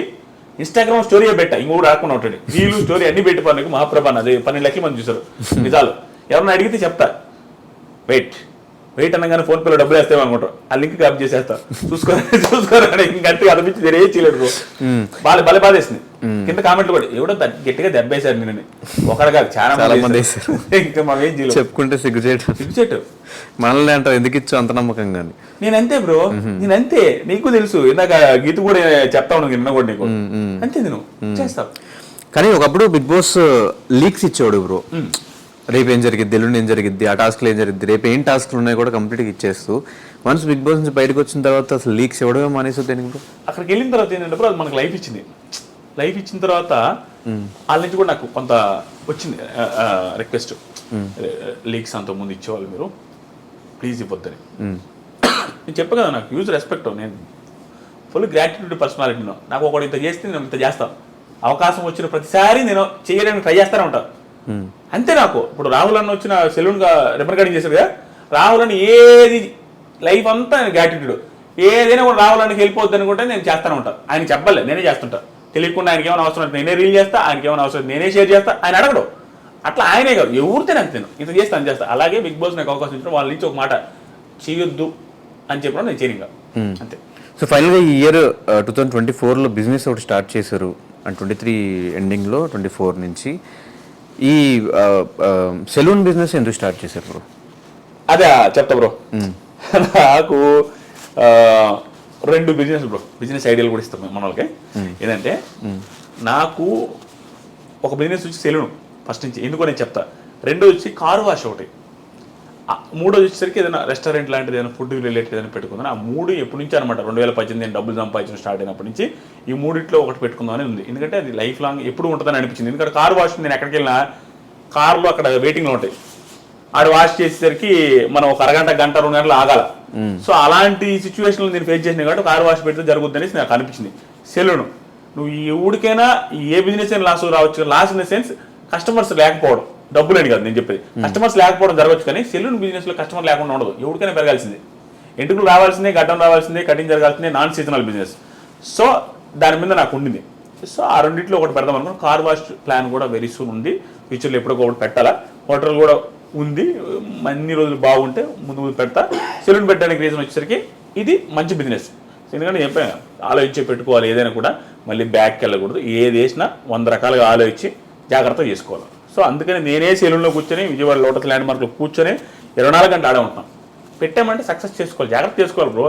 ఇన్స్టాగ్రామ్ స్టోరీ పెట్టా. ఇంకోటి ఆడుకుని ఉంటాడు వీళ్ళు స్టోరీ అన్ని పెట్టి పనులకు మహాప్రభాన్ అది 12 లక్షల మంది చూసారు నిజాలు. ఎవరన్నా అడిగితే చెప్తా వెయిట్ అనగానే ఫోన్ పేలో డబ్బులు వేస్తాం అనుకుంటారు, ఆ లింక్ క్యాప్ చేసేస్తా చూసుకోరా ఇంకంటే అది మించి వేరే చేయలేదు బ్రో. బాగా బాధేసింది. కింద కామెంట్లు కూడా ఎవడో గట్టిగా దెబ్బేశారు నేను ఒకటి కాదు చాలా మంది ఇంకా మనం ఏం చేయలేదు. చెప్పుకుంటే సిగ్గుచేటు మనల్ని అంటారు ఎందుకు ఇచ్చు అంత నమ్మకం. కానీ నేనంతే బ్రో, నేనంతే. నీకు తెలుసు ఇందాక గీత కూడా చెప్తా ఉన్నాను నిన్న కూడా నీకు అంతే నేను చేస్తావు. కానీ ఒకప్పుడు బిగ్ బాస్ లీక్స్ ఇచ్చేవాడు బ్రో, రేపు ఏం జరిగిద్ది, ఎల్లుండి ఏం జరిగిద్ది, ఆ టాస్క్లు ఏం జరిగిద్ది, రేపు ఏం టాస్క్లు ఉన్నాయి కూడా కంప్లీట్గా ఇచ్చేస్తూ వన్స్ బిగ్ బాస్ నుంచి బయటకు వచ్చిన తర్వాత అసలు లీక్స్ ఇవ్వడమే మానేసి దేనికి బ్రో. అక్కడికి వెళ్ళిన తర్వాత ఏంటంటే బ్రో అది మనకు లైఫ్ ఇచ్చింది. లైఫ్ ఇచ్చిన తర్వాత వాళ్ళ నుంచి కూడా నాకు కొంత వచ్చింది రిక్వెస్ట్, లీక్స్ అంత ముందు ఇచ్చేవాళ్ళు మీరు ప్లీజ్ ఇవ్వద్దని. నేను చెప్పా కదా నాకు యూజ్ రెస్పెక్ట్, నేను ఫుల్ గ్రాటిట్యూడ్ పర్సనాలిటీను. నాకు ఒకటి ఇంత చేస్తే నేను ఇంత చేస్తాను, అవకాశం వచ్చిన ప్రతిసారి నేను చేయడానికి ట్రై చేస్తూనే ఉంటాను అంతే. నాకు ఇప్పుడు రాహుల్ అన్న వచ్చిన సెలూన్గా రిబన్ కటింగ్ చేశారు కదా, రాహుల్ అని ఏది లైఫ్ అంతా నేను గ్రాటిట్యూడ్, ఏదైనా కూడా రాహుల్ అన్నకి వెళ్ళిపోద్ది అనుకుంటే నేను చేస్తూనే ఉంటాను. ఆయన చెప్పలే నేనే చేస్తుంటా, తెలియకుండా ఆయనకి ఏమైనా అవసరం నేనే రీల్ చేస్తా, ఆయనకి ఏమైనా అవసరం నేనే షేర్ చేస్తా, ఆయన అడగడు. అట్లా ఆయనే కాదు ఎవరితే నాకు నేను ఇంత చేస్తా అని చేస్తా. అలాగే బిగ్ బాస్ నాకు అవకాశం ఇచ్చిన వాళ్ళ నుంచి ఒక మాట చేయొద్దు అని చెప్పడం నేను చేయను ఇంకా అంతే. సో ఫైనల్గా ఈ ఇయర్ 2024లో బిజినెస్ ఒకటి స్టార్ట్ చేశారు అండ్ 23 ఎండింగ్లో 24 నుంచి ఈ సెలూన్ బిజినెస్ ఎందుకు స్టార్ట్ చేశారు బ్రో? అదే చెప్తా బ్రో. నాకు 2 బిజినెస్ బ్రో, బిజినెస్ ఐడియాలు కూడా ఇస్తాం మన వాళ్ళకి. ఏంటంటే నాకు ఒక బిజినెస్ వచ్చి సెలూన్ ఫస్ట్ నుంచి ఎందుకో నేను చెప్తా. 2 వచ్చి కారు వాష్ ఒకటి. మూడోది వచ్చేసరికి ఏదైనా రెస్టారెంట్ లాంటిది ఏదైనా ఫుడ్ రిలేటెడ్ ఏదైనా పెట్టుకుందాం. ఆ మూడు ఎప్పటి నుంచి అనమాట 2018 నేను డబ్బులు సంపాదించడం స్టార్ట్ అయినప్పటి నుంచి ఈ మూడిట్లో ఒకటి పెట్టుకుందామని ఉంది. ఎందుకంటే అది లైఫ్ లాంగ్ ఎప్పుడు ఉంటుందని అనిపించింది. ఎందుకంటే కార్ వాష్ నేను ఎక్కడికి వెళ్ళినా కార్లో అక్కడ వెయిటింగ్లో ఉంటాయి. ఆడు వాష్ చేసేసరికి మనం ఒక అరగంట గంట 2 గంటలు ఆగాల. సో అలాంటి సిచ్యువేషన్లో నేను ఫేస్ చేసిన కాబట్టి కార్ వాష్ పెడితే జరుగుద్ది అనేసి నాకు అనిపించింది. సెలూన్ నువ్వు ఎవరికైనా ఏ బిజినెస్ అయినా లాస్ రావచ్చు. Loss in the sense customers లేకపోవడం, డబ్బులు అని కాదు నేను చెప్పేది. కస్టమర్స్ లేకపోవడం జరగచ్చు, కానీ సెలూన్ బిజినెస్ లో కస్టమర్ లేకుండా ఉండదు. ఎవరికైనా పెరగాల్సిందే, ఎంటుకలు రావాల్సిందే, గడ్డం రావాల్సిందే, కటింగ్ జరగాల్సిందే, నాన్ సీజనల్ బిజినెస్. సో దాని మీద నాకు ఉండింది. సో ఆ రెండింటిలో ఒకటి పెడదాం అనుకున్నాను. కార్ వాష్ ప్లాన్ కూడా వెరీ సూన్ ఉంది. ఫ్యూచర్లో ఎప్పుడో ఒకటి పెట్టాలా. హోటల్ కూడా ఉంది, అన్ని రోజులు బాగుంటే ముందు ముందు పెడతా. సెలూన్ పెట్టడానికి రీజన్ వచ్చేసరికి ఇది మంచి బిజినెస్. ఎందుకంటే చెప్పాను, ఆలోచించి పెట్టుకోవాలి. ఏదైనా కూడా మళ్ళీ బ్యాక్కి వెళ్ళకూడదు. ఏది వేసినా 100 రకాలుగా ఆలోచించి జాగ్రత్తగా చేసుకోవాలి. సో అందుకని నేనే సెలూన్లో కూర్చొని విజయవాడ లోటస్ ల్యాండ్ మార్క్లో కూర్చొని 24 గంటలు ఆడే ఉంటాం. పెట్టామంటే సక్సెస్ చేసుకోవాలి, జాగ్రత్త చేసుకోవాలి బ్రో.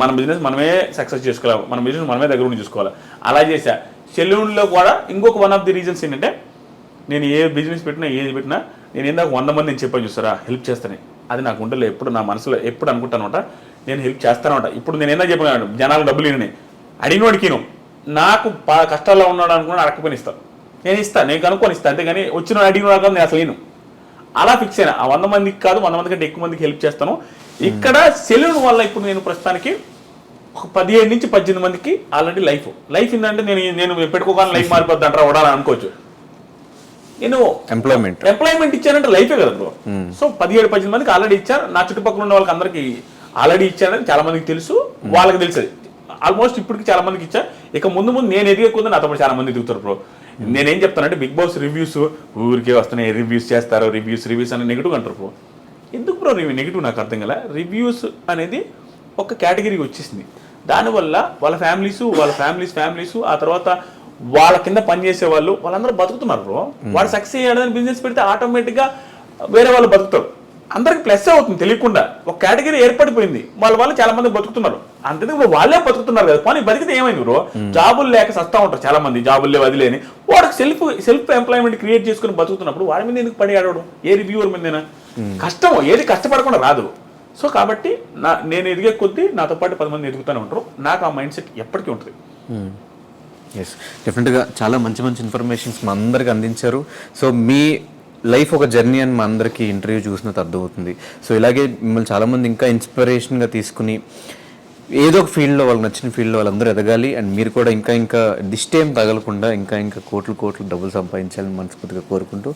మన బిజినెస్ మనమే సక్సెస్ చేసుకోవాలి, మన బిజినెస్ మనమే దగ్గర ఉండి చూసుకోవాలి. అలా చేసా. సెలూన్లో కూడా ఇంకొక వన్ ఆఫ్ ది రీజన్స్ ఏంటంటే, నేను ఏ బిజినెస్ పెట్టినా ఏది పెట్టినా నేను ఏందాక 100 మంది నేను చెప్పాను చూస్తారా హెల్ప్ చేస్తాను. అది నాకు ఉండలే. ఎప్పుడు నా మనసులో ఎప్పుడు అనుకుంటానమాట, నేను హెల్ప్ చేస్తానమాట. ఇప్పుడు నేను ఏందా చెప్పాను, జనాలు డబ్బులు ఇవ్వని అడిగినోడికి నాకు కష్టాల్లో ఉన్నాడు అనుకున్నాను, అడగకపోయిన ఇస్తాను. నేను ఇస్తాను, నేను కనుక్కొని ఇస్తాను. అంతేగాని వచ్చిన అడిగిన వాడు నేను అసలు లేను. అలా ఫిక్స్ అయినా. ఆ 100 మందికి కాదు, 100 మంది కంటే ఎక్కువ మందికి హెల్ప్ చేస్తాను. ఇక్కడ సెలూన్ వల్ల ఇప్పుడు నేను ప్రస్తుతానికి ఒక 17 నుంచి 18 మందికి ఆల్రెడీ లైఫ్ ఏంటంటే నేను పెట్టుకోగానే లైఫ్ మారిపోద్ది అంటారా వడాలని అనుకోవచ్చు. నేను ఎంప్లాయ్మెంట్ ఇచ్చానంటే లైఫే కదా బ్రో. సో 17-18 మందికి ఆల్రెడీ ఇచ్చాను. నా చుట్టుపక్కల ఉన్న వాళ్ళకి అందరికి ఆల్రెడీ ఇచ్చానని చాలా మందికి తెలుసు, వాళ్ళకి తెలుసు. ఆల్మోస్ట్ ఇప్పటికి చాలా మందికి ఇచ్చా. ఇక ముందు నేను ఎదిగే కొద్ది నాతో పాటు చాలా మంది దిగుతారు బ్రో. నేనేం చెప్తానంటే, బిగ్ బాస్ రివ్యూస్ ఊరికే వస్తున్నాయి, రివ్యూస్ చేస్తారు, రివ్యూస్ అని నెగిటివ్ అంటారు బ్రో. ఎందుకు బ్రో నెగిటివ్ నాకు అర్థం కదా. రివ్యూస్ అనేది ఒక కేటగిరీకి వచ్చేసింది. దానివల్ల వాళ్ళ ఫ్యామిలీస్ ఆ తర్వాత వాళ్ళ కింద పనిచేసే వాళ్ళందరూ బతుకుతున్నారు బ్రో. వాడు సక్సెస్ అయ్యాడని బిజినెస్ పెడితే ఆటోమేటిక్గా వేరే వాళ్ళు బతుకుతారు. అందరికి ప్లస్ అవుతుంది తెలియకుండా. ఒక కేటగిరీ ఏర్పడిపోయింది, వాళ్ళు చాలా మంది బతుకుతున్నారు. అంతేందుకు వాళ్ళే బతుకుతున్నారు కదా. కానీ బతికితే ఏమైంది బ్రో, జాబులు లేక సస్తా ఉంటారు చాలా మంది, జాబులు లేవు వదిలేని. వాడికి సెల్ఫ్ ఎంప్లాయ్మెంట్ క్రియేట్ చేసుకుని బతుకుతున్నప్పుడు వాడి మీద ఎందుకు పడి ఆడవడం? ఏ రివ్యూవర్ మీదైనా కష్టం, ఏది కష్టపడకుండా రాదు. సో కాబట్టి నేను ఎదిగే కొద్దీ నాతో పాటు 10 మంది ఎదుగుతూనే ఉంటారు. నాకు ఆ మైండ్ సెట్ ఎప్పటికీ ఉంటుంది. ఎస్, డెఫినెట్గా చాలా మంచి ఇన్ఫర్మేషన్స్ మా అందరికి అందించారు. సో మీ లైఫ్ ఒక జర్నీ అని మా అందరికీ ఇంటర్వ్యూ చూసినట్టు అర్థమవుతుంది. సో ఇలాగే మిమ్మల్ని చాలామంది ఇంకా ఇన్స్పిరేషన్గా తీసుకుని ఏదో ఒక ఫీల్డ్లో వాళ్ళకి నచ్చిన ఫీల్డ్లో వాళ్ళందరూ ఎదగాలి. అండ్ మీరు కూడా ఇంకా దిష్టేం తగలకుండా ఇంకా కోట్లు డబ్బులు సంపాదించాలని మనస్ఫూర్తిగా కోరుకుంటూ,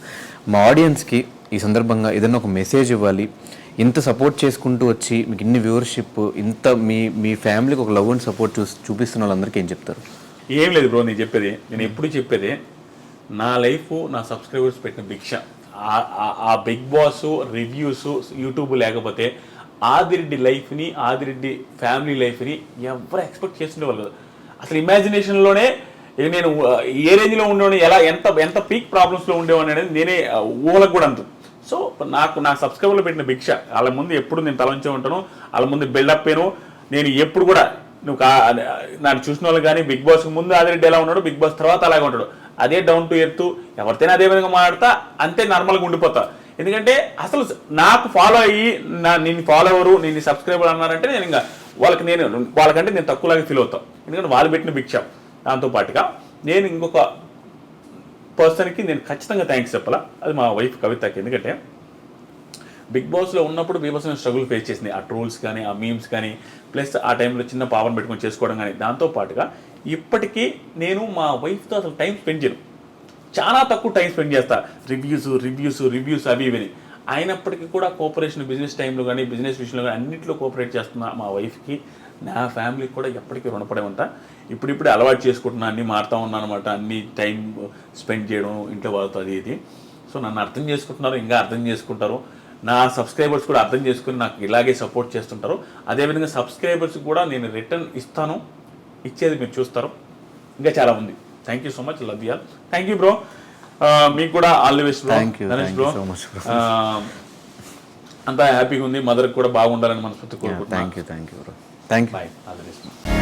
మా ఆడియన్స్కి ఈ సందర్భంగా ఏదైనా ఒక మెసేజ్ ఇవ్వాలి. ఇంత సపోర్ట్ చేసుకుంటూ వచ్చి మీకు ఇన్ని వ్యూవర్షిప్, ఇంత మీ ఫ్యామిలీకి ఒక లవ్ అండ్ సపోర్ట్ చూపిస్తున్న వాళ్ళందరికీ ఏం చెప్తారు? ఏం లేదు బ్రో, నేను ఎప్పుడు చెప్పేది, నా లైఫ్ నా సబ్స్క్రైబర్స్ పెట్టిన భిక్ష. ఆ బిగ్ బాస్ రివ్యూస్ యూట్యూబ్ లేకపోతే ఆదిరెడ్డి లైఫ్ని, ఆదిరెడ్డి ఫ్యామిలీ లైఫ్ని ఎవరు ఎక్స్పెక్ట్ చేస్తుండేవాళ్ళు కదా. అసలు ఇమాజినేషన్లోనే నేను ఏ రేంజ్లో ఉండేవాడిని, ఎంత పీక్ ప్రాబ్లమ్స్లో ఉండేవాడిని అనేది నేనే ఊహలకు కూడా అంత. సో నా సబ్స్క్రైబర్లో పెట్టిన భిక్ష. వాళ్ళ ముందు ఎప్పుడు నేను తలంచే ఉంటాను, వాళ్ళ ముందు బిల్డప్ అయ్యాను. నేను ఎప్పుడు కూడా నన్ను చూసిన వాళ్ళు కానీ బిగ్ బాస్కి ముందు ఆదిరెడ్డి ఎలా ఉన్నాడు, బిగ్ బాస్ తర్వాత అలాగే ఉంటాడు. అదే డౌన్ టు ఎర్త్, ఎవరితైనా అదే విధంగా మాట్లాడతా, అంతే నార్మల్గా ఉండిపోతా. ఎందుకంటే అసలు నాకు ఫాలో అయ్యి నేను ఫాలోవరు, నేను సబ్స్క్రైబర్ అన్నారంటే నేను ఇంకా వాళ్ళకంటే నేను తక్కువలాగా ఫీల్ అవుతాను. ఎందుకంటే వాళ్ళు పెట్టిన భిక్ష. దాంతో పాటుగా నేను ఇంకొక పర్సన్కి నేను ఖచ్చితంగా థ్యాంక్స్ చెప్పాలా, అది మా వైఫ్ కవితకి. ఎందుకంటే బిగ్ బాస్లో ఉన్నప్పుడు బీభత్స స్ట్రగుల్ ఫేస్ చేసింది. ఆ ట్రోల్స్ కానీ, ఆ మీమ్స్ కానీ, ప్లస్ ఆ టైంలో చిన్న పావన్ పెట్టుకొని చేసుకోవడం కానీ. దాంతోపాటుగా ఇప్పటికీ నేను మా వైఫ్తో అసలు టైం స్పెండ్ చేయను, చాలా తక్కువ టైం స్పెండ్ చేస్తా. రివ్యూస్ అవి ఇవని. అయినప్పటికీ కూడా కోఆపరేషన్, బిజినెస్ టైంలో కానీ, బిజినెస్ విషయంలో కానీ అన్నింటిలో కోఆపరేట్ చేస్తున్నా మా వైఫ్కి, నా ఫ్యామిలీకి కూడా ఎప్పటికీ రుణపడే ఉంటా. ఇప్పుడిప్పుడే అలవాటు చేసుకుంటున్నా, అన్నీ మారుతూ ఉన్నాను అనమాట. అన్ని టైం స్పెండ్ చేయడం ఇంట్లో వాళ్ళతో అది ఇది. సో నన్ను అర్థం చేసుకుంటున్నారు, ఇంకా అర్థం చేసుకుంటారు. నా సబ్స్క్రైబర్స్ కూడా అర్థం చేసుకుని నాకు ఇలాగే సపోర్ట్ చేస్తుంటారు. అదేవిధంగా సబ్స్క్రైబర్స్ కూడా నేను రిటర్న్ ఇస్తాను, ఇచ్చేది మీరు చూస్తారు. ఇంకా చాలా ఉంది. Thank you so much, love you all. Thank you bro, మీకు కూడా all the best bro. Bro అంతా హ్యాపీగా ఉంది. మదర్కి కూడా బాగుండాలని మనస్ఫూర్తి కోరుకుంటున్నాను. Thank you bro. Thank you. Bye, all the best.